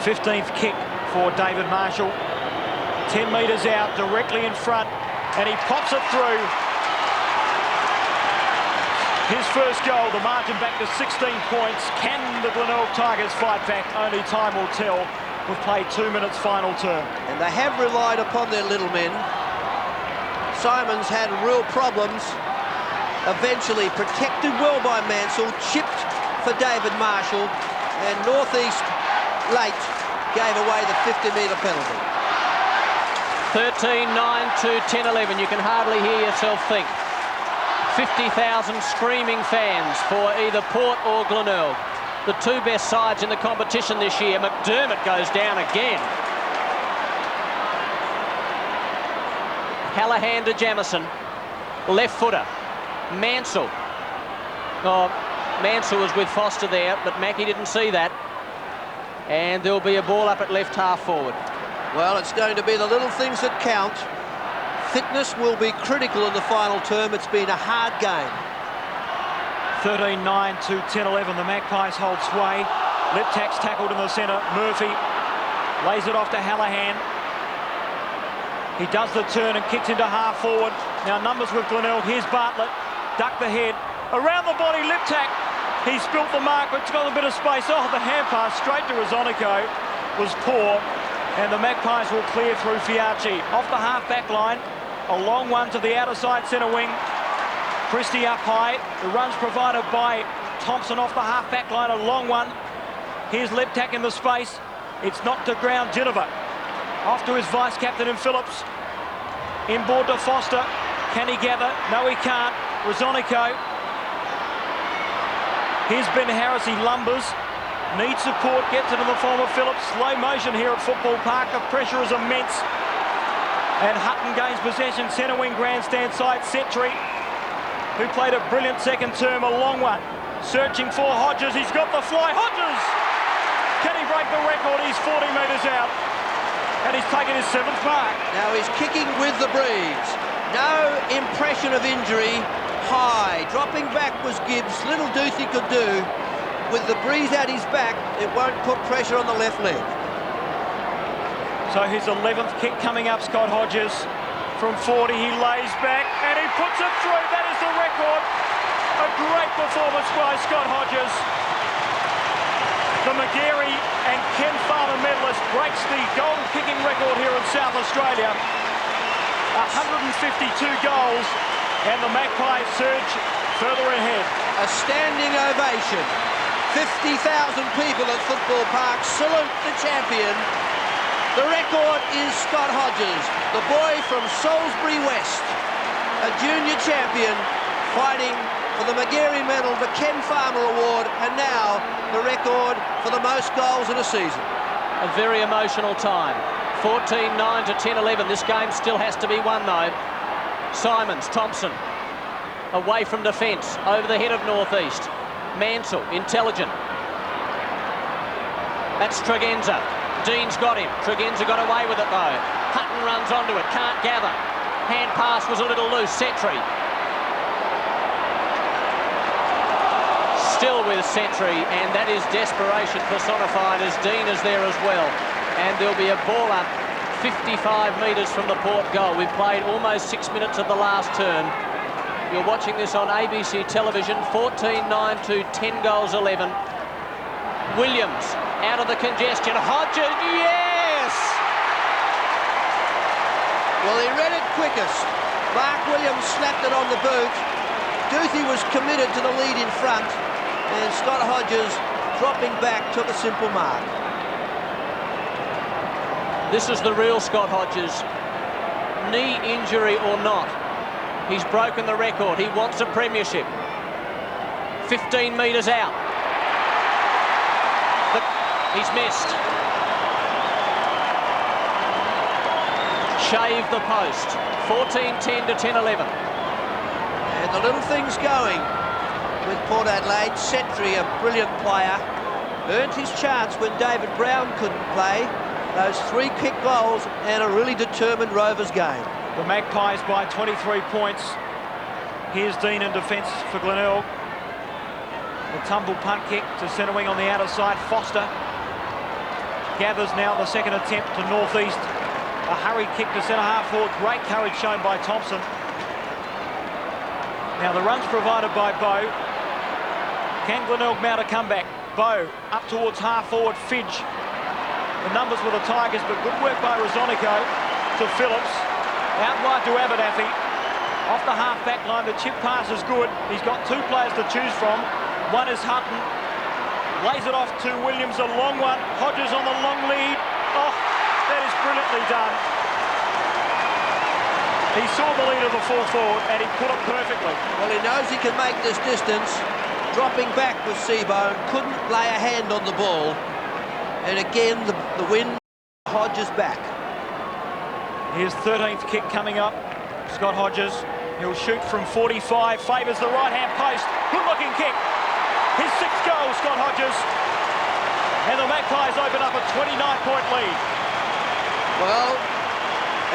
15th kick for David Marshall. 10 metres out, directly in front, and he pops it through. His first goal, the margin back to 16 points. Can the Glenelg Tigers fight back? Only time will tell. We've played 2 minutes final term. And they have relied upon their little men. Simons had real problems. Eventually protected well by Mansell, chipped for David Marshall, and Northeast late gave away the 50-metre penalty. 13-9 to 10-11. You can hardly hear yourself think. 50,000 screaming fans for either Port or Glenelg. The two best sides in the competition this year. McDermott goes down again. Hallahan to Jamison. Left footer. Mansell. Oh, Mansell was with Foster there, but Mackie didn't see that. And there'll be a ball up at left half forward. Well, it's going to be the little things that count. Fitness will be critical in the final term. It's been a hard game. 13-9 to 10-11. The Magpies hold sway. Liptak's tackled in the centre. Murphy lays it off to Hallahan. He does the turn and kicks into half forward. Now numbers with Glenelg. Here's Bartlett. Duck the head. Around the body, Liptak. He spilt the mark, but it's got a bit of space. Oh, the hand pass straight to Rosonico was poor. And the Magpies will clear through Fiacchi. Off the half-back line. A long one to the outer side centre wing. Christie up high. The run's provided by Thompson off the half-back line. A long one. Here's Liptak in the space. It's knocked to ground. Geneva. Off to his vice-captain in Phillips. Inboard to Foster. Can he gather? No, he can't. Rosonico. Here's Ben Harris. He lumbers. Needs support. Gets it in the form of Phillips. Slow motion here at Football Park. The pressure is immense. And Hutton gains possession. Centre wing grandstand side. Setri, who played a brilliant second term. A long one. Searching for Hodges. He's got the fly. Hodges! Can he break the record? He's 40 metres out. And he's taken his 7th mark. Now he's kicking with the breeze. No impression of injury. High. Dropping back was Gibbs. Little Deuce he could do. With the breeze at his back, it won't put pressure on the left leg. So his 11th kick coming up, Scott Hodges. From 40, he lays back and he puts it through. That is the record. A great performance by Scott Hodges. The Magarey and Ken Farmer medalist breaks the goal kicking record here in South Australia. 152 goals, and the Magpies surge further ahead. A standing ovation. 50,000 people at Football Park salute the champion. The record is Scott Hodges, the boy from Salisbury West, a junior champion fighting for the Magarey Medal, the Ken Farmer Award, and now the record for the most goals in a season. A very emotional time. 14-9 to 10-11. This game still has to be won, though. Simons, Thompson, away from defence, over the head of Northeast. Mansell, intelligent. That's Tregenza. Dean's got him. Tregenza got away with it, though. Hutton runs onto it, can't gather. Hand pass was a little loose. Setri. Still with Setri, and that is desperation personified, as Dean is there as well. And there'll be a ball up 55 metres from the Port goal. We've played almost 6 minutes of the last term. You're watching this on ABC television. 14-9 to 10 goals 11. Williams Out of the congestion. Hodges, yes! Well, he read it quickest. Mark Williams slapped it on the boot. Duthie was committed to the lead in front, and Scott Hodges, dropping back, took a simple mark. This is the real Scott Hodges. Knee injury or not, he's broken the record. He wants a premiership. 15 metres out. But he's missed. Shave the post. 14-10 to 10-11. And the little thing's going with Port Adelaide. Setri, a brilliant player, earned his chance when David Brown couldn't play. Those 3 kick goals and a really determined Rovers game. The Magpies by 23 points. Here's Dean in defence for Glenelg. The tumble punt kick to centre wing on the outer side. Foster gathers now the second attempt to northeast. A hurried kick to centre half forward. Great courage shown by Thompson. Now the run's provided by Bow. Can Glenelg mount a comeback? Bow up towards half forward. Fidge. The numbers were the Tigers, but good work by Rosonico to Phillips. Out wide to Abernathy. Off the half-back line, the chip pass is good. He's got 2 players to choose from. One is Hutton. Lays it off to Williams, a long one. Hodges on the long lead. Oh, that is brilliantly done. He saw the lead of the full forward and he put it perfectly. Well, he knows he can make this distance. Dropping back with Seebohm, couldn't lay a hand on the ball. And again, the win, Hodges back. Here's 13th kick coming up. Scott Hodges, he'll shoot from 45, favours the right-hand post. Good-looking kick. His 6th goal, Scott Hodges. And the Magpies open up a 29-point lead. Well,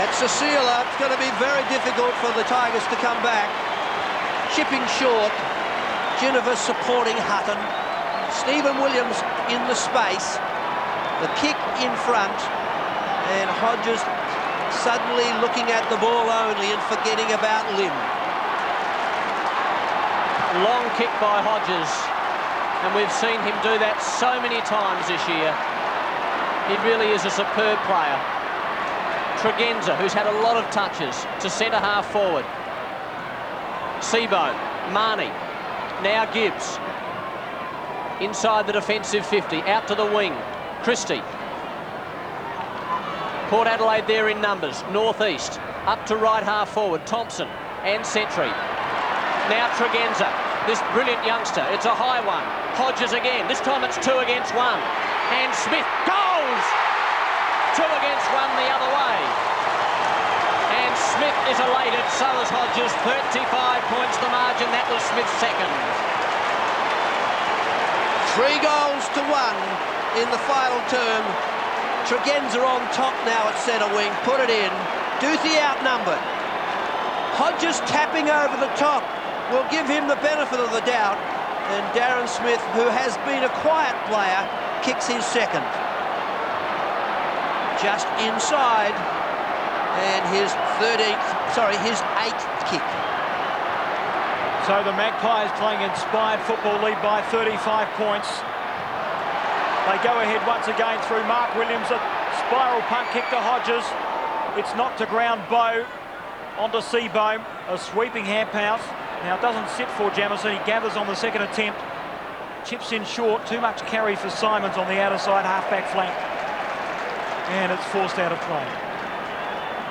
at Cecilia, it's going to be very difficult for the Tigers to come back. Chipping short. Ginniver supporting Hutton. Stephen Williams in the space. The kick in front, and Hodges suddenly looking at the ball only and forgetting about Lim. Long kick by Hodges, and we've seen him do that so many times this year. He really is a superb player. Tregenza, who's had a lot of touches, to centre half forward. Seebohm, Marnie, now Gibbs. Inside the defensive 50, out to the wing. Christie. Port Adelaide there in numbers. Northeast. Up to right half forward. Thompson and Setri. Now Tregenza. This brilliant youngster. It's a high one. Hodges again. This time it's 2 against 1. And Smith goes! 2 against 1 the other way. And Smith is elated. So is Hodges. 35 points the margin. That was Smith's second. 3 goals to 1. In the final term. Tregenza on top now at centre wing, put it in. Duthie outnumbered. Hodges tapping over the top will give him the benefit of the doubt, and Darren Smith, who has been a quiet player, kicks his second. Just inside, and his 8th kick. So the Magpies playing inspired football, lead by 35 points. They go ahead once again through Mark Williams, a spiral punt kick to Hodges. It's knocked to ground. Bow onto Seebohm, a sweeping hand pass. Now it doesn't sit for Jamison, he gathers on the second attempt. Chips in short, too much carry for Simons on the outer side half-back flank. And it's forced out of play.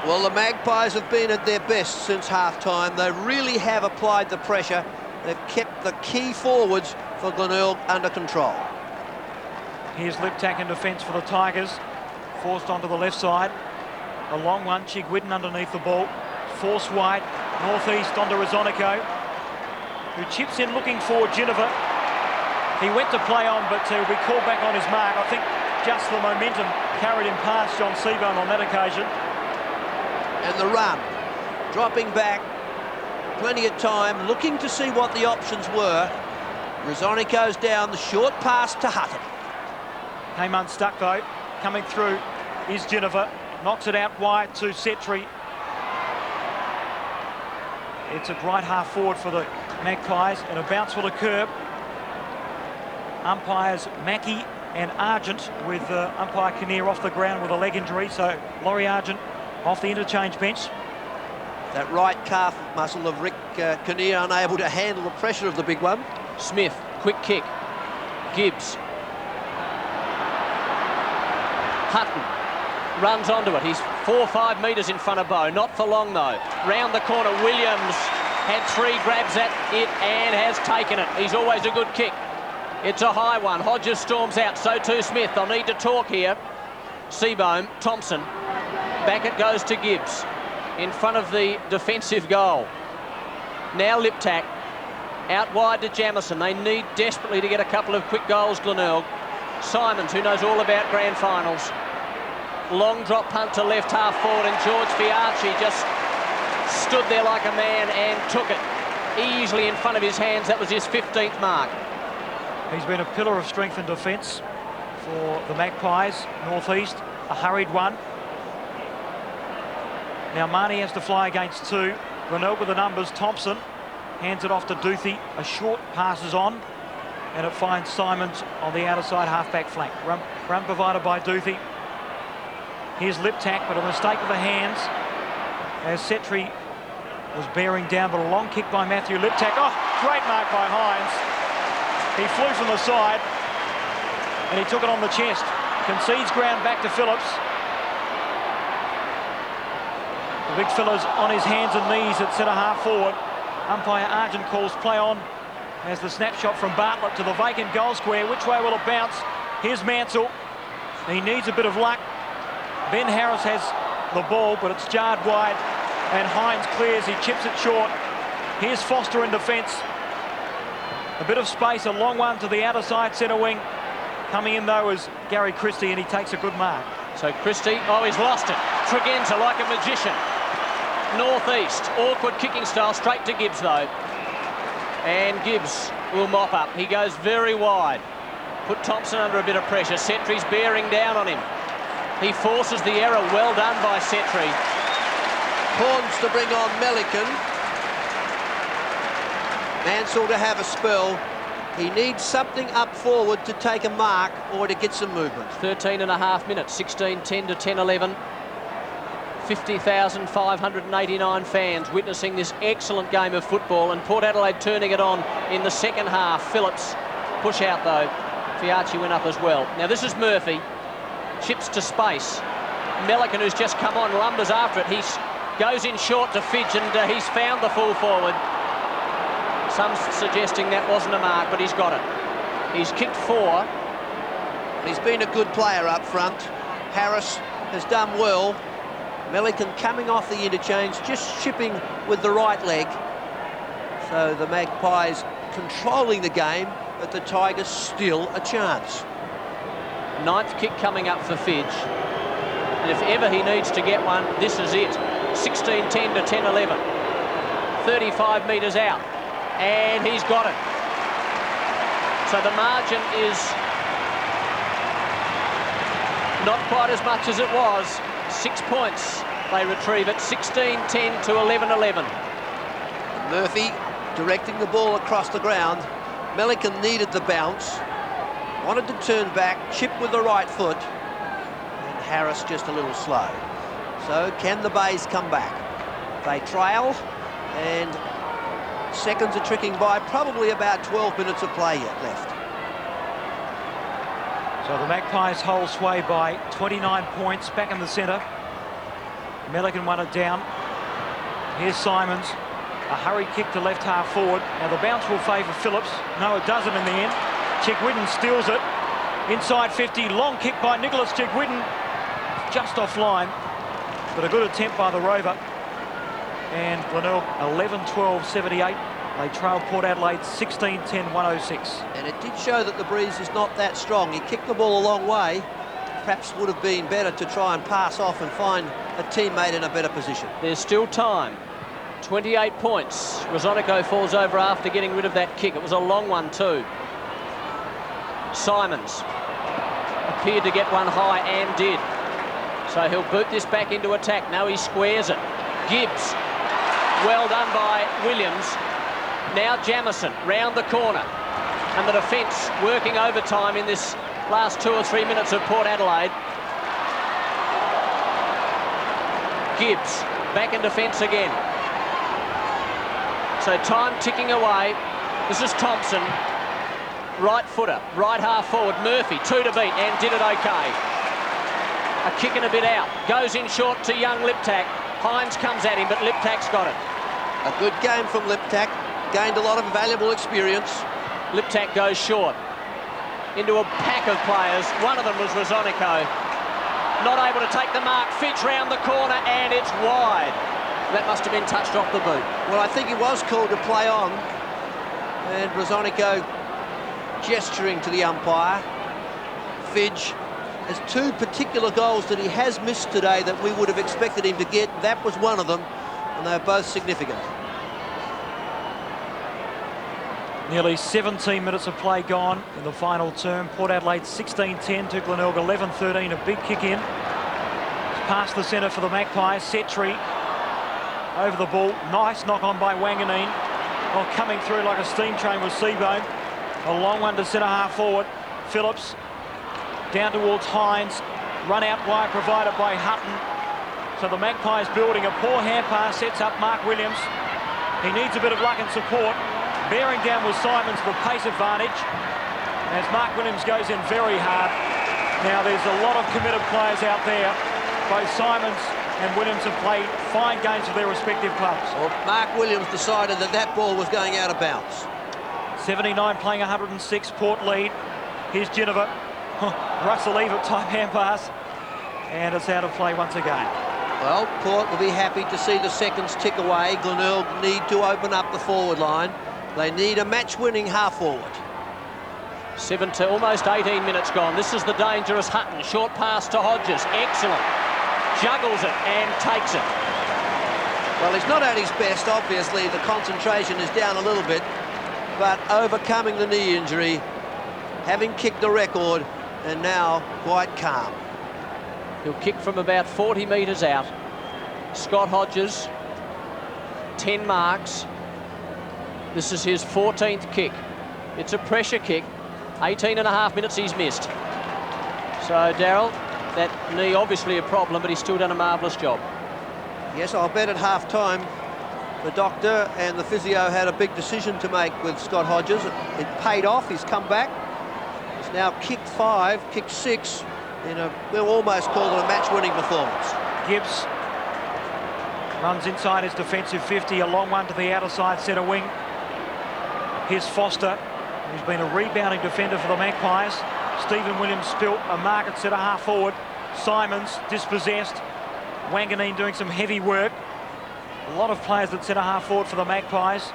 Well, the Magpies have been at their best since half-time. They really have applied the pressure. They've kept the key forwards for Glenelg under control. Here's Liptak in defence for the Tigers. Forced onto the left side. A long one, Chigwidden underneath the ball. Force wide, northeast onto Rosonico, who chips in looking for Ginniver. He went to play on, but he'll be called back on his mark. I think just the momentum carried him past John Seebohm on that occasion. And the run, dropping back, plenty of time, looking to see what the options were. Rosonico's down, the short pass to Hutton. Came unstuck though. Coming through is Ginniver. Knocks it out wide to Setri. It's at right half forward for the Magpies, and a bounce will occur. Umpires Mackie and Argent, with umpire Kinnear off the ground with a leg injury. So Laurie Argent off the interchange bench. That right calf muscle of Rick Kinnear unable to handle the pressure of the big one. Smith, quick kick. Gibbs. Hutton runs onto it. He's 4 or 5 metres in front of Bow. Not for long, though. Round the corner, Williams had 3 grabs at it and has taken it. He's always a good kick. It's a high one. Hodges storms out. So too Smith. They'll need to talk here. Seebohm, Thompson. Back it goes to Gibbs. In front of the defensive goal. Now Liptak. Out wide to Jamison. They need desperately to get a couple of quick goals, Glenelg. Simons, who knows all about grand finals. Long drop punt to left half forward, and George Fiacchi just stood there like a man and took it easily in front of his hands. That was his 15th mark. He's been a pillar of strength and defence for the Magpies, northeast. A hurried one. Now Marnie has to fly against 2. Glenelg with the numbers. Thompson hands it off to Duthie. A short passes on, and it finds Simons on the outer side half-back flank. Run provided by Duthie. Here's Liptak, but a mistake with the hands as Setri was bearing down, but a long kick by Matthew Liptak. Oh, great mark by Hynes. He flew from the side and he took it on the chest. Concedes ground back to Phillips. The big fella's on his hands and knees at centre half forward. Umpire Argent calls play on as the snapshot from Bartlett to the vacant goal square. Which way will it bounce? Here's Mansell. He needs a bit of luck. Ben Harris has the ball, but it's jarred wide, and Hynes clears. He chips it short. Here's Foster in defence. A bit of space, a long one to the outer side centre wing. Coming in, though, is Gary Christie, and he takes a good mark. So Christie, oh, he's lost it. Tregenza like a magician. Northeast, awkward kicking style, straight to Gibbs, though. And Gibbs will mop up. He goes very wide. Put Thompson under a bit of pressure. Setri's bearing down on him. He forces the error. Well done by Setri. Horns to bring on Melican. Mansell to have a spell. He needs something up forward to take a mark or to get some movement. 13.5 minutes, 16-10 to 10-11. 50,589 fans witnessing this excellent game of football, and Port Adelaide turning it on in the second half. Phillips push out, though. Fiacchi went up as well. Now this is Murphy. Chips to space. Melican, who's just come on, lumbers after it. He goes in short to Fidge, and he's found the full forward. Some suggesting that wasn't a mark, but he's got it. He's kicked 4. He's been a good player up front. Harris has done well. Melican coming off the interchange, just chipping with the right leg. So the Magpies controlling the game, but the Tigers still a chance. 9th kick coming up for Fidge. And if ever he needs to get one, this is it. 16-10 to 10-11. 35 metres out. And he's got it. So the margin is not quite as much as it was. 6 points. They retrieve it. 16-10 to 11-11. Murphy directing the ball across the ground. Melican needed the bounce. Wanted to turn back, chip with the right foot, and Harris just a little slow. So can the Bays come back? They trail, and seconds are ticking by. Probably about 12 minutes of play yet left. So the Magpies hold sway by 29 points back in the centre. Melican won it down. Here's Simons. A hurried kick to left half forward. Now the bounce will favour Phillips. No, it doesn't in the end. Chigwidden steals it. Inside 50, long kick by Nicholas Chigwidden. Just offline, but a good attempt by the Rover. And Glenelg 11-12-78. They trailed Port Adelaide 16-10-106. And it did show that the breeze is not that strong. He kicked the ball a long way. Perhaps would have been better to try and pass off and find a teammate in a better position. There's still time. 28 points. Rosonico falls over after getting rid of that kick. It was a long one too. Simons appeared to get one high and did. So he'll boot this back into attack. Now he squares it. Gibbs. Well done by Williams. Now Jamison round the corner. And the defence working overtime in this last 2 or 3 minutes of Port Adelaide. Gibbs back in defence again. So time ticking away. This is Thompson, right footer, right half forward. Murphy, 2 to beat, and did it okay. A kick and a bit out. Goes in short to young Liptak. Hynes comes at him, but Liptak's got it. A good game from Liptak. Gained a lot of valuable experience. Liptak goes short into a pack of players. One of them was Rosonico. Not able to take the mark. Fidge round the corner, and it's wide. That must have been touched off the boot. Well, I think he was called to play on. And Rosonico gesturing to the umpire. Fidge has 2 particular goals that he has missed today that we would have expected him to get. That was one of them, and they're both significant. Nearly 17 minutes of play gone in the final term. Port Adelaide 16-10 to Glenelg 11-13. A big kick in. It's past the centre for the Magpies. Setri over the ball. Nice knock on by Wanganeen. Oh, coming through like a steam train with Seebohm. A long one to centre half forward. Phillips down towards Hynes. Run out wide provided by Hutton. So the Magpies building a poor hand pass. Sets up Mark Williams. He needs a bit of luck and support. Bearing down with Simons for pace advantage as Mark Williams goes in very hard. Now there's a lot of committed players out there. Both Simons and Williams have played fine games for their respective clubs. Well, Mark Williams decided that that ball was going out of bounds. 79 playing 106, Port lead. Here's Geneva. Russell Evert type hand pass. And it's out of play once again. Well, Port will be happy to see the seconds tick away. Glenelg need to open up the forward line. They need a match-winning half-forward. Almost 18 minutes gone. This is the dangerous Hutton. Short pass to Hodges. Excellent. Juggles it and takes it. Well, he's not at his best, obviously. The concentration is down a little bit. But overcoming the knee injury, having kicked the record, and now quite calm. He'll kick from about 40 metres out. Scott Hodges, 10 marks. This is his 14th kick. It's a pressure kick. 18.5 minutes he's missed. So, Darryl, that knee obviously a problem, but he's still done a marvellous job. Yes, I'll bet at half-time the doctor and the physio had a big decision to make with Scott Hodges. It paid off. He's come back. He's now kicked 5, kicked 6 in a, we'll almost call it a match-winning performance. Gibbs runs inside his defensive 50, a long one to the outer side centre wing. Here's Foster, who's been a rebounding defender for the Magpies. Stephen Williams spilt a mark at centre half forward. Simons dispossessed. Wanganeen doing some heavy work. A lot of players at centre half forward for the Magpies.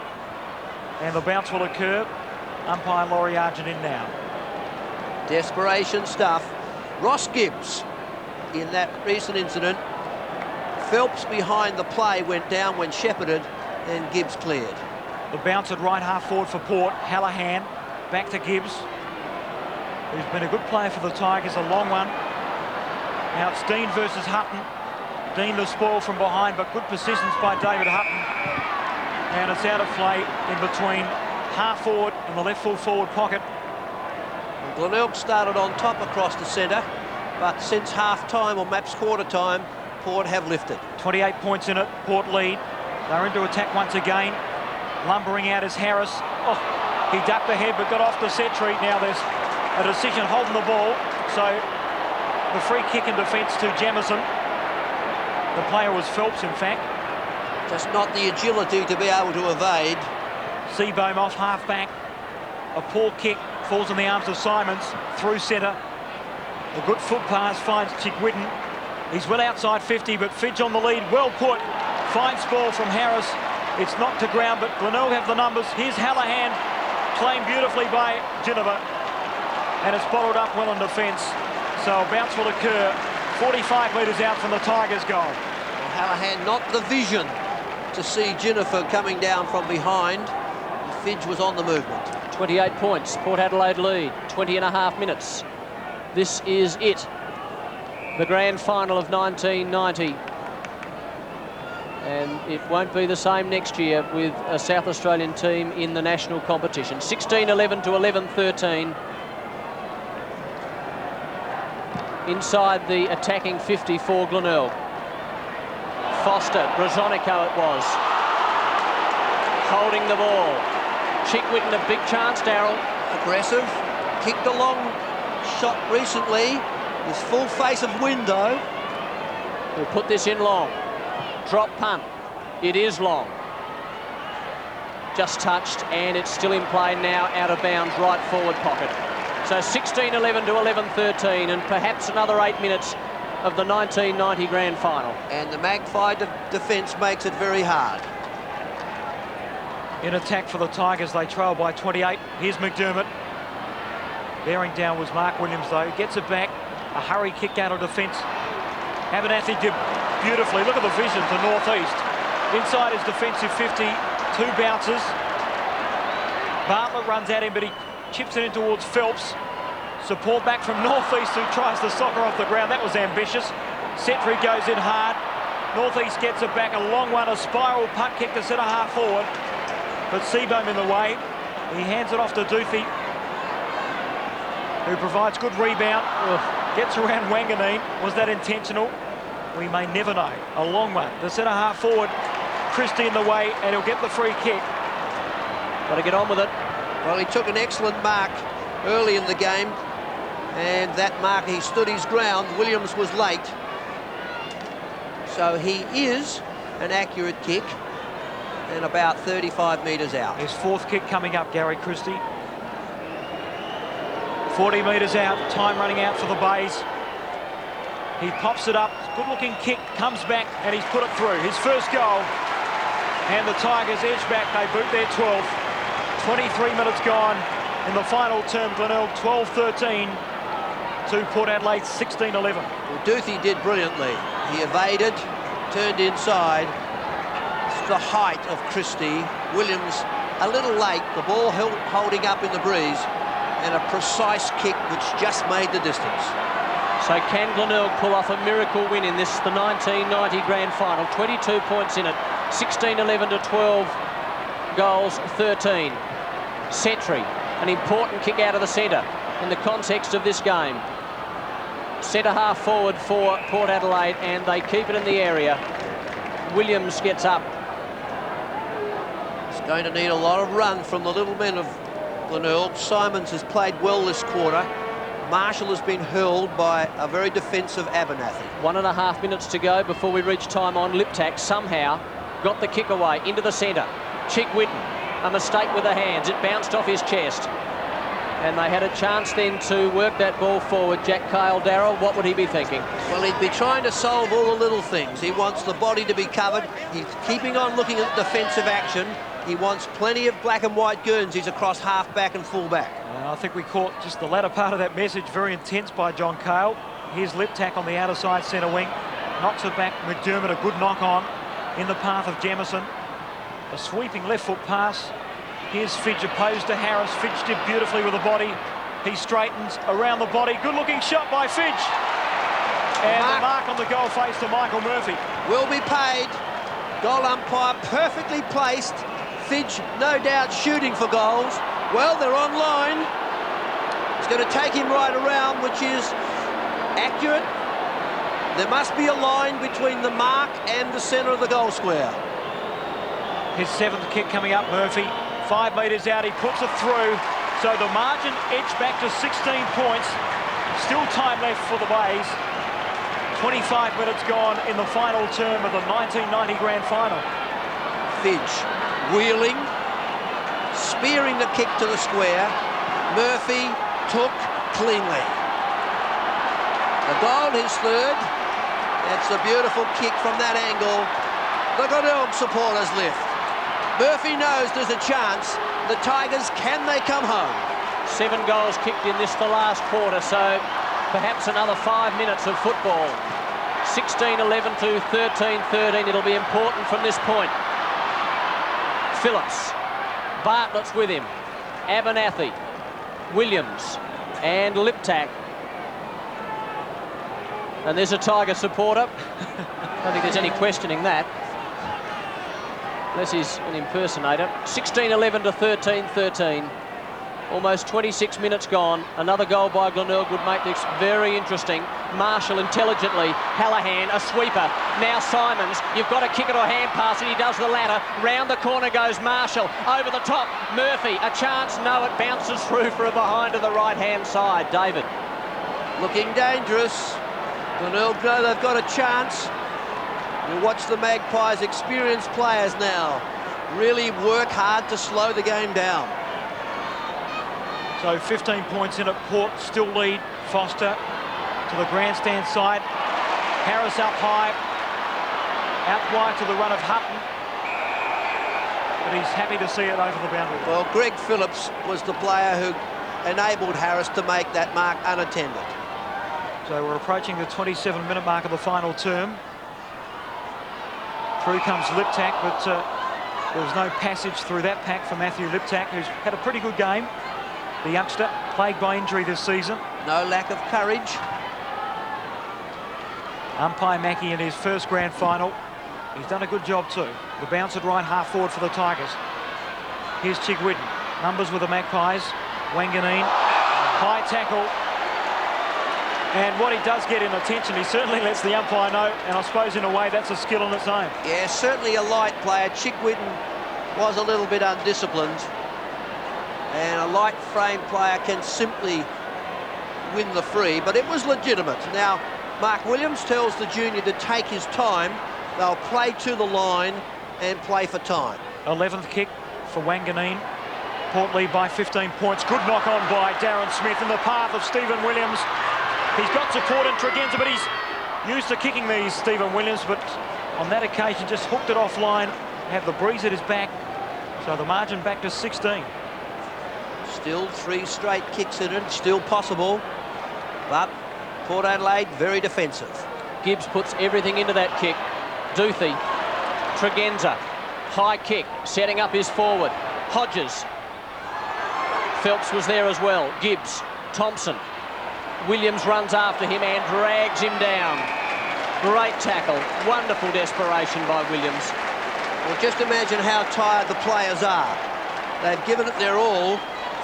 And the bounce will occur. Umpire Laurie Argent in now. Desperation stuff. Ross Gibbs, in that recent incident, Phelps behind the play went down when shepherded, and Gibbs cleared. The bounce at right half forward for Port. Hallahan back to Gibbs, who's been a good player for the Tigers, a long one. Now it's Dean versus Hutton. Dean the spoil from behind, but good persistence by David Hutton. And it's out of play in between half forward and the left full forward pocket. And Glenelg started on top across the centre, but since half-time or maps quarter-time, Port have lifted. 28 points in it, Port lead. They're into attack once again. Lumbering out is Harris. Oh, he ducked ahead but got off the set treat. Now there's a decision holding the ball. So the free kick in defence to Jamison. The player was Phelps, in fact. Just not the agility to be able to evade. Seebohm off half-back. A poor kick falls in the arms of Simons through centre. A good foot pass finds Chigwidden. He's well outside 50, but Fidge on the lead. Well put. Fine ball from Harris. It's knocked to ground, but Glenelg have the numbers. Here's Hallahan, playing beautifully by Geneva. And it's bottled up well in defence. So a bounce will occur 45 metres out from the Tigers' goal. Well, Hallahan not the vision to see Jennifer coming down from behind. Fidge was on the movement. 28 points, Port Adelaide lead, 20.5 minutes. This is it. The grand final of 1990. And it won't be the same next year with a South Australian team in the national competition. 16-11 to 11-13. inside the attacking 50 for Glenelg. Foster, Brozonico it was, holding the ball. Chickwitten a big chance, Darryl. Aggressive, kicked a long shot recently. This full face of window. We'll put this in long. Drop punt. It is long. Just touched, and it's still in play now, out of bounds, right forward pocket. So 16-11 to 11-13, and perhaps another 8 minutes of the 1990 grand final. And the Magpie defence makes it very hard. In attack for the Tigers, they trail by 28. Here's McDermott. Bearing down was Mark Williams, though. Gets it back. A hurry kick out of defence. Abernathy did beautifully. Look at the vision to northeast. Inside his defensive 50, 2 bounces. Bartlett runs at him, but he chips it in towards Phelps. Support back from northeast, who tries to soccer off the ground. That was ambitious. Setri goes in hard. Northeast gets it back. A long one, a spiral punt kick to centre half forward. But Seebohm in the way. He hands it off to Duthie, who provides good rebound. Gets around Wanganeen. Was that intentional? We may never know. A long one. The centre half forward. Christie in the way, and he'll get the free kick. Got to get on with it. Well, he took an excellent mark early in the game, and that mark, he stood his ground. Williams was late. So he is an accurate kick and about 35 metres out. His 4th kick coming up, Gary Christie. 40 metres out, time running out for the Bays. He pops it up, good looking kick, comes back, and he's put it through. His first goal, and the Tigers edge back, they boot their 12th. 23 minutes gone in the final term. Glenelg 12-13 to Port Adelaide 16-11. Well, Duthie did brilliantly. He evaded, turned inside. It's the height of Christie. Williams a little late, the ball holding up in the breeze, and a precise kick which just made the distance. So can Glenelg pull off a miracle win in this, the 1990 grand final? 22 points in it, 16-11 to 12 goals, 13. Setri, an important kick out of the centre in the context of this game. Centre half forward for Port Adelaide, and they keep it in the area. Williams gets up. It's going to need a lot of run from the little men of Glenelg. Simons has played well this quarter. Marshall has been hurled by a very defensive Abernathy. 1.5 minutes to go before we reach time on. Liptak somehow got the kick away into the centre. Chickwitten, a mistake with the hands. It bounced off his chest. And they had a chance then to work that ball forward. Jack Kyle, Darryl, what would he be thinking? Well, he'd be trying to solve all the little things. He wants the body to be covered. He's keeping on looking at defensive action. He wants plenty of black and white Guernseys across half-back and full-back. I think we caught just the latter part of that message, very intense by John Cale. Here's Liptak on the outer side centre wing. Knocks it back. McDermott, a good knock-on in the path of Jamieson. A sweeping left-foot pass. Here's Fidge opposed to Harris. Fidge did beautifully with the body. He straightens around the body. Good-looking shot by Fidge. And the mark on the goal face to Michael Murphy. Will be paid. Goal umpire perfectly placed. Fidge, no doubt, shooting for goals. Well, they're on line. It's going to take him right around, which is accurate. There must be a line between the mark and the centre of the goal square. His 7th kick coming up, Murphy. 5 metres out, he puts it through. So the margin edged back to 16 points. Still time left for the Bays. 25 minutes gone in the final term of the 1990 grand final. Fidge wheeling, spearing the kick to the square. Murphy took cleanly. The goal, his 3rd. It's a beautiful kick from that angle. The Glenelg supporters lift. Murphy knows there's a chance. The Tigers, can they come home? 7 goals kicked in this, the last quarter, so perhaps another 5 minutes of football. 16-11 to 13-13. It'll be important from this point. Phillips, Bartlett's with him, Abernathy, Williams and Liptak. And there's a Tiger supporter. I don't think there's any questioning that, unless he's an impersonator. 16-11 to 13-13. Almost 26 minutes gone. Another goal by Glenelg would make this very interesting. Marshall intelligently. Hallahan, a sweeper. Now Simons. You've got to kick it or hand pass it. He does the latter. Round the corner goes Marshall. Over the top. Murphy. A chance. No, it bounces through for a behind to the right-hand side. David. Looking dangerous. Glenelg know they've got a chance. You watch the Magpies, experienced players now, really work hard to slow the game down. So 15 points in at Port, still lead. Foster to the grandstand side. Harris up high. Out wide to the run of Hutton. But he's happy to see it over the boundary. Well, Greg Phillips was the player who enabled Harris to make that mark unattended. So we're approaching the 27-minute mark of the final term. Through comes Liptak, but there was no passage through that pack for Matthew Liptak, who's had a pretty good game. The youngster, plagued by injury this season. No lack of courage. Umpire Mackie in his first grand final. He's done a good job too. The bounce at right half forward for the Tigers. Here's Chigwidden. Numbers with the Magpies. Wanganeen. High tackle. And what he does get in attention, he certainly lets the umpire know, and I suppose in a way that's a skill in its own. Yeah, certainly a light player. Chigwidden was a little bit undisciplined, and a light frame player can simply win the free, but it was legitimate. Now, Mark Williams tells the junior to take his time. They'll play to the line and play for time. 11th kick for Wanganeen. Port lead by 15 points. Good knock on by Darren Smith in the path of Stephen Williams. He's got support in Tregenza, but he's used to kicking these, Stephen Williams, but on that occasion just hooked it offline, have the breeze at his back, so the margin back to 16. Still 3 straight kicks in it, still possible, but Port Adelaide very defensive. Gibbs puts everything into that kick. Duthie, Tregenza, high kick, setting up his forward. Hodges. Phelps was there as well. Gibbs, Thompson. Williams runs after him and drags him down. Great tackle. Wonderful desperation by Williams. Well, just imagine how tired the players are. They've given it their all,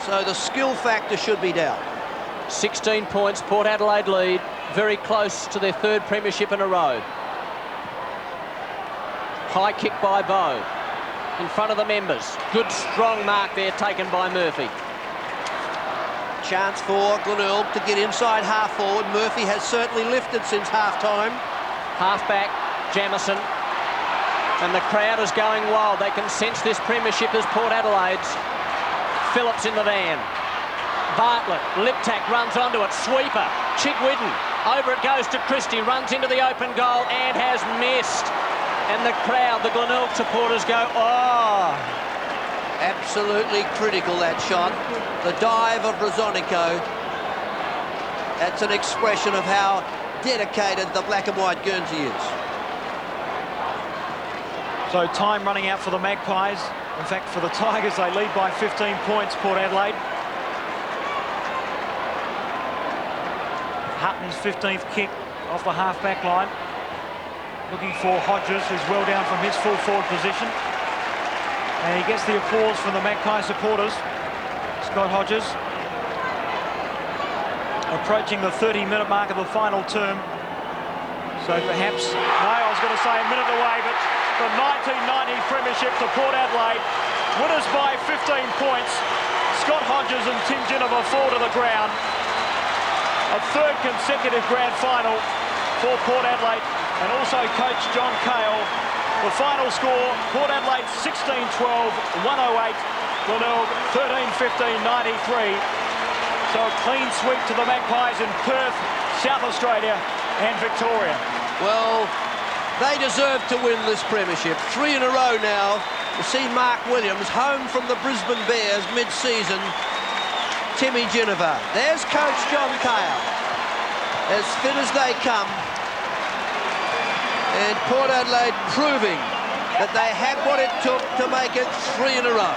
so the skill factor should be down. 16 points, Port Adelaide lead. Very close to their 3rd premiership in a row. High kick by Bowe. In front of the members. Good strong mark there taken by Murphy. Chance for Glenelg to get inside half forward. Murphy has certainly lifted since half-time. Half-back, Jamieson. And the crowd is going wild. They can sense this premiership as Port Adelaide's. Phillips in the van. Bartlett, Liptak runs onto it. Sweeper, Chigwidden. Over it goes to Christie. Runs into the open goal and has missed. And the crowd, the Glenelg supporters go, oh! Absolutely critical, that shot. The dive of Rosonico. That's an expression of how dedicated the black and white Guernsey is. So time running out for the Magpies. In fact, for the Tigers, they lead by 15 points, Port Adelaide. Hutton's 15th kick off the half-back line. Looking for Hodges, who's well down from his full forward position. And he gets the applause from the Magpie supporters. Scott Hodges. Approaching the 30-minute mark of the final term. So perhaps, no, I was going to say a minute away, but the 1990 premiership to Port Adelaide. Winners by 15 points. Scott Hodges and Tim Ginniver fall to the ground. A 3rd consecutive grand final for Port Adelaide, and also coach John Cale. The final score, Port Adelaide 16-12, 108, Glenelg 13-15, 93. So a clean sweep to the Magpies in Perth, South Australia and Victoria. Well, they deserve to win this premiership. 3 in a row now. To see Mark Williams home from the Brisbane Bears mid-season. Timmy Ginniver. There's coach John Cale. As fit as they come. And Port Adelaide proving that they had what it took to make it 3 in a row.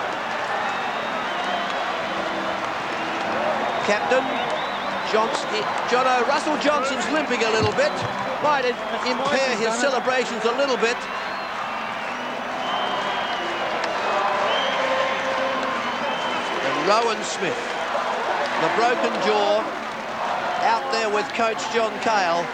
Captain Russell Johnson's limping a little bit. Might impair his celebrations a little bit. And Rowan Smith, the broken jaw, out there with coach John Cale.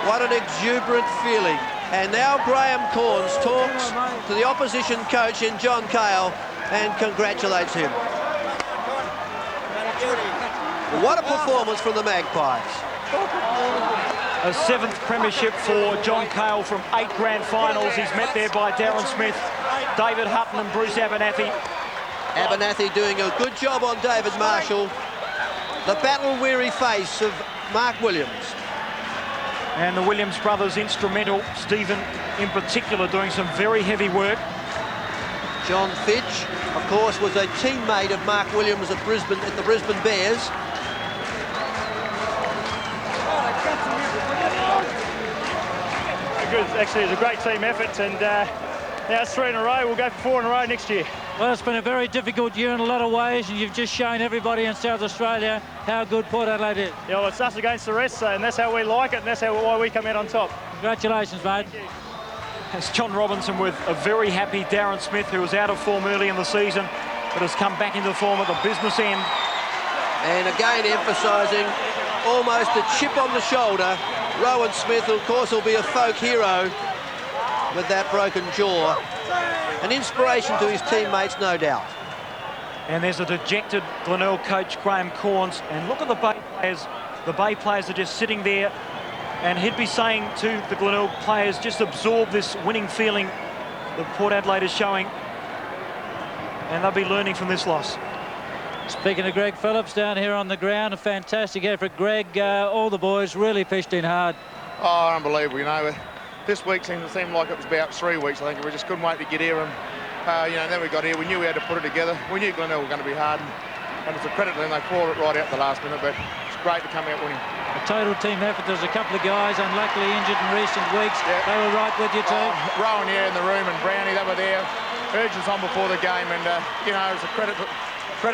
What an exuberant feeling. And now Graham Corns talks to the opposition coach in John Cale and congratulates him. What a performance from the Magpies. A 7th premiership for John Cale from 8 grand finals. He's met there by Darren Smith, David Hutton and Bruce Abernathy. Abernathy doing a good job on David Marshall. The battle-weary face of Mark Williams. And the Williams brothers instrumental, Stephen in particular, doing some very heavy work. John Fidge, of course, was a teammate of Mark Williams at Brisbane, at the Brisbane Bears. Actually, it was a great team effort, and now it's 3 in a row. We'll go for 4 in a row next year. Well, it's been a very difficult year in a lot of ways, and you've just shown everybody in South Australia how good Port Adelaide is. Yeah, well, it's us against the rest, and that's how we like it, and that's why we come out on top. Congratulations, mate. It's John Robinson with a very happy Darren Smith, who was out of form early in the season, but has come back into form at the business end. And again emphasising almost a chip on the shoulder. Rowan Smith, of course, will be a folk hero with that broken jaw. An inspiration to his teammates, no doubt. And there's a dejected Glenelg coach, Graham Corns. And look at the Bay players. The Bay players are just sitting there. And he'd be saying to the Glenelg players, just absorb this winning feeling that Port Adelaide is showing. And they'll be learning from this loss. Speaking of Greg Phillips down here on the ground, a fantastic effort. Greg, all the boys really pitched in hard. Oh, unbelievable, you know. This week seemed like it was about 3 weeks, I think. We just couldn't wait to get here. And, then we got here. We knew we had to put it together. We knew Glenelg were going to be hard. And it's a credit to them. They fought it right out the last minute, but it's great to come out winning. A total team effort. There's a couple of guys unluckily injured in recent weeks. Yeah. They were right with you too. Rowan, in the room, and Brownie, they were there. Urge was on before the game, and, it's a credit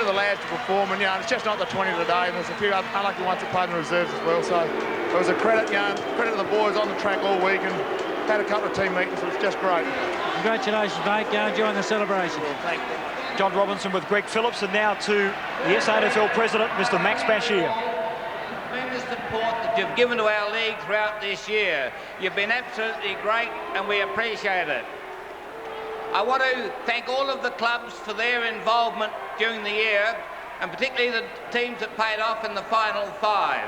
the lads to perform, and it's just not the 20 today, and there's a few unlucky ones that played in the reserves as well, so it was a credit to the boys on the track all week, and had a couple of team meetings. It was just great. Congratulations, mate. Go and join the celebration. Well, thank you. John Robinson with Greg Phillips, and now to the SANFL president, Mr. Max Bashir. Tremendous support that you've given to our league throughout this year. You've been absolutely great, and we appreciate it. I want to thank all of the clubs for their involvement during the year, and particularly the teams that paid off in the final 5.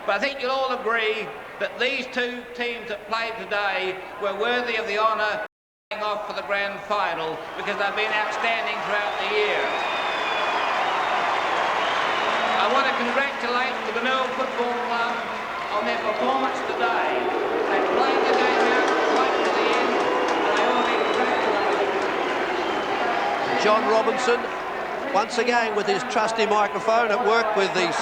But I think you'll all agree that these 2 teams that played today were worthy of the honour of playing off for the grand final, because they've been outstanding throughout the year. I want to congratulate the Glenelg Football Club on their performance today. They played the game out right to the end, and I want to congratulate John Robinson, once again with his trusty microphone at work with his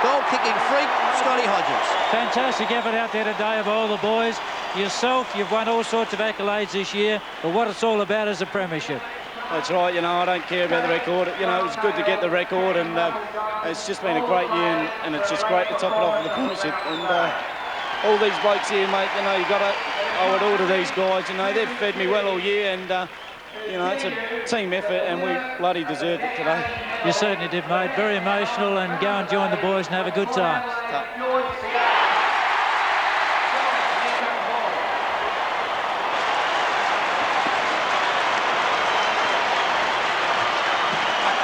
goal-kicking freak, Scotty Hodges. Fantastic effort out there today of all the boys. Yourself, you've won all sorts of accolades this year, but what it's all about is a premiership. That's right, I don't care about the record. It was good to get the record, and it's just been a great year, and it's just great to top it off with the premiership. And all these blokes here, mate, you got to owe it all to these guys. They've fed me well all year, and it's a team effort, and we bloody deserved it today. You certainly did, mate. Very emotional, and go and join the boys and have a good time.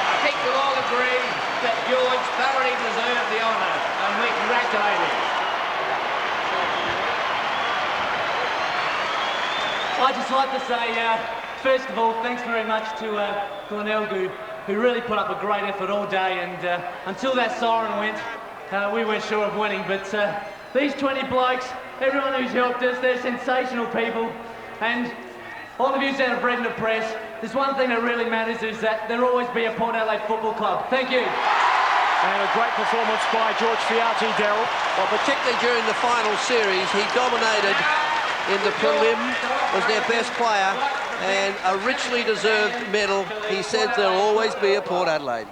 I think you'll all agree that George thoroughly deserved the honour, and we congratulate him. I'd just like to say, first of all, thanks very much to Glenelg, who really put up a great effort all day, and until that siren went, we weren't sure of winning. But these 20 blokes, everyone who's helped us, they're sensational people, and all of you that have read in the press, there's one thing that really matters, is that there'll always be a Port Adelaide Football Club. Thank you. And a great performance by George Fiacchi, Darryl. Well, particularly during the final series, he dominated in the prelim, was their best player, and a richly deserved medal. He said there'll always be a Port Adelaide.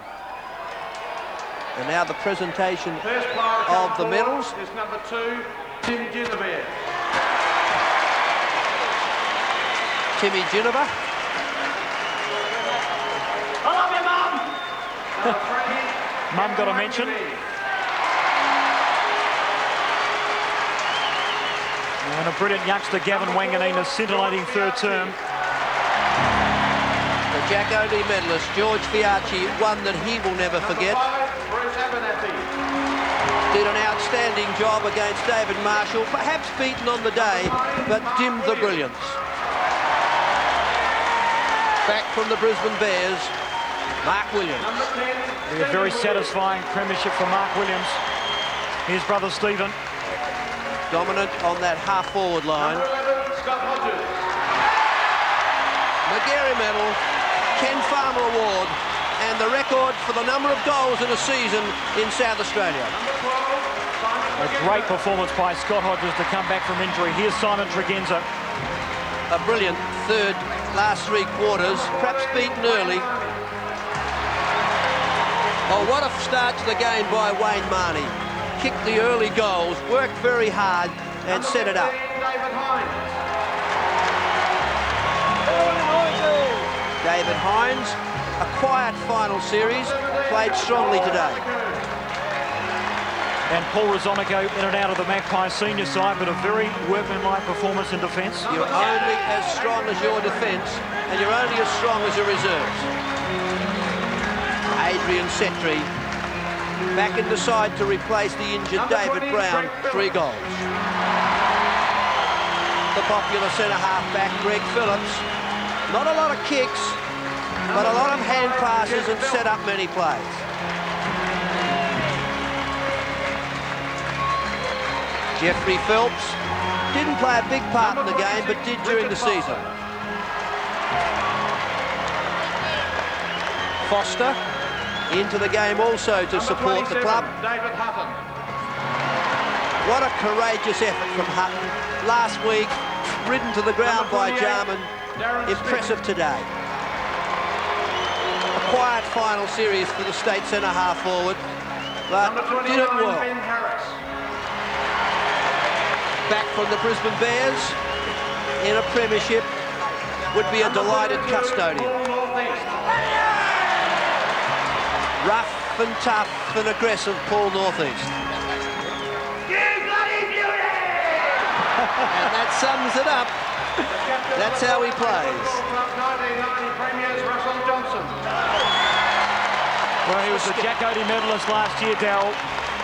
And now the presentation of the medals. Is number 2, Tim Ginnivan. Timmy Ginnivan. I love you, Mum! Mum got a mention. And a brilliant youngster, Gavin Wanganeena's scintillating third term. The Jack Odie medalist, George Fiacchi, one that he will never forget. Did an outstanding job against David Marshall, perhaps beaten on the day, but dimmed the brilliance. Back from the Brisbane Bears, Mark Williams. A very satisfying premiership for Mark Williams. His brother Stephen. Dominant on that half-forward line. Scott Hodges. Magarey medal, Ken Farmer award, and the record for the number of goals in a season in South Australia. A great performance by Scott Hodges to come back from injury. Here's Simon Tregenza. A brilliant last three quarters, perhaps beaten early. Oh, what a start to the game by Wayne Marnie. Kicked the early goals, worked very hard, and set it up. David Hynes, a quiet final series, played strongly today. And Paul Rosonico in and out of the Magpies senior side, but a very workmanlike performance in defence. You're only as strong as your defence, and you're only as strong as your reserves. Adrian Setri back in the side to replace the injured David Brown, 3 goals. The popular centre-half back, Greg Phillips. Not a lot of kicks, but a lot of hand passes and set up many plays. Jeffrey Phelps didn't play a big part in the game, but did during the season. Foster into the game also to support the club. David Hutton. What a courageous effort from Hutton. Last week, ridden to the ground by Jarman. Impressive today. A quiet final series for the state centre-half forward, but did it well. Back from the Brisbane Bears in a premiership would be a delighted custodian. Rough and tough and aggressive Paul Northeast. And that sums it up. That's how he plays. 1990 Premiers Russell Johnson. Well, he was the Jack Odie medalist last year, Darryl.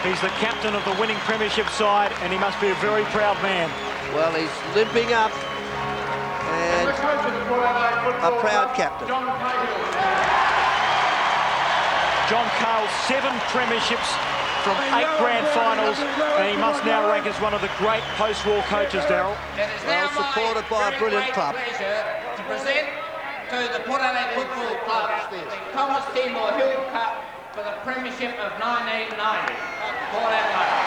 He's the captain of the winning premiership side, and he must be a very proud man. Well, he's limping up, and a proud captain. John Cahill, 7 premierships from 8 grand finals, and he must now rank as one of the great post-war coaches, Darryl. Well supported by a brilliant club. To present to the Port Adelaide Football Club the Thomas Seymour Hill Cup for the premiership of 1990. Port Adelaide.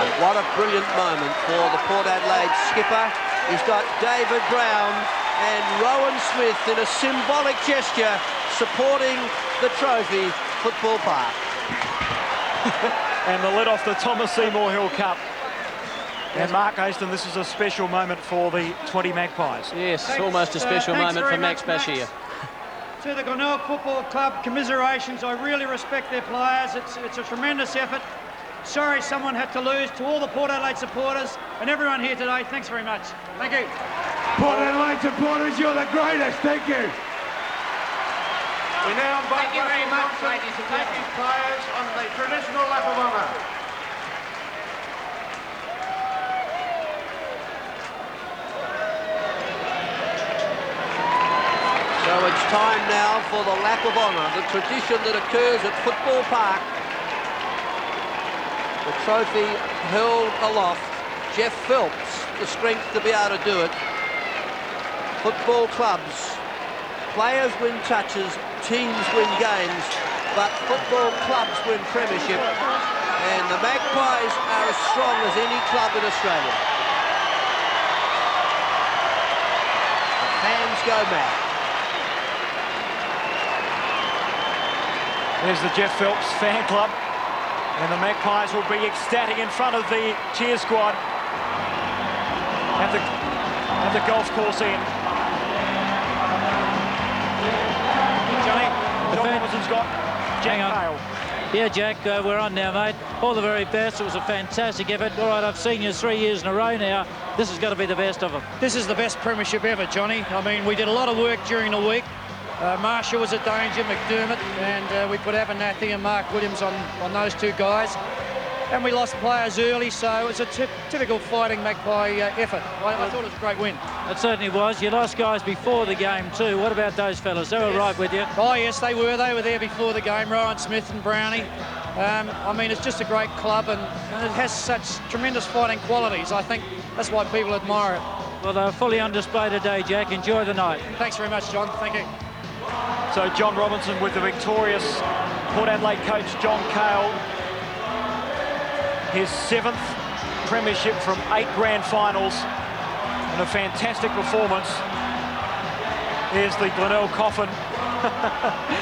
And what a brilliant moment for the Port Adelaide skipper. He's got David Brown and Rowan Smith in a symbolic gesture supporting the trophy, Football Park. And the lid off the Thomas Seymour Hill Cup. And Mark Aston, this is a special moment for the 20 Magpies. Yes, almost a special moment for Max Bashir. To the Glenelg Football Club, commiserations. I really respect their players. It's a tremendous effort. Sorry someone had to lose. To all the Port Adelaide supporters and everyone here today, thanks very much. Thank you. Port Adelaide supporters, you're the greatest. Thank you. We now invite Thank you very much, ladies and to take his players on the traditional lap of honour. So it's time now for the lap of honour, the tradition that occurs at Football Park. The trophy held aloft. Jeff Phelps, the strength to be able to do it. Football clubs, players win touches, teams win games, but football clubs win premiership. And the Magpies are as strong as any club in Australia. The fans go mad. There's the Jeff Phelps fan club, and the Magpies will be ecstatic in front of the cheer squad at the golf course end. Robinson's got Jack Hale. Yeah, Jack, we're on now, mate. All the very best. It was a fantastic effort. All right, I've seen you 3 years in a row now. This has got to be the best of them. This is the best premiership ever, Johnny. I mean, we did a lot of work during the week. Marshall was a danger, McDermott, and we put Abernathy and Mark Williams on those two guys. And we lost players early, so it was a typical Fighting Magpie effort. I thought it was a great win. It certainly was. You lost guys before the game too. What about those fellas? They were right with you. Oh, yes, they were. They were there before the game, Rowan Smith and Brownie. I mean, it's just a great club, and it has such tremendous fighting qualities. I think that's why people admire it. Well, they're fully on display today, Jack. Enjoy the night. Thanks very much, John. Thank you. So John Robinson with the victorious Port Adelaide coach John Cale. His 7th premiership from 8 grand finals and a fantastic performance. There's the Glenelg coffin.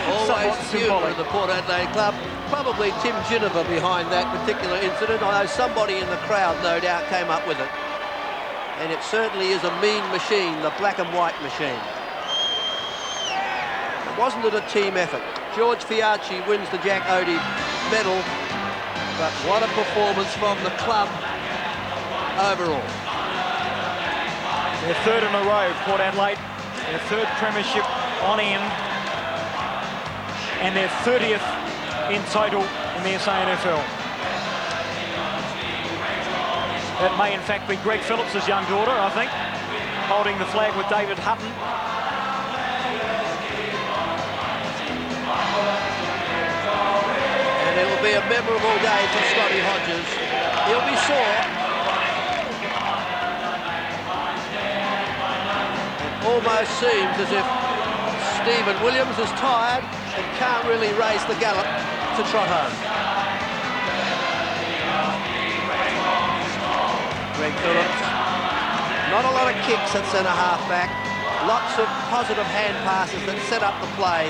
Always humour in the Port Adelaide club. Probably Tim Ginniver behind that particular incident. I know somebody in the crowd no doubt came up with it. And it certainly is a mean machine, the black and white machine. Wasn't it a team effort? George Fiacchi wins the Jack Odie medal, but what a performance from the club overall. Their 3rd in a row, Port Adelaide. Their 3rd premiership on end. And their 30th in total in the SANFL. That may in fact be Greg Phillips' young daughter, I think, holding the flag with David Hutton. And it will be a memorable day for Scotty Hodges. He'll be sore. It almost seems as if Stephen Williams is tired and can't really raise the gallop to trot home. Greg Phillips. Not a lot of kicks at centre half back. Lots of positive hand passes that set up the play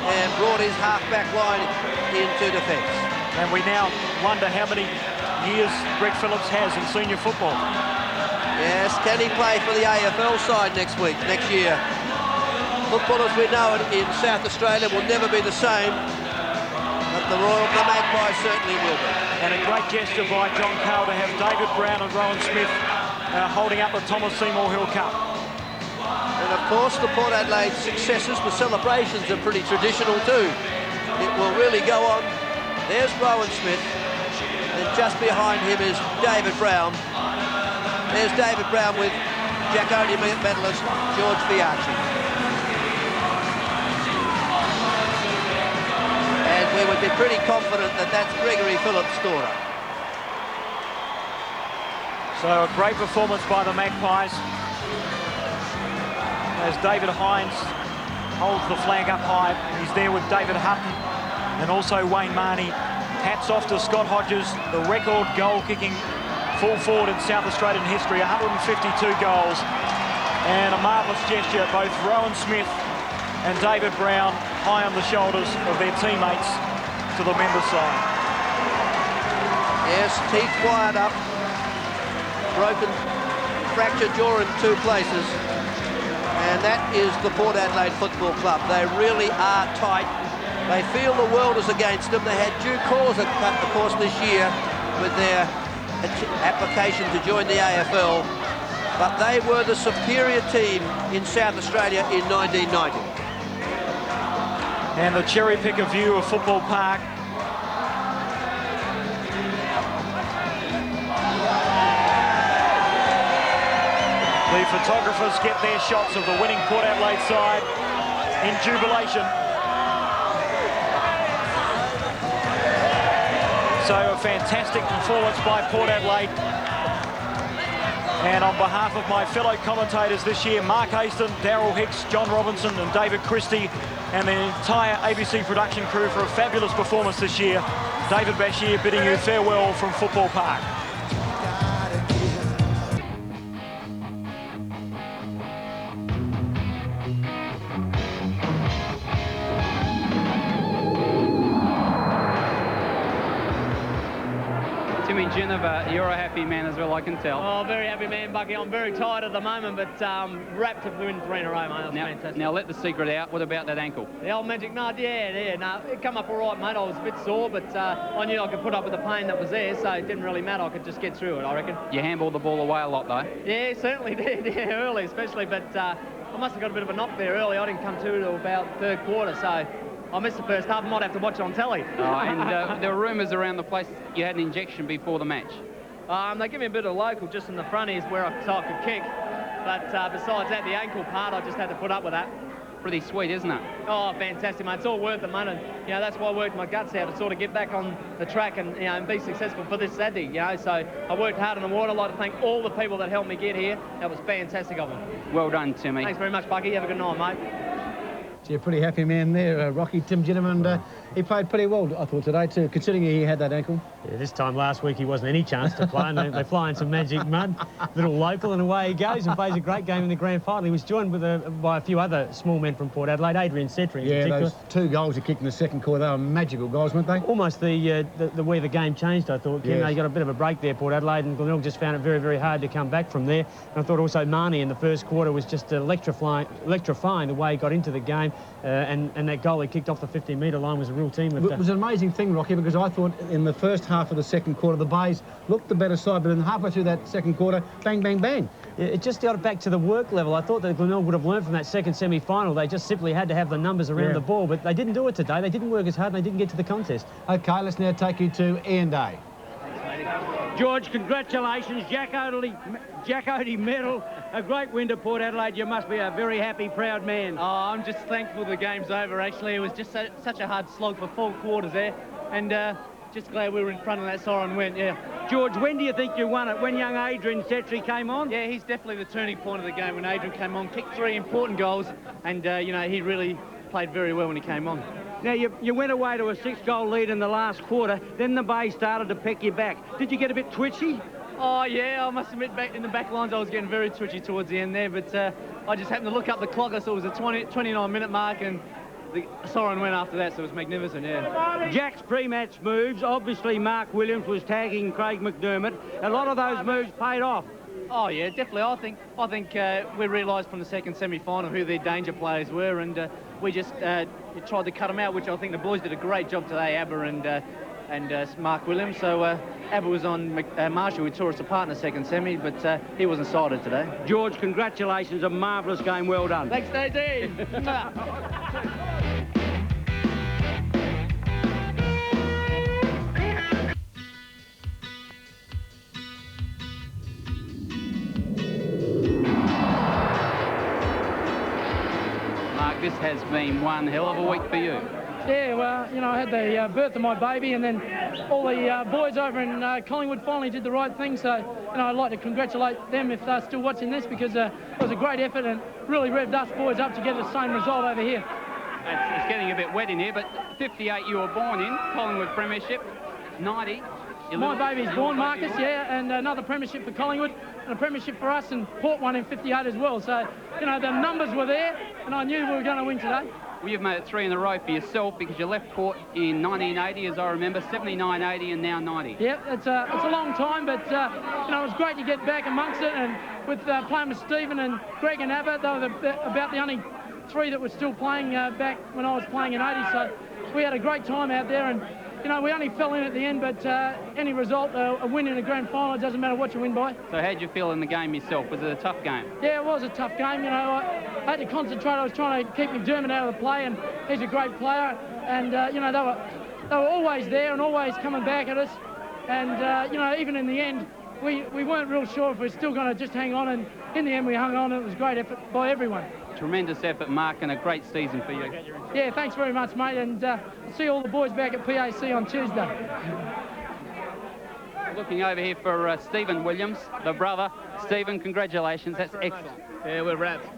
and brought his half-back line into defence. And we now wonder how many years Greg Phillips has in senior football. Yes, can he play for the AFL side next year? Football as we know it in South Australia will never be the same, but the Magpies certainly will be. And a great gesture by John Cale to have David Brown and Rowan Smith holding up the Thomas Seymour Hill Cup. And of course the Port Adelaide successes, the celebrations are pretty traditional too. It will really go on. There's Rowan Smith, and just behind him is David Brown. There's David Brown with Jack Odie medalist George Fiacchi. And we would be pretty confident that that's Gregory Phillips' daughter. So a great performance by the Magpies as David Hynes holds the flag up high. He's there with David Hutton and also Wayne Marnie. Hats off to Scott Hodges, the record goal-kicking full forward in South Australian history, 152 goals. And a marvellous gesture, both Rowan Smith and David Brown high on the shoulders of their teammates to the member side. Yes, teeth wired up, broken, fractured jaw in 2 places. And that is the Port Adelaide Football Club. They really are tight. They feel the world is against them. They had due cause, of course, this year with their application to join the AFL. But they were the superior team in South Australia in 1990. And the cherry picker view of Football Park. The photographers get their shots of the winning Port Adelaide side in jubilation. So a fantastic performance by Port Adelaide. And on behalf of my fellow commentators this year, Mark Haston, Daryl Hicks, John Robinson and David Christie, and the entire ABC production crew for a fabulous performance this year, David Bashir bidding you farewell from Football Park. Timmy and June, you're a happy man as well, I can tell. Oh, very happy man, Bucky. I'm very tired at the moment, but wrapped to win 3 in a row, mate. That was fantastic. Now let the secret out. What about that ankle? The old magic nut, yeah. No, it come up all right, mate. I was a bit sore, but I knew I could put up with the pain that was there, so it didn't really matter. I could just get through it, I reckon. You handballed the ball away a lot, though. Yeah, certainly did, yeah, early especially, but I must have got a bit of a knock there early. I didn't come to till about third quarter, so I missed the first half. I might have to watch it on telly. And there were rumours around the place you had an injection before the match. They give me a bit of local just in the front ears where I could kick. But besides that, the ankle part, I just had to put up with that. Pretty sweet, isn't it? Oh, fantastic, mate. It's all worth it, mate. And, you know, that's why I worked my guts out to sort of get back on the track and, you know, and be successful for this Saturday, you know. So I worked hard in the water. I'd like to thank all the people that helped me get here. That was fantastic of them. Well done, Timmy. Thanks very much, Bucky. Have a good night, mate. You're a pretty happy man there, Rocky. Tim Ginneman, he played pretty well, I thought, today too, considering he had that ankle. Yeah, this time last week he wasn't any chance to play, and they fly in some magic mud. Little local, and away he goes and plays a great game in the grand final. He was joined by a few other small men from Port Adelaide, Adrian Setri in particular. Those 2 goals he kicked in the second quarter, they were magical goals, weren't they? Almost the way the game changed, I thought. Yes. They got a bit of a break there, Port Adelaide, and Glenelg just found it very, very hard to come back from there. And I thought also Marnie in the first quarter was just electrifying the way he got into the game, and that goal he kicked off the 50-metre line was a real team lifter. It was an amazing thing, Rocky, because I thought in the first half of the second quarter, the Bays looked the better side, but then halfway through that second quarter, bang, bang, bang. It just got back to the work level. I thought that Glenelg would have learned from that second semi-final. They just simply had to have the numbers around the ball, but they didn't do it today. They didn't work as hard, and they didn't get to the contest. OK, let's now take you to E&A. George, congratulations. Jack Odie medal. A great win to Port Adelaide. You must be a very happy, proud man. Oh, I'm just thankful the game's over, actually. It was just such a hard slog for 4 quarters there. And just glad we were in front of that siren went, yeah. George, when do you think you won it? When young Adrian Setri came on? Yeah, he's definitely the turning point of the game. When Adrian came on, kicked 3 important goals. And, you know, he really played very well when he came on. Now, you went away to a 6-goal lead in the last quarter. Then the Bay started to peck you back. Did you get a bit twitchy? Oh, yeah, I must admit, back in the back lines, I was getting very twitchy towards the end there, but I just happened to look up the clock. I saw it was a 29-minute mark, and the siren went after that, so it was magnificent, yeah. Jack's pre-match moves, obviously Mark Williams was tagging Craig McDermott. A lot of those moves paid off. Oh, yeah, definitely. I think we realised from the second semi-final who their danger players were, and we just tried to cut them out, which I think the boys did a great job today, Abba and Mark Williams. So Abba was on Marshall, who tore us apart in the second semi, but he wasn't sighted today. George, congratulations, a marvellous game, well done. Thanks, Nadine. Mark, this has been one hell of a week for you. Yeah, well, you know, I had the birth of my baby, and then all the boys over in Collingwood finally did the right thing. So, you know, I'd like to congratulate them if they're still watching this, because it was a great effort and really revved us boys up to get the same result over here. It's getting a bit wet in here, but 58 you were born in, Collingwood Premiership, 90. My baby's born, Marcus, yeah, and another premiership for Collingwood, and a premiership for us, and Port won in 58 as well. So, you know, the numbers were there, and I knew we were going to win today. Well, you've made it 3 in a row for yourself, because you left Port in 1980, as I remember, 79, 80, and now 90. Yeah, it's a long time, but, you know, it was great to get back amongst it, and with playing with Stephen and Greg and Abbott, they were about the only 3 that were still playing back when I was playing in 80, so we had a great time out there, and, you know, we only fell in at the end, but any result, a win in a grand final, it doesn't matter what you win by. So how'd you feel in the game yourself? Was it a tough game? Yeah, it was a tough game. You know, I had to concentrate. I was trying to keep McDermott out of the play, and he's a great player. And, you know, they were always there and always coming back at us. And, you know, even in the end, we weren't real sure if we were still going to just hang on. And in the end, we hung on. And it was a great effort by everyone. Tremendous effort, Mark, and a great season for you. Yeah, thanks very much, mate. And see all the boys back at PAC on Tuesday. Looking over here for Stephen Williams, the brother. Stephen, congratulations. That's excellent. Yeah, we're wrapped.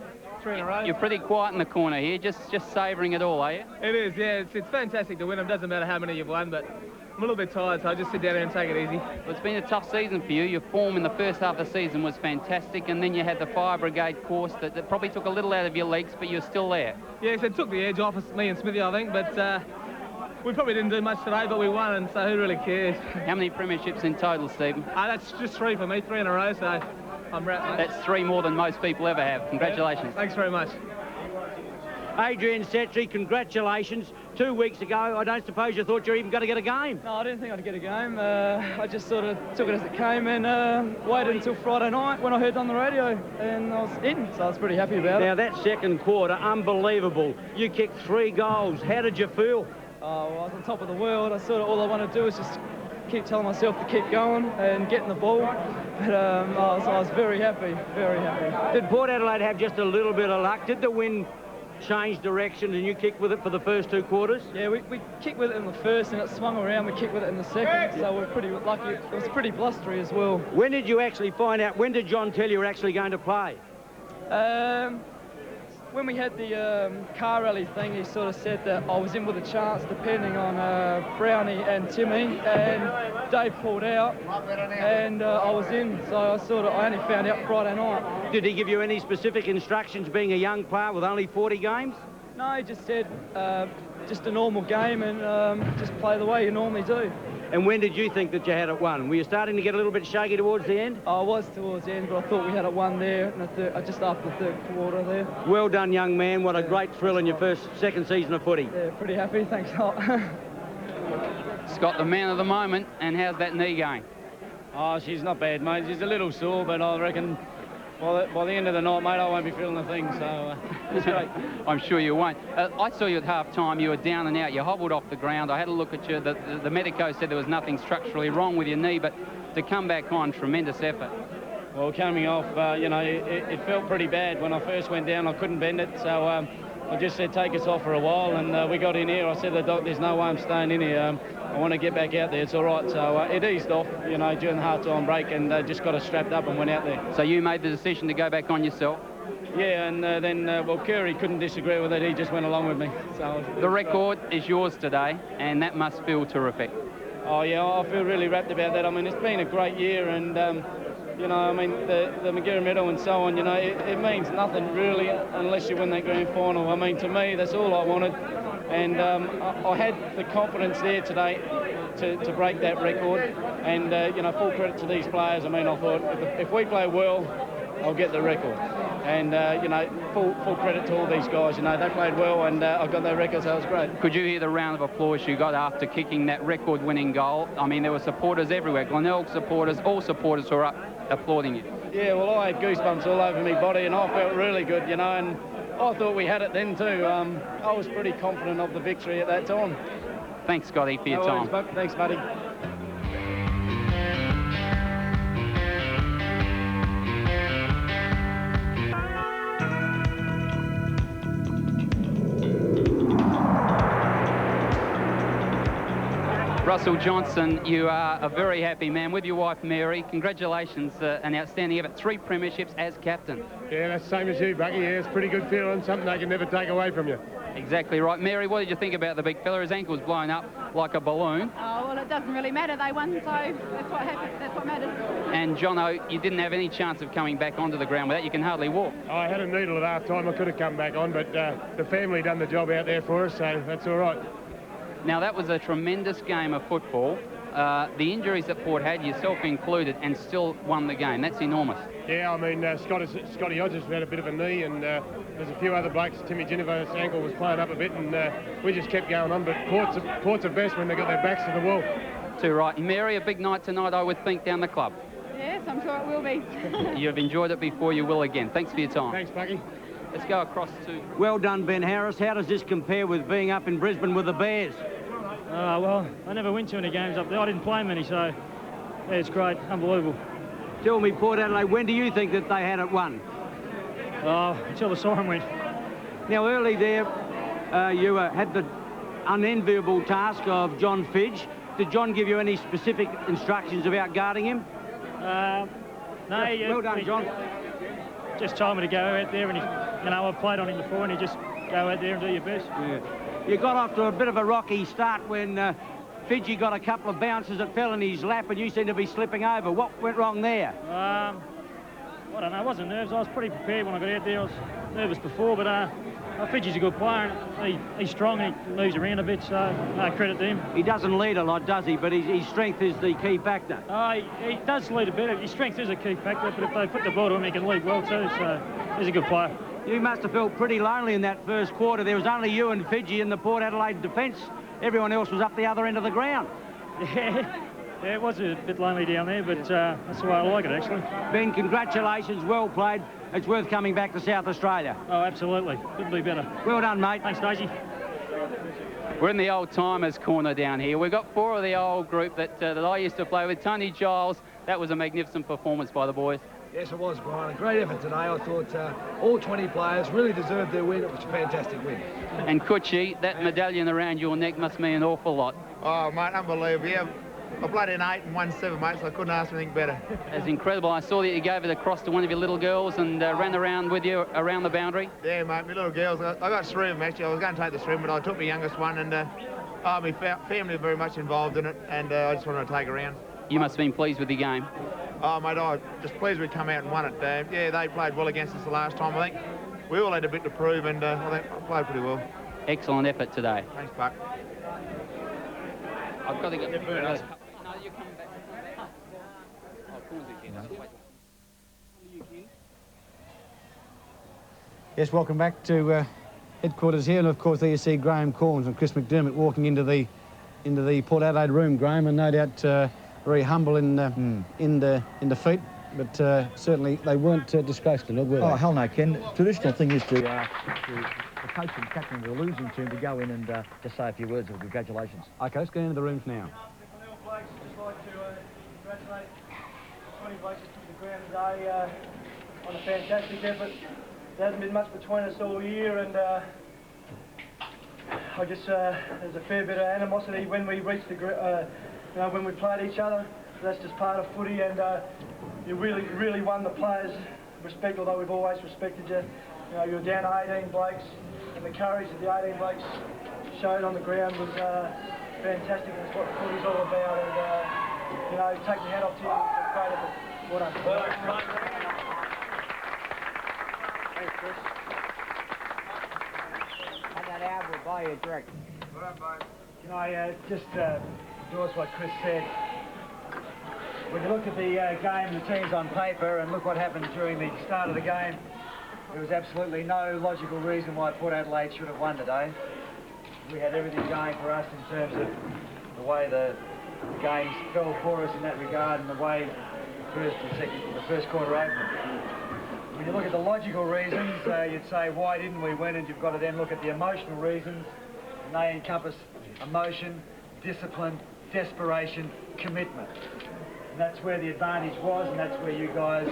3 in a row. You're pretty quiet in the corner here, just savouring it all, are you? It is, yeah. It's fantastic to win them. Doesn't matter how many you've won, but I'm a little bit tired, so I just sit down here and take it easy. Well, it's been a tough season for you. Your form in the first half of the season was fantastic, and then you had the Fire Brigade course that probably took a little out of your legs, but you're still there. Yeah, so it took the edge off me and Smithy, I think, but we probably didn't do much today, but we won, and so who really cares? How many premierships in total, Stephen? That's just 3 for me, 3 in a row, so I'm wrapped. That's 3 more than most people ever have. Congratulations. Yeah, thanks very much. Adrian Setri, congratulations. 2 weeks ago, I don't suppose you thought you were even going to get a game? No, I didn't think I'd get a game. I just sort of took it as it came and waited until Friday night when I heard it on the radio, and I was in, so I was pretty happy about it. Now, that second quarter, unbelievable. You kicked 3 goals. How did you feel? Oh, well, I was on top of the world. All I want to do is just keep telling myself to keep going and getting the ball. But I was very happy, very happy. Did Port Adelaide have just a little bit of luck? Did the wind change direction and you kicked with it for the first 2 quarters? Yeah, we kicked with it in the first and it swung around. We kicked with it in the second, so we're pretty lucky. It was pretty blustery as well. When did you actually find out? When did John tell you were actually going to play? When we had the car rally thing, he sort of said that I was in with a chance depending on Brownie and Timmy, and Dave pulled out and I was in, so I only found out Friday night. Did he give you any specific instructions being a young player with only 40 games? No, he just said just a normal game and just play the way you normally do. And when did you think that you had it won? Were you starting to get a little bit shaky towards the end? I was towards the end, but I thought we had it won there, just after the 3rd quarter there. Well done, young man. What a great thrill in your second season of footy. Yeah, pretty happy. Thanks a lot. Scott, the man of the moment, and how's that knee going? Oh, she's not bad, mate. She's a little sore, but I reckon by the end of the night, mate, I won't be feeling a thing, so it's great. I'm sure you won't. I saw you at half-time. You were down and out. You hobbled off the ground. I had a look at you. The medico said there was nothing structurally wrong with your knee, but to come back on, tremendous effort. Well, coming off, you know, it felt pretty bad. When I first went down, I couldn't bend it, so I just said take us off for a while, and we got in here. I said to the doc, there's no way I'm staying in here. I want to get back out there. It's all right. So it eased off, you know, during the half-time break, and just got us strapped up and went out there. So you made the decision to go back on yourself? Yeah, and then, well, Curry couldn't disagree with it. He just went along with me. So the record is yours today, and that must feel terrific. Oh, yeah, I feel really wrapped about that. I mean, it's been a great year, and, you know, I mean, the Maghera medal and so on, you know, it means nothing really unless you win that grand final. I mean, to me, that's all I wanted. And I had the confidence there today to break that record. And, you know, full credit to these players. I mean, I thought if we play well, I'll get the record. And, you know, full credit to all these guys. You know, they played well and I got that record, so it was great. Could you hear the round of applause you got after kicking that record-winning goal? I mean, there were supporters everywhere. Glenelg supporters, all supporters who were up applauding you. Yeah, well, I had goosebumps all over my body and I felt really good, you know, and I thought we had it then too. I was pretty confident of the victory at that time. Thanks, Scotty, for your time. Thanks, buddy. Russell Johnson, you are a very happy man with your wife Mary. Congratulations, an outstanding effort. 3 premierships as captain. Yeah, that's the same as you, Bucky. Yeah, it's a pretty good feeling, something they can never take away from you. Exactly right. Mary, what did you think about the big fella? His ankle's blown up like a balloon. Oh, well, it doesn't really matter. They won, so that's what happened. That's what matters. And, Jono, you didn't have any chance of coming back onto the ground with that. You can hardly walk. I had a needle at half-time. I could have come back on, but the family done the job out there for us, so that's all right. Now, that was a tremendous game of football. The injuries that Port had, yourself included, and still won the game. That's enormous. Yeah, I mean, Scotty Hodges had a bit of a knee, and there's a few other blokes. Timmy Ginnivan's ankle was playing up a bit, and we just kept going on. But Port's are best when they've got their backs to the wall. Too right. Mary, a big night tonight, I would think, down the club. Yes, I'm sure it will be. You've enjoyed it before, you will again. Thanks for your time. Thanks, Bucky. Let's go across to... Well done, Ben Harris. How does this compare with being up in Brisbane with the Bears? Well, I never win too many games up there. I didn't play many, so yeah, it's great. Unbelievable. Tell me, Port Adelaide, when do you think that they had it won? Until the siren went. Now, early there, you had the unenviable task of John Fidge. Did John give you any specific instructions about guarding him? No. Well done, John. Just told me to go out there, and you know, I've played on him before, and you just go out there and do your best. Yeah. You got off to a bit of a rocky start when Fidge got a couple of bounces that fell in his lap, and you seemed to be slipping over. What went wrong there? I don't know. It wasn't nerves. I was pretty prepared when I got out there. I was nervous before, but Fidge's a good player, and he's strong and he moves around a bit, so no credit to him. He doesn't lead a lot, does he? But his strength is the key factor. He does lead a bit. His strength is a key factor, but if they put the ball to him, he can lead well too, so he's a good player. You must have felt pretty lonely in that first quarter. There was only you and Fidge in the Port Adelaide defence. Everyone else was up the other end of the ground. Yeah, it was a bit lonely down there, but that's the way I like it, actually. Ben, congratulations, well played. It's worth coming back to South Australia. Oh, absolutely. Couldn't be better. Well done, mate. Thanks, Daisy. We're in the old-timers corner down here. We've got 4 of the old group that I used to play with. Tony Giles, that was a magnificent performance by the boys. Yes, it was, Brian. A great effort today. I thought all 20 players really deserved their win. It was a fantastic win. And Kutchi, that medallion around your neck must mean an awful lot. Oh, mate, unbelievable. Yeah, I played in 8 and won 7, mate, so I couldn't ask for anything better. It's incredible. I saw that you gave it across to one of your little girls and ran around with you around the boundary. Yeah, mate, my little girls. I got 3 of them, actually. I was going to take the swim, but I took my youngest one, and my family are very much involved in it, and I just wanted to take her around. You must have been pleased with your game. Oh, mate, I was just pleased we come out and won it. Yeah, they played well against us the last time. I think we all had a bit to prove, and I think I played pretty well. Excellent effort today. Thanks, Buck. I've got to get... Yes, welcome back to headquarters here, and of course there you see Graham Corns and Chris McDermott walking into the Port Adelaide room, Graham, and no doubt very humble in defeat, but certainly they weren't disgraceful, were they? Oh, hell no, Ken. Traditional thing is to the coach and captain of the losing team to go in and just say a few words of congratulations. Okay, let's go into the rooms now. Blokes, just like to congratulate 20 blokes that took the ground today on a fantastic effort. There hasn't been much between us all year, and I guess there's a fair bit of animosity when we reached the when we played each other. So that's just part of footy, and you really won the players' respect, although we've always respected you. You know, you were down to 18 blokes, and the courage that the 18 blokes showed on the ground was fantastic. That's what footy's all about, and you know, take my hat off to you. It's a great effort. Well done. Thanks, Chris. And that ad will buy you a drink. Can I just endorse what Chris said? When you look at the game, the teams on paper, and look what happened during the start of the game, there was absolutely no logical reason why Port Adelaide should have won today. We had everything going for us in terms of the way the games fell for us in that regard, and the way the first quarter opened. When you look at the logical reasons, you'd say, why didn't we win? And you've got to then look at the emotional reasons, and they encompass emotion, discipline, desperation, commitment. And that's where the advantage was, and that's where you guys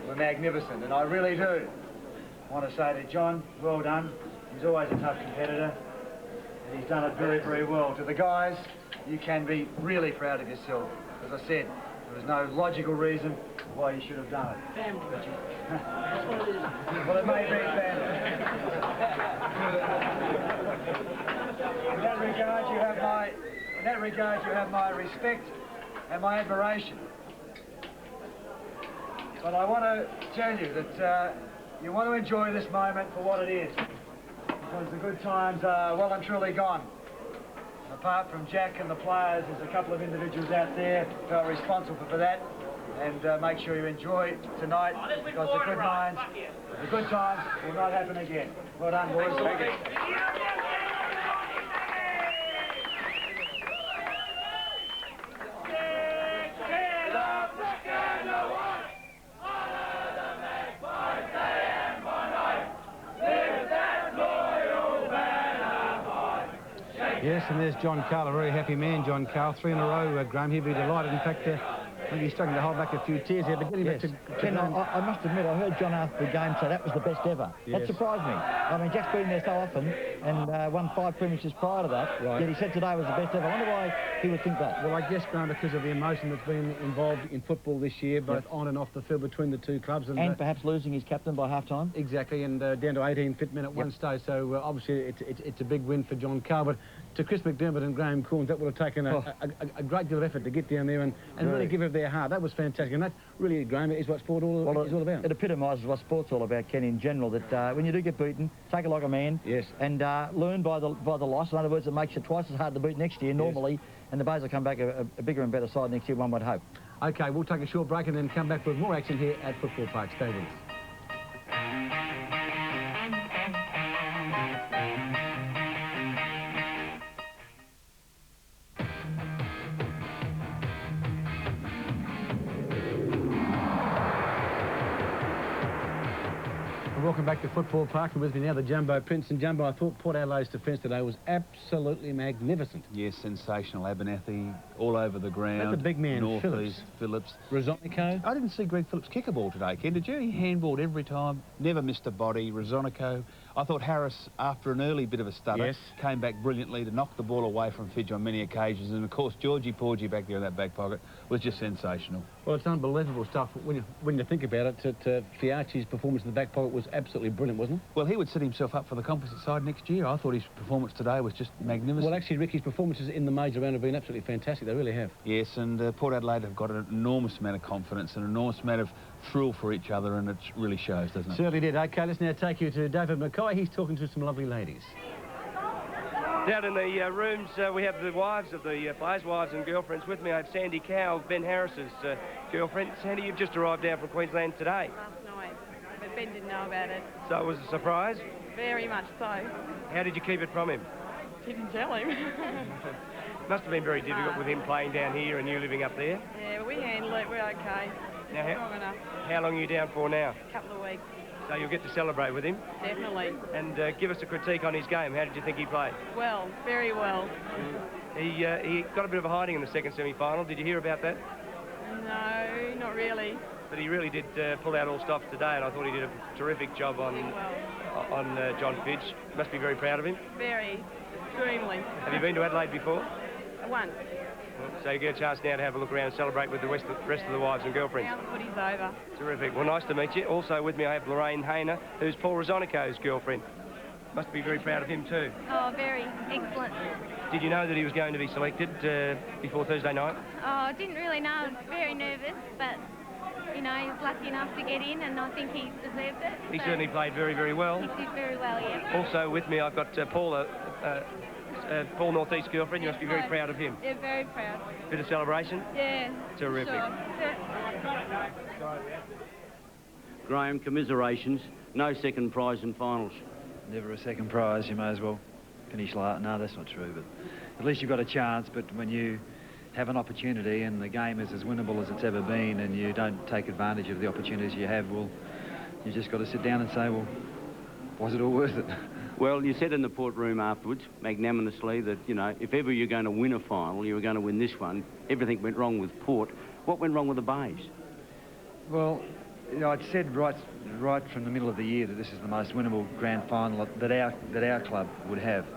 were magnificent. And I really do want to say to John, well done. He's always a tough competitor, and he's done it very, very well. To the guys, you can be really proud of yourself. As I said, there was no logical reason why you should have done it. Family. Well, it may be family. In that regard, you have my respect and my admiration. But I want to tell you that you want to enjoy this moment for what it is, because the good times are well and truly gone. Apart from Jack and the players, there's a couple of individuals out there who are responsible for that. And make sure you enjoy tonight, because the good times will not happen again. Well done, boys. Thank you. Yes, and there's John Carl, a very happy man, John Carl. 3 in a row, Graham. He'll be delighted. In fact, I think he's struggling to hold back a few tears here, but getting back to Ken, I must admit, I heard John after the game say that was the best ever. Yes. That surprised me. I mean, Jack's been there so often and won 5 premierships prior to that, yet he said today was the best ever. I wonder why he would think that. Well, I guess, Graham, because of the emotion that's been involved in football this year, both on and off the field between the two clubs. And perhaps losing his captain by half-time. Exactly, and down to 18 fit men at one stage, so obviously it's a big win for John Carl. But to Chris McDermott and Graham Corns. That would have taken a great deal of effort to get down there and really give it their heart. That was fantastic, and that really, Graham, is what sport is all about. It epitomises what sport's all about, Ken, in general, that when you do get beaten, take it like a man. Yes. And learn by the loss. In other words, it makes it twice as hard to beat next year normally, yes. And the Bays will come back a bigger and better side next year, one would hope. OK, we'll take a short break and then come back with more action here at Football Park. Stay with us. Welcome back to Football Park, and with me now the Jumbo Prince. And Jumbo, I thought Port Adelaide's defence today was absolutely magnificent. Yes, sensational. Abernathy all over the ground. That's the big man, Phillips. Rosonico. I didn't see Greg Phillips kick a ball today, Ken, did you? He handballed every time, never missed a body. Rosonico. I thought Harris, after an early bit of a stutter, came back brilliantly to knock the ball away from Fidge on many occasions. And, of course, Georgie Porgy back there in that back pocket was just sensational. Well, it's unbelievable stuff. When you think about it, Fiacchi's performance in the back pocket was absolutely brilliant, wasn't it? Well, he would set himself up for the composite side next year. I thought his performance today was just magnificent. Well, actually, Ricky's performances in the major round have been absolutely fantastic. They really have. Yes, and Port Adelaide have got an enormous amount of confidence and an enormous amount of thrill for each other, and it really shows, doesn't it? Certainly did. OK, let's now take you to David Mackay. He's talking to some lovely ladies. Down in the rooms, we have the wives of the players, wives and girlfriends. With me, I have Sandy Cow, Ben Harris's girlfriend. Sandy, you've just arrived down from Queensland today. Last night, but Ben didn't know about it. So it was a surprise? Very much so. How did you keep it from him? Didn't tell him. Must have been very difficult with him playing down here and you living up there. Yeah, we handle it. We're OK. Now, how long are you down for now? A couple of weeks. So you'll get to celebrate with him? Definitely. And give us a critique on his game. How did you think he played? Well, very well. He got a bit of a hiding in the second semi-final. Did you hear about that? No, not really. But he really did pull out all stops today, and I thought he did a terrific job on John Fidge. Must be very proud of him. Very, extremely. Have you been to Adelaide before? Once. So you get a chance now to have a look around and celebrate with the rest of the wives and girlfriends. Now the footy's over. Terrific. Well, nice to meet you. Also with me I have Lorraine Hayner, who's Paul Rosonico's girlfriend. Must be very proud of him too. Oh, very. Excellent. Did you know that he was going to be selected before Thursday night? Oh, I didn't really know. I was very nervous, but, you know, he was lucky enough to get in, and I think he deserved it. He certainly played very, very well. He did very well, yeah. Also with me I've got Paul Northeast's girlfriend. You must be very proud of him. Yeah, very proud. Bit of celebration? Yeah. Terrific. Sure. Graham, commiserations. No second prize in finals. Never a second prize. You may as well finish last. No, that's not true, but at least you've got a chance. But when you have an opportunity and the game is as winnable as it's ever been and you don't take advantage of the opportunities you have, well, you just got to sit down and say, well, was it all worth it? Well, you said in the Port room afterwards, magnanimously, that, you know, if ever you're going to win a final, you were going to win this one. Everything went wrong with Port. What went wrong with the Bays? Well, you know, I'd said right from the middle of the year that this is the most winnable grand final that our club would have.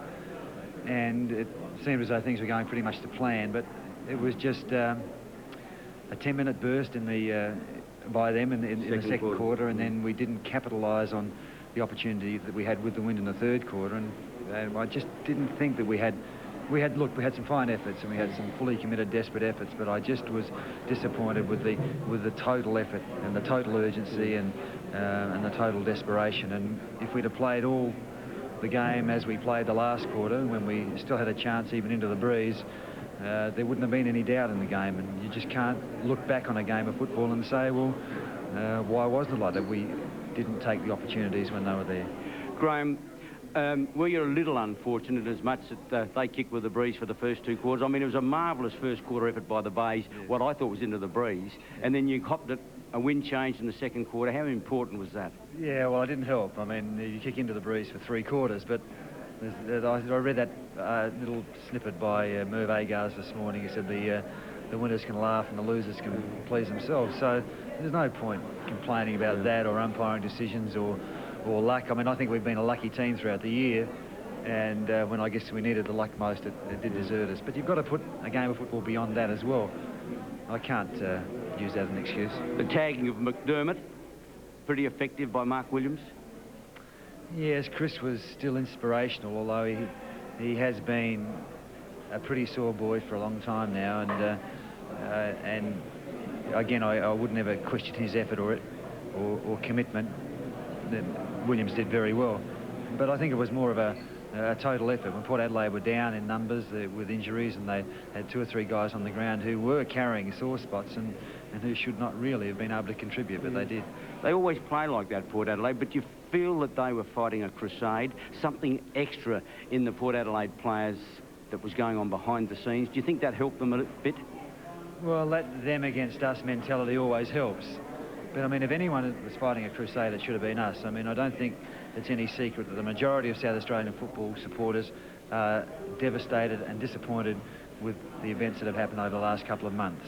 And it seemed as though things were going pretty much to plan, but it was just a 10-minute burst in the by them in the second quarter, and then we didn't capitalise on the opportunity that we had with the win in the third quarter, and I just didn't think that we had some fine efforts and we had some fully committed, desperate efforts, but I just was disappointed with the total effort and the total urgency and the total desperation. And if we'd have played all the game as we played the last quarter, when we still had a chance even into the breeze, there wouldn't have been any doubt in the game. And you just can't look back on a game of football and say, well, why wasn't it like that? We didn't take the opportunities when they were there. Graham, were you a little unfortunate as much that they kicked with the breeze for the first two quarters? I mean, it was a marvellous first quarter effort by the Bays, what I thought was into the breeze, and then you copped it, a wind change in the second quarter. How important was that? Yeah, well, it didn't help. I mean, you kick into the breeze for 3 quarters, but I read that little snippet by Merv Agars this morning. He said the winners can laugh and the losers can please themselves. So there's no point complaining about that or umpiring decisions or luck. I mean, I think we've been a lucky team throughout the year, and when I guess we needed the luck most, it did desert us. But you've got to put a game of football beyond that as well. I can't use that as an excuse. The tagging of McDermott, pretty effective by Mark Williams. Yes, Chris was still inspirational, although he has been a pretty sore boy for a long time now, and again, I would never question his effort or commitment. Williams did very well, but I think it was more of a total effort. When Port Adelaide were down in numbers with injuries, and they had 2 or 3 guys on the ground who were carrying sore spots and who should not really have been able to contribute, but they did. They always play like that, Port Adelaide, but you feel that they were fighting a crusade, something extra in the Port Adelaide players that was going on behind the scenes. Do you think that helped them a bit? Well, that them against us mentality always helps. But, I mean, if anyone was fighting a crusade, it should have been us. I mean, I don't think it's any secret that the majority of South Australian football supporters are devastated and disappointed with the events that have happened over the last couple of months.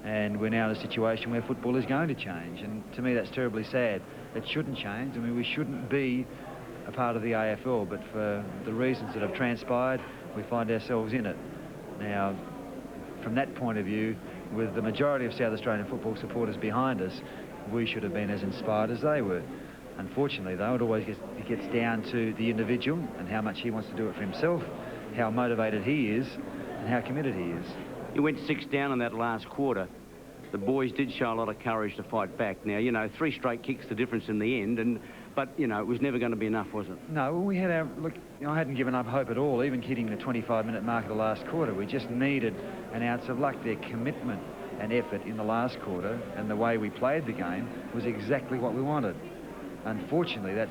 And we're now in a situation where football is going to change. And to me, that's terribly sad. It shouldn't change. I mean, we shouldn't be a part of the AFL, but for the reasons that have transpired, we find ourselves in it. Now, from that point of view, with the majority of South Australian football supporters behind us, we should have been as inspired as they were. Unfortunately, though, it gets down to the individual and how much he wants to do it for himself, how motivated he is, and how committed he is. You went 6 down in that last quarter. The boys did show a lot of courage to fight back. Now, you know, 3 straight kicks the difference in the end, but, you know, it was never going to be enough, was it? No, well, we had our... Look, you know, I hadn't given up hope at all, even hitting the 25-minute mark of the last quarter. We just needed an ounce of luck. Their commitment and effort in the last quarter and the way we played the game was exactly what we wanted. Unfortunately, that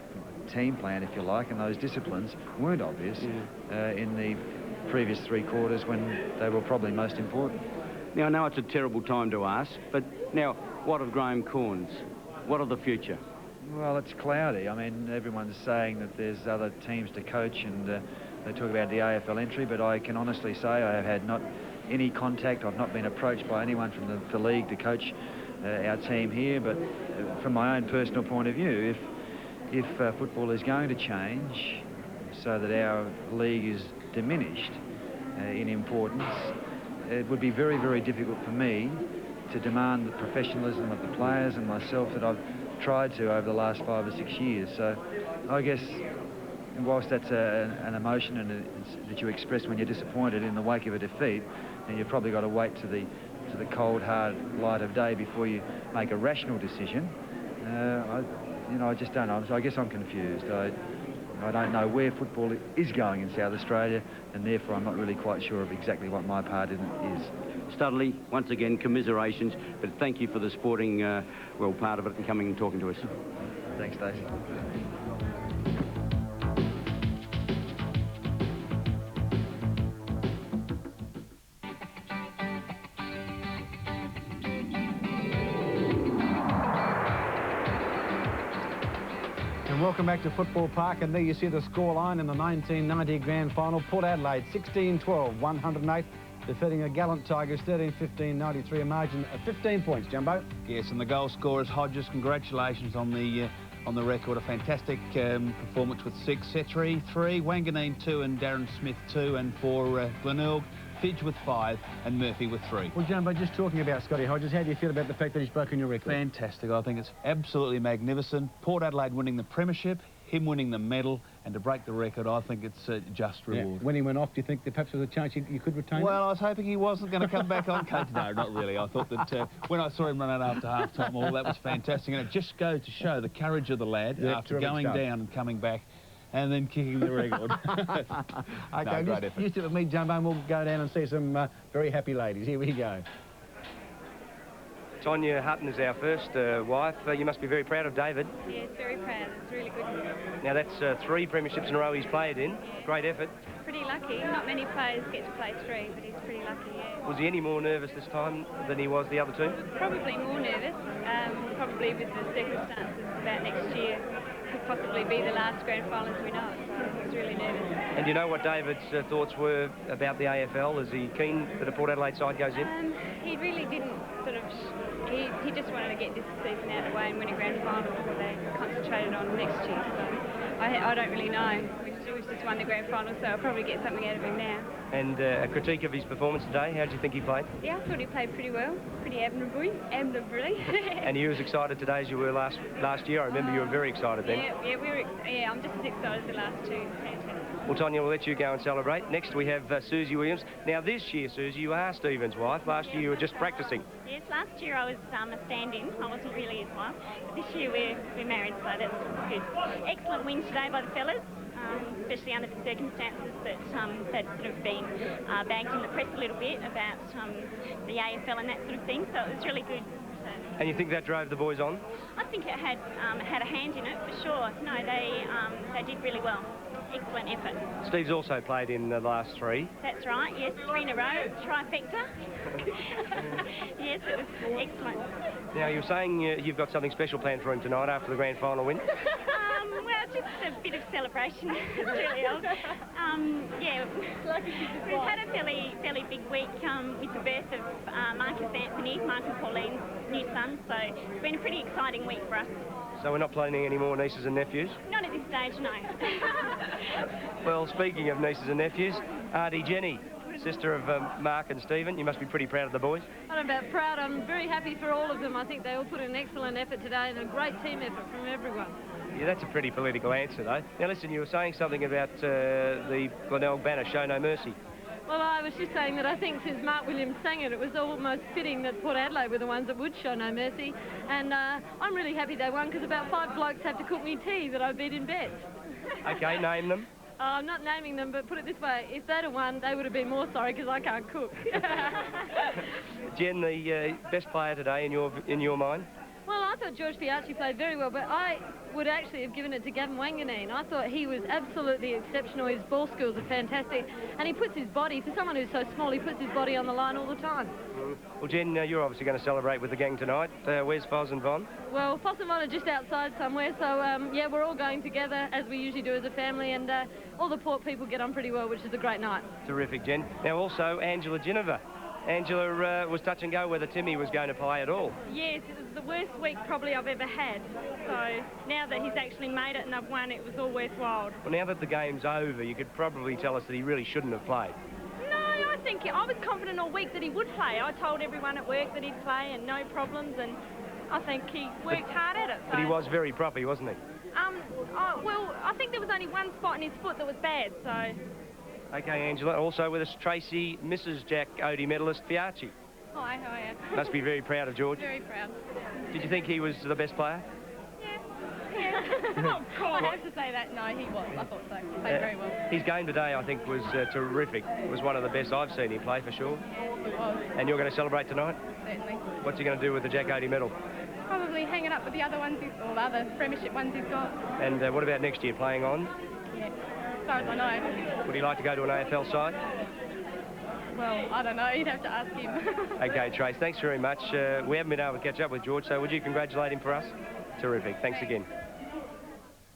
team plan, if you like, and those disciplines weren't obvious in the previous 3 quarters when they were probably most important. Now, I know it's a terrible time to ask, but now, what of Graham Corns? What of the future? Well, it's cloudy. I mean, everyone's saying that there's other teams to coach, and they talk about the AFL entry, but I can honestly say I have had not any contact. I've not been approached by anyone from the league to coach our team here, but from my own personal point of view, if football is going to change so that our league is diminished in importance, it would be very, very difficult for me to demand the professionalism of the players and myself that I've tried to over the last 5 or 6 years. So I guess whilst that's an emotion and that you express when you're disappointed in the wake of a defeat, then you've probably got to wait to the cold, hard light of day before you make a rational decision. I just don't know. So I guess I'm confused. I don't know where football is going in South Australia, and therefore I'm not really quite sure of exactly what my part in it is. Studley, once again, commiserations, but thank you for the sporting, part of it and coming and talking to us. Thanks, Stacey. Welcome back to Football Park, and there you see the scoreline in the 1990 Grand Final. Port Adelaide 16-12, 108, defeating the gallant Tigers 13-15, 93, a margin of 15 points. Jumbo? Yes, and the goal scorers, Hodges, congratulations on the record. A fantastic performance with 6, Setri 3, Wanganeen 2, and Darren Smith 2, and for Glenelg, Fidge with 5 and Murphy with 3. Well, Jumbo, just talking about Scotty Hodges, how do you feel about the fact that he's broken your record? Fantastic. I think it's absolutely magnificent. Port Adelaide winning the premiership, him winning the medal, and to break the record, I think it's a just reward. Yeah. When he went off, do you think that perhaps there was a chance you could retain it? Well, I was hoping he wasn't going to come back on coach. No, not really. I thought that when I saw him run out after half-time, that was fantastic. And it just goes to show the courage of the lad after going down and coming back and then kicking the record. Okay, no, you sit with me, Jumbo, and we'll go down and see some very happy ladies. Here we go. Tonya Hutton is our first wife. You must be very proud of David. Yes, very proud. It's really good. Now, that's 3 premierships in a row he's played in. Yeah. Great effort. Pretty lucky. Not many players get to play 3, but he's pretty lucky, yeah. Was he any more nervous this time than he was the other 2? Probably more nervous. Probably with the circumstances about next year. Could possibly be the last grand final as we know it, so he's really nervous. And do you know what David's thoughts were about the AFL? Is he keen that a Port Adelaide side goes in? He really didn't sort of... He just wanted to get this season out of the way and win a grand final before they concentrated on next year, so I don't really know. We've just won the grand final, so I'll probably get something out of him now. And a critique of his performance today, how do you think he played? Yeah, I thought he played pretty well, pretty admirably. And you were as excited today as you were last year? I remember you were very excited then. Yeah, I'm just as excited as the last 2. Fantastic. Well, Tonya, we'll let you go and celebrate. Next, we have Susie Williams. Now, this year, Susie, you are Stephen's wife. Last year, you were just practising. Yes, last year I was a stand-in. I wasn't really his wife. But this year we're married, so that's good. Excellent win today by the fellas, especially under the circumstances that had sort of been bagged in the press a little bit about the AFL and that sort of thing, so it was really good. And you think that drove the boys on? I think it had a hand in it, for sure. No, they did really well. Excellent effort. Steve's also played in the last 3. That's right, yes, 3 in a row, trifecta. Yes, it was excellent. Now, you're saying you've got something special planned for him tonight after the grand final win? Well, just a bit of celebration. It's really old. Yeah, we've had a fairly big week with the birth of Marcus and Pauline's new son, so it's been a pretty exciting week for us. So we're not planning any more nieces and nephews? Not at this stage, no. Well, speaking of nieces and nephews, Auntie Jenny, sister of Mark and Stephen, you must be pretty proud of the boys. I'm about proud. I'm very happy for all of them. I think they all put in an excellent effort today and a great team effort from everyone. Yeah, that's a pretty political answer, though. Now, listen, you were saying something about the Glenelg banner, Show No Mercy. Well, I was just saying that I think since Mark Williams sang it, it was almost fitting that Port Adelaide were the ones that would show no mercy. And I'm really happy they won because about 5 blokes have to cook me tea that I beat in bed. OK, name them. I'm not naming them, but put it this way, if they'd have won, they would have been more sorry because I can't cook. Jen, the best player today in your mind? Well, I thought George Fiacchi played very well, but I would actually have given it to Gavin Wanganeen. I thought he was absolutely exceptional. His ball skills are fantastic, and he puts his body, for someone who's so small, he puts his body on the line all the time. Well, Jen, you're obviously going to celebrate with the gang tonight. Where's Foz and Von? Well, Foz and Von are just outside somewhere, so yeah, we're all going together as we usually do as a family, and all the Port people get on pretty well, which is a great night. Terrific, Jen. Now also Angela Ginniver. Angela was touch and go whether Timmy was going to play at all. Yes, it was the worst week probably I've ever had. So now that he's actually made it and I've won, it was all worthwhile. Well, now that the game's over, you could probably tell us that he really shouldn't have played. No, I think I was confident all week that he would play. I told everyone at work that he'd play and no problems, and I think he worked hard at it. So. But he was very proppy, wasn't he? Well, I think there was only one spot in his foot that was bad, so... OK, Angela. Also with us, Tracy, Mrs. Jack Odie medalist, Fiacchi. Hi, how are you? Must be very proud of George. Very proud. Did you think he was the best player? Yeah. Oh, God. I have to say that. No, he was. I thought so. He played very well. His game today, I think, was terrific. It was one of the best I've seen him play, for sure. Yes, it was. And you're going to celebrate tonight? Certainly. What's he going to do with the Jack Odie medal? Probably hang it up with the other ones, or the other premiership ones he's got. And what about next year, playing on? Yeah. As far as I know. Would he like to go to an AFL side? Well, I don't know. You'd have to ask him. OK, Trace, thanks very much. We haven't been able to catch up with George, so would you congratulate him for us? Terrific. Thanks again.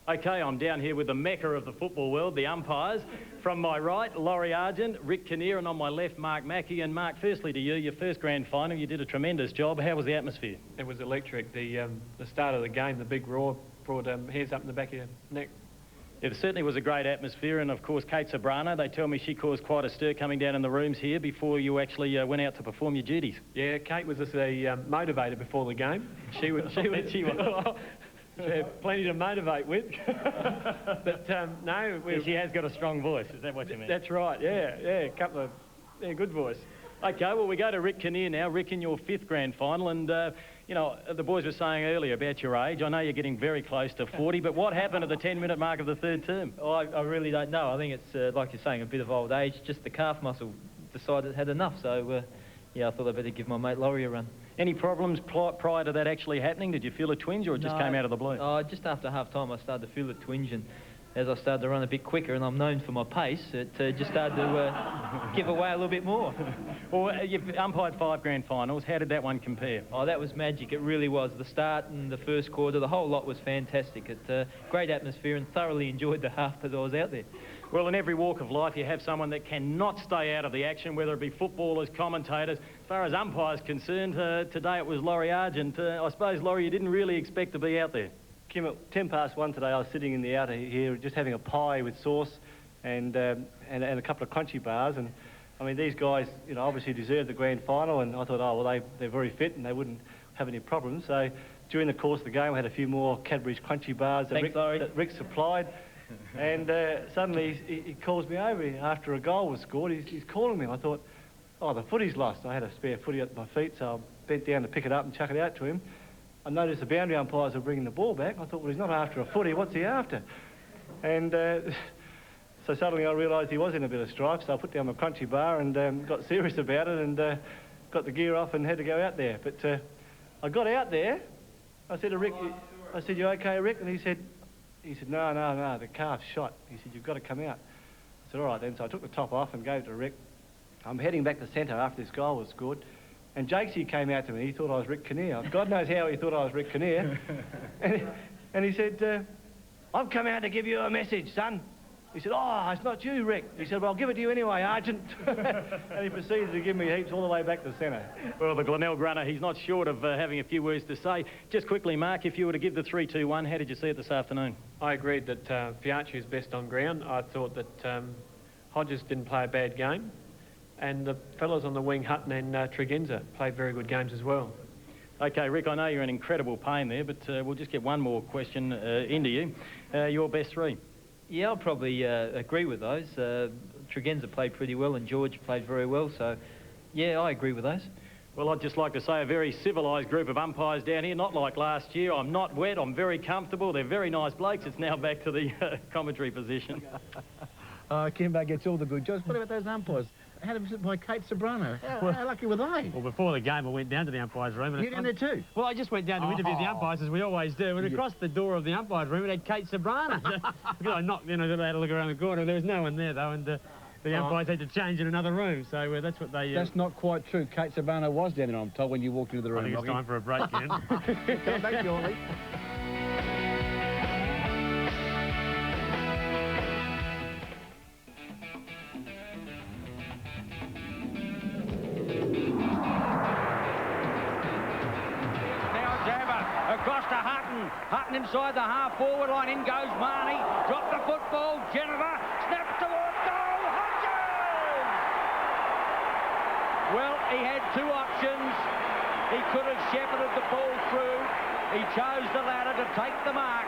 OK, I'm down here with the mecca of the football world, the umpires. From my right, Laurie Argent, Rick Kinnear, and on my left, Mark Mackey. And Mark, firstly to you, your first grand final, you did a tremendous job. How was the atmosphere? It was electric. The start of the game, the big roar, brought hairs up in the back of your neck. It certainly was a great atmosphere, and of course Kate Sobrano, they tell me she caused quite a stir coming down in the rooms here before you actually went out to perform your duties. Yeah, Kate was just a motivator before the game. She was. She had plenty to motivate with. But no, she has got a strong voice. Is that what you mean? That's right. Yeah, a couple of good voice. OK, well, we go to Rick Kinnear now. Rick, in your 5th grand final, and, you know, the boys were saying earlier about your age. I know you're getting very close to 40, but what happened at the 10-minute mark of the 3rd term? Oh, I really don't know. I think it's, like you're saying, a bit of old age. Just the calf muscle decided it had enough, so, yeah, I thought I'd better give my mate Laurie a run. Any problems prior to that actually happening? Did you feel a twinge, or it just came out of the blue? Oh, just after half-time I started to feel a twinge, and as I started to run a bit quicker, and I'm known for my pace, it just started to give away a little bit more. Well, you've umpired 5 grand finals. How did that one compare? Oh, that was magic. It really was. The start and the first quarter, the whole lot was fantastic. It's great atmosphere, and thoroughly enjoyed the half that I was out there. Well, in every walk of life, you have someone that cannot stay out of the action, whether it be footballers, commentators. As far as umpires concerned, today it was Laurie Argent. I suppose, Laurie, you didn't really expect to be out there. Kim, at 1:10 today, I was sitting in the outer here just having a pie with sauce and a couple of crunchy bars. And, I mean, these guys, you know, obviously deserved the grand final, and I thought, oh, well, they're very fit and they wouldn't have any problems. So during the course of the game, we had a few more Cadbury's crunchy bars that Rick supplied. And suddenly he calls me over after a goal was scored. He's calling me. I thought, oh, the footy's lost. I had a spare footy at my feet, so I bent down to pick it up and chuck it out to him. I noticed the boundary umpires were bringing the ball back. I thought, well, he's not after a footy. What's he after? And so suddenly I realised he was in a bit of strife, so I put down my crunchy bar and got serious about it and got the gear off and had to go out there. But I got out there. I said to Rick, I said, you okay, Rick? And he said, no, the calf's shot. He said, you've got to come out. I said, all right then. So I took the top off and gave it to Rick. I'm heading back to centre after this goal was scored. And Jakesy came out to me. He thought I was Rick Kinnear. God knows how he thought I was Rick Kinnear. and he said, I've come out to give you a message, son. He said, oh, it's not you, Rick. He said, well, I'll give it to you anyway, Argent. And he proceeded to give me heaps all the way back to centre. Well, the Glenelg runner, he's not short of having a few words to say. Just quickly, Mark, if you were to give the 3-2-1, how did you see it this afternoon? I agreed that Fiacchi is best on ground. I thought that Hodges didn't play a bad game. And the fellows on the wing, Hutton and Tregenza, played very good games as well. OK, Rick, I know you're in incredible pain there, but we'll just get one more question into you. Your best three? Yeah, I'll probably agree with those. Tregenza played pretty well and George played very well, so yeah, I agree with those. Well, I'd just like to say a very civilised group of umpires down here, not like last year. I'm not wet, I'm very comfortable, they're very nice blokes. It's now back to the commentary position. Kimbo gets all the good jobs. What about those umpires? Had them sit by Kate Sobrano. How lucky were they? Well, before the game, I went down to the umpires' room. And you down there too? Well, I just went down to interview the umpires, as we always do. And across the door of the umpires' room, it had Kate Sobrano. Because I knocked, I had a look around the corner. There was no one there, though, and the umpires had to change in another room. So that's what they... That's not quite true. Kate Sobrano was down there, I'm told, when you walked into the room. I think it's time for a break, Ken. Come back, Geordie. Across to Hutton. Hutton inside the half-forward line. In goes Marnie. Drop the football. Jennifer. Snaps towards goal. Hodges! Well, he had two options. He could have shepherded the ball through. He chose the latter to take the mark.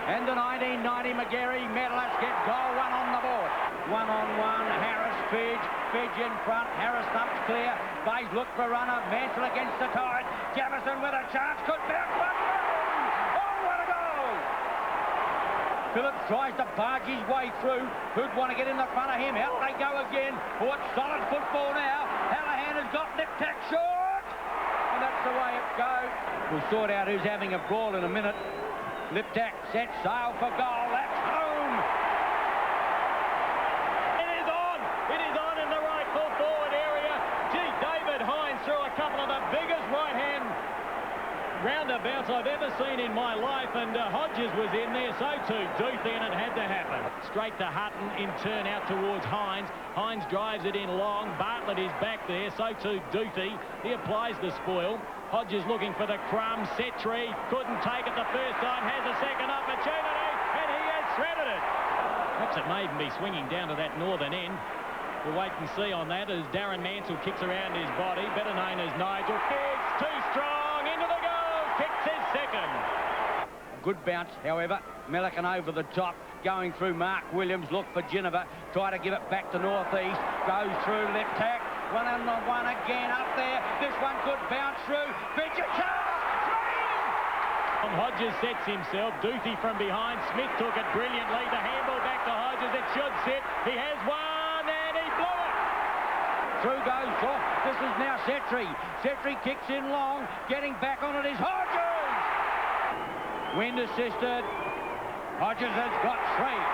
And the 1990 Magarey medalists get goal one on the board. One-on-one. Harris, Fidge. Fidge in front. Harris thumps clear. Bays look for runner. Mansell against the tide. Jamison with a chance. Could bounce one. Oh, what a goal! Phillips tries to barge his way through. Who'd want to get in the front of him? Out they go again. Oh, it's solid football now. Hallahan has got Liptak short. And that's the way it goes. We'll sort out who's having a brawl in a minute. Liptak set sail for goal. That's home. It is on. It is on in the right full forward area. Gee, David Hynes threw a couple of the biggest right-hand roundabouts I've ever seen in my life, and Hodges was in there, so too Duthie, and it had to happen. Straight to Hutton, in turn out towards Hynes. Hynes drives it in long. Bartlett is back there, so too Duthie. He applies the spoil. Hodges looking for the crumb. Setri couldn't take it the first time, has a second opportunity, and he has threaded it. Perhaps it may even be swinging down to that northern end. We'll wait and see on that as Darren Mansell kicks around his body, better known as Nigel. Kicks too strong, into the goal, kicks his second. Good bounce, however. Milliken over the top, going through Mark Williams. Look for Geneva, try to give it back to northeast. Goes through left tack. One on the one again up there. This one could bounce through. Fidge a chance. Hodges sets himself. Duthie from behind. Smith took it brilliantly. The handball back to Hodges. It should sit. He has one and he blew it. Through goes off. This is now Setri. Setri kicks in long. Getting back on it is Hodges. Wind assisted. Hodges has got three.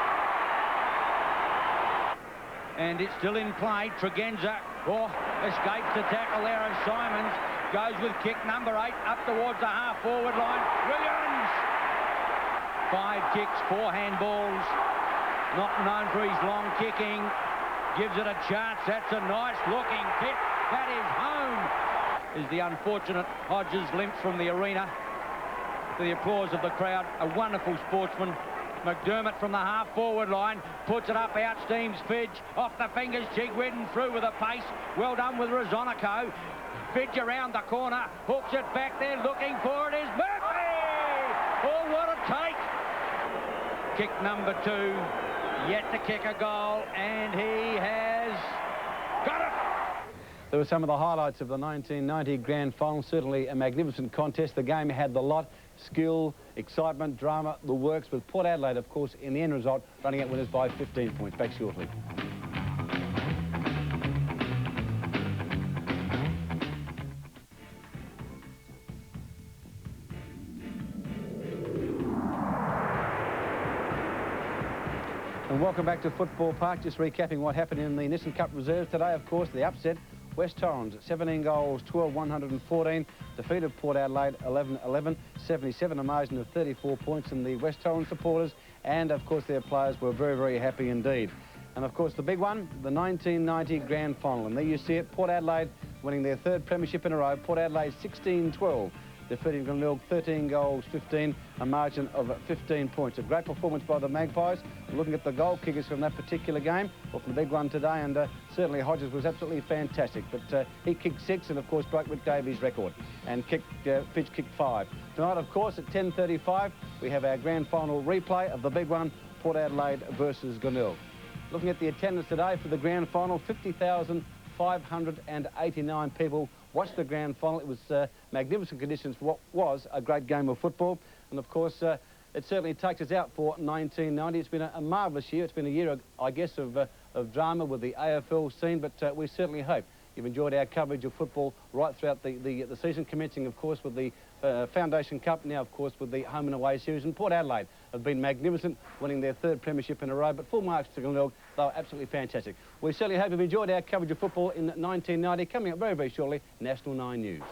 And it's still in play. Tregenza escapes the tackle there as Simons goes with kick number 8 up towards the half-forward line. Williams! 5 kicks, 4 handballs. Not known for his long kicking. Gives it a chance. That's a nice-looking kick. That is home. Is the unfortunate Hodges limps from the arena. To the applause of the crowd. A wonderful sportsman. McDermott from the half-forward line puts it up, out steams Fidge, off the fingers, Chigwedden through with a pace. Well done with Rosonico. Fidge around the corner, hooks it back there, looking for it is Murphy! Oh, what a take! kick number 2, yet to kick a goal, and he has got it. There were some of the highlights of the 1990 Grand Final. Certainly a magnificent contest. The game had the lot. Skill, excitement, drama, the works, with Port Adelaide, of course, in the end result, running out winners by 15 points. Back shortly. And welcome back to Football Park. Just recapping what happened in the Nissan Cup Reserves today. Of course, the upset. West Torrens, 17 goals, 12-114, defeated Port Adelaide 11-11, 77, a margin of 34 points, and the West Torrens supporters and, of course, their players were very, very happy indeed. And, of course, the big one, the 1990 Grand Final. And there you see it, Port Adelaide winning their 3rd premiership in a row. Port Adelaide 16-12. Defeating Glenelg 13 goals, 15, a margin of 15 points. A great performance by the Magpies. Looking at the goal kickers from that particular game, or from the big one today, and certainly Hodges was absolutely fantastic. But he kicked 6 and, of course, broke Rick Davies' record. And Fidge kicked 5. Tonight, of course, at 10:35, we have our grand final replay of the big one, Port Adelaide versus Glenelg. Looking at the attendance today for the grand final, 50,589 people watched the grand final. It was magnificent conditions for what was a great game of football. And, of course, it certainly takes us out for 1990. It's been a marvellous year. It's been a year, I guess, of drama with the AFL scene, but we certainly hope you've enjoyed our coverage of football right throughout the season, commencing, of course, with the Foundation Cup, now, of course, with the home and away series. And Port Adelaide have been magnificent, winning their 3rd premiership in a row, but full marks to Glenelg. They were absolutely fantastic. We certainly hope you've enjoyed our coverage of football in 1990. Coming up very, very shortly, National 9 News.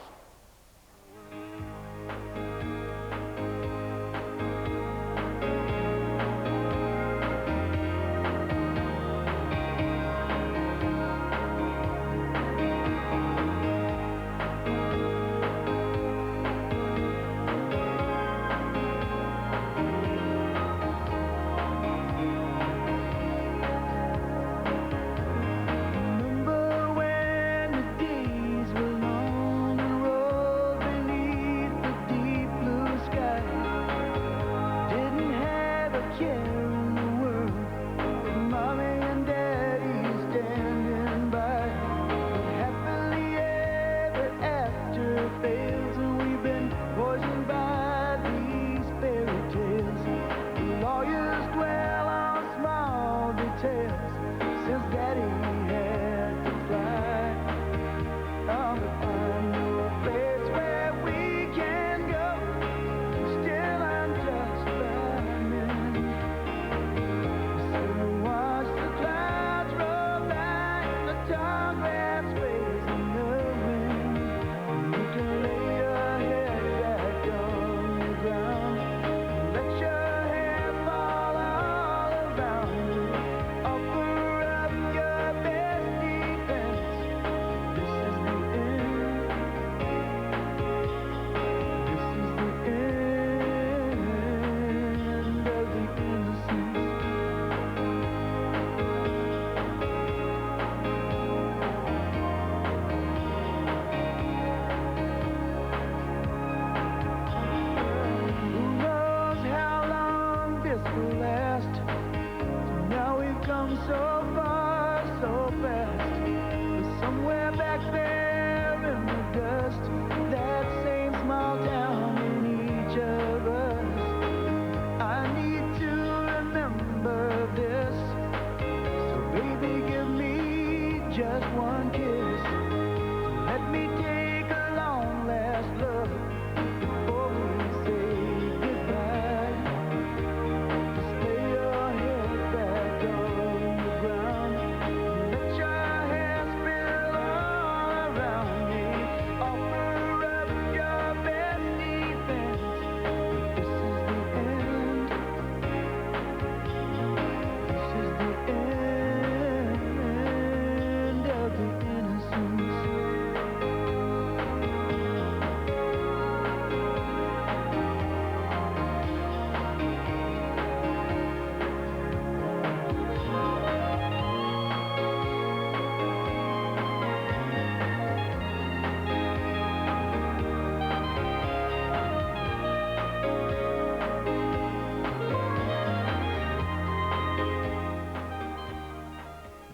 Remember when the days were long and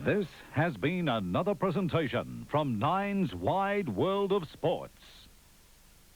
This has been another presentation from Nine's Wide World of Sports.